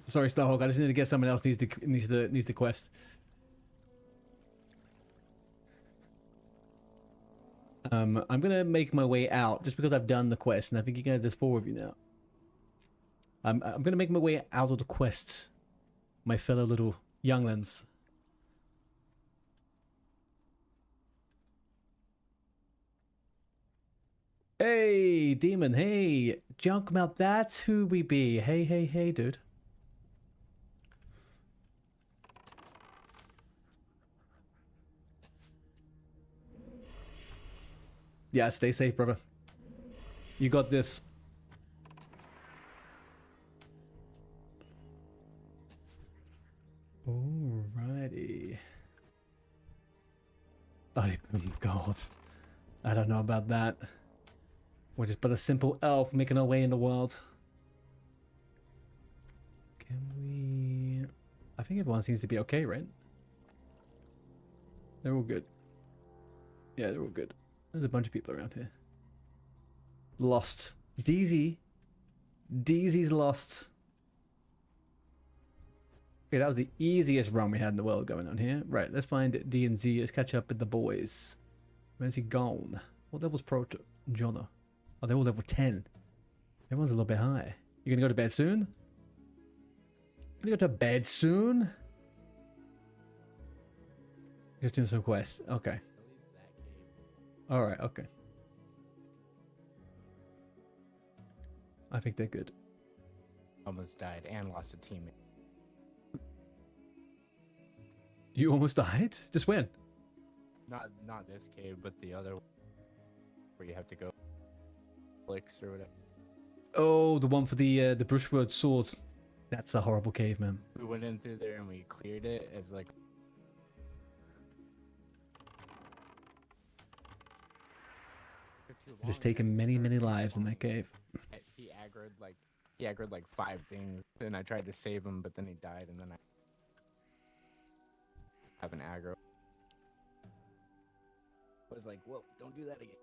Sorry, Starhawk. I just need to get someone else needs the quest. I'm gonna make my way out just because I've done the quest, and I think you guys, there's 4 of you now. I'm gonna make my way out of the quest, my fellow little younglings. Hey, demon. Hey, Junkmouth. That's who we be. Hey, dude. Yeah, stay safe, brother. You got this. Alrighty. Oh God. I don't know about that. We're just but a simple elf making our way in the world. Can we... I think everyone seems to be okay, right? They're all good. Yeah, they're all good. There's a bunch of people around here. Lost. DZ's lost. Okay, that was the easiest run we had in the world going on here. Right, let's find D and Z. Let's catch up with the boys. Where's he gone? What level's Proto? Jono. Oh, they're all level 10. Everyone's a little bit high. You gonna go to bed soon? You gonna go to bed soon? Just doing some quests. Okay. Alright, okay. I think they're good. Almost died and lost a teammate. You almost died? Just when? Not this cave, but the other where you have to go clicks or whatever. Oh, the one for the brushwood swords. That's a horrible cave, man. We went in through there and we cleared it as like Just taken many lives in that cave. He aggroed like 5 things, and I tried to save him, but then he died, and then I have an aggro. I was like, whoa, don't do that again.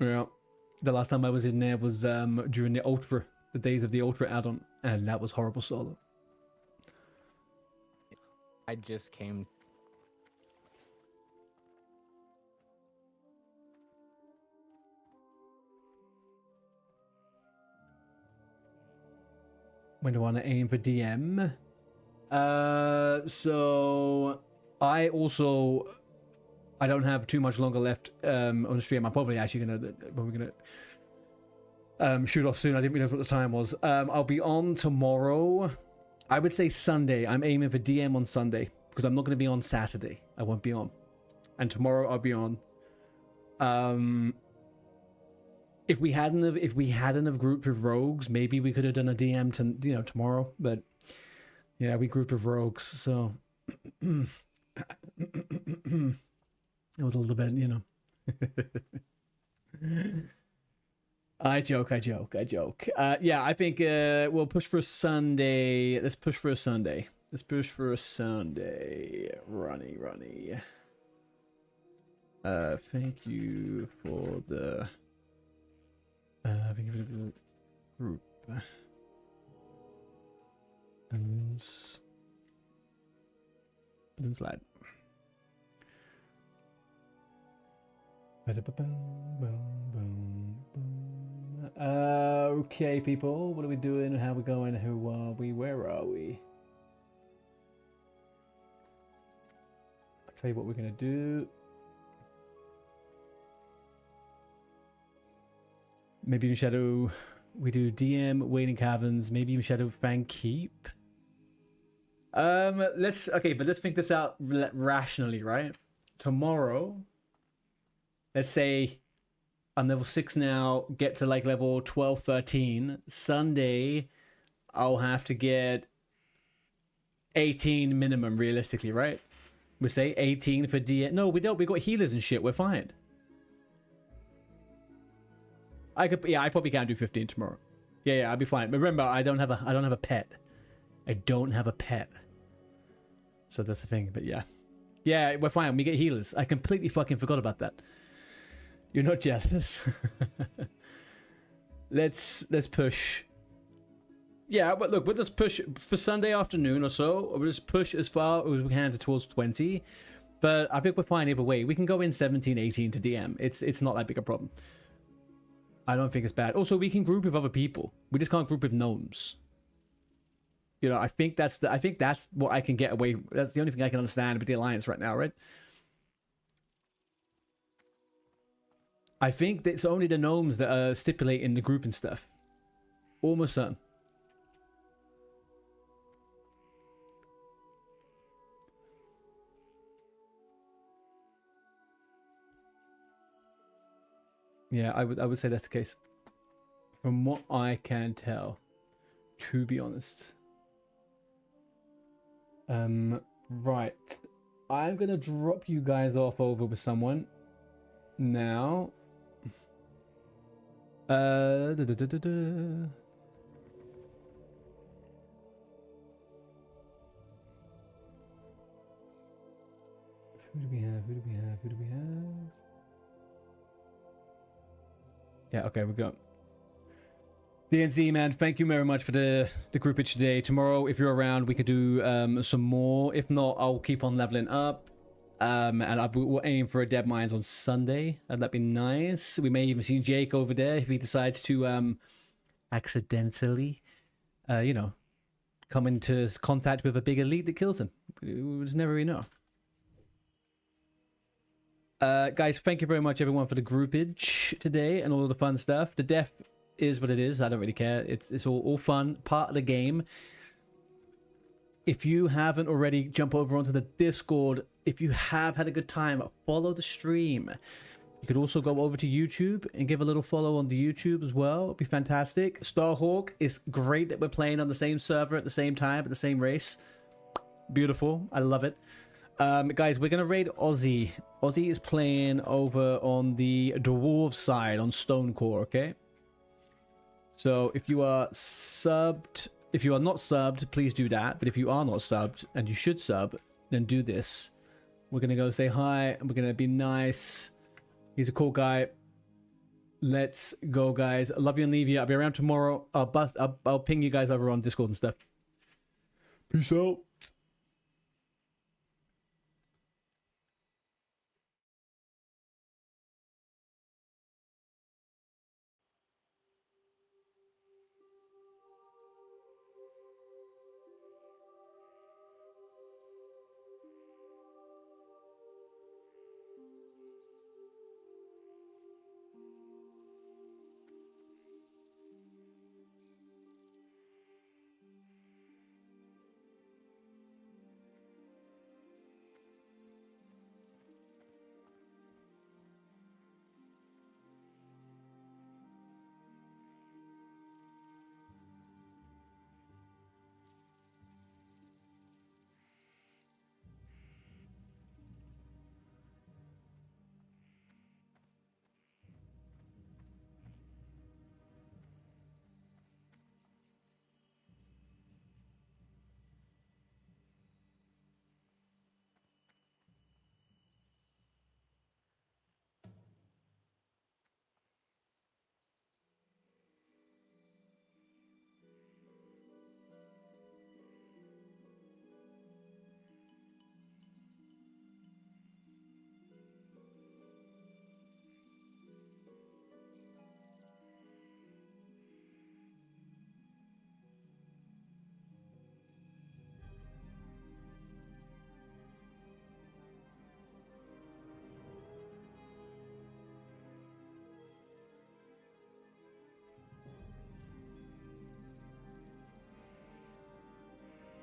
Yeah. The last time I was in there was during the days of the Ultra add-on, and that was horrible solo. I just came. When do I want to aim for DM? So I don't have too much longer left on stream. I'm probably actually we're gonna shoot off soon. I didn't realize what the time was. I'll be on tomorrow. I would say Sunday. I'm aiming for DM on Sunday because I'm not going to be on Saturday. I won't be on, and tomorrow I'll be on. If we hadn't have grouped with rogues, maybe we could have done a DM tomorrow. But yeah, we grouped with rogues, so it was a little bit, I joke. Yeah, I think we'll push for a Sunday. Let's push for a Sunday. Ronnie. Thank you for the group. Balloons lad. Okay, people, what are we doing? How are we going? Who are we? Where are we? I'll tell you what we're gonna do. Maybe in Shadow we do DM, Waiting Caverns, maybe even Shadow Fang Keep. Let's think this out rationally, right? Tomorrow, let's say I'm level 6 now, get to like level 12, 13. Sunday, I'll have to get 18 minimum realistically, right? We say 18 for DM. No, we don't. We got healers and shit. We're fine. I probably can't do 15 tomorrow. Yeah, I'll be fine. But remember, I don't have a pet. I don't have a pet. So that's the thing. But yeah, we're fine. We get healers. I completely fucking forgot about that. You're not jealous. Let's push. Yeah, but look, we'll just push for Sunday afternoon or so. We'll just push as far as we can towards 20. But I think we're fine either way. We can go in 17, 18 to DM. It's not that big a problem. I don't think it's bad. Also, we can group with other people. We just can't group with gnomes. I think that's what I can get away. That's the only thing I can understand with the alliance right now, right? I think that it's only the gnomes that are stipulating the group and stuff. Almost certain. Yeah, I would say that's the case. From what I can tell, to be honest. Right. I'm gonna drop you guys off over with someone now. Who do we have? Yeah, okay, we've got DNZ, man. Thank you very much for the groupage today. Tomorrow, if you're around, we could do some more. If not, I'll keep on leveling up. And we'll aim for a Dead Mines on Sunday. That'd be nice. We may even see Jake over there if he decides to accidentally, come into contact with a big elite that kills him. We just never really know. Guys, thank you very much, everyone, for the groupage today and all of the fun stuff. The death is what it is. I don't really care. It's all fun, part of the game. If you haven't already, jump over onto the Discord. If you have had a good time, follow the stream. You could also go over to YouTube and give a little follow on the YouTube as well. It'd be fantastic. Starhawk, it's great that we're playing on the same server at the same time, at the same race. Beautiful. I love it. Guys, we're gonna raid Aussie. Aussie is playing over on the dwarf side on Stonecore, okay? So if you are subbed, if you are not subbed, please do that. But if you are not subbed, and you should sub, then do this. We're gonna go say hi, and we're gonna be nice. He's a cool guy. Let's go, guys. I love you and leave you. I'll be around tomorrow. I'll ping you guys over on Discord and stuff. Peace out.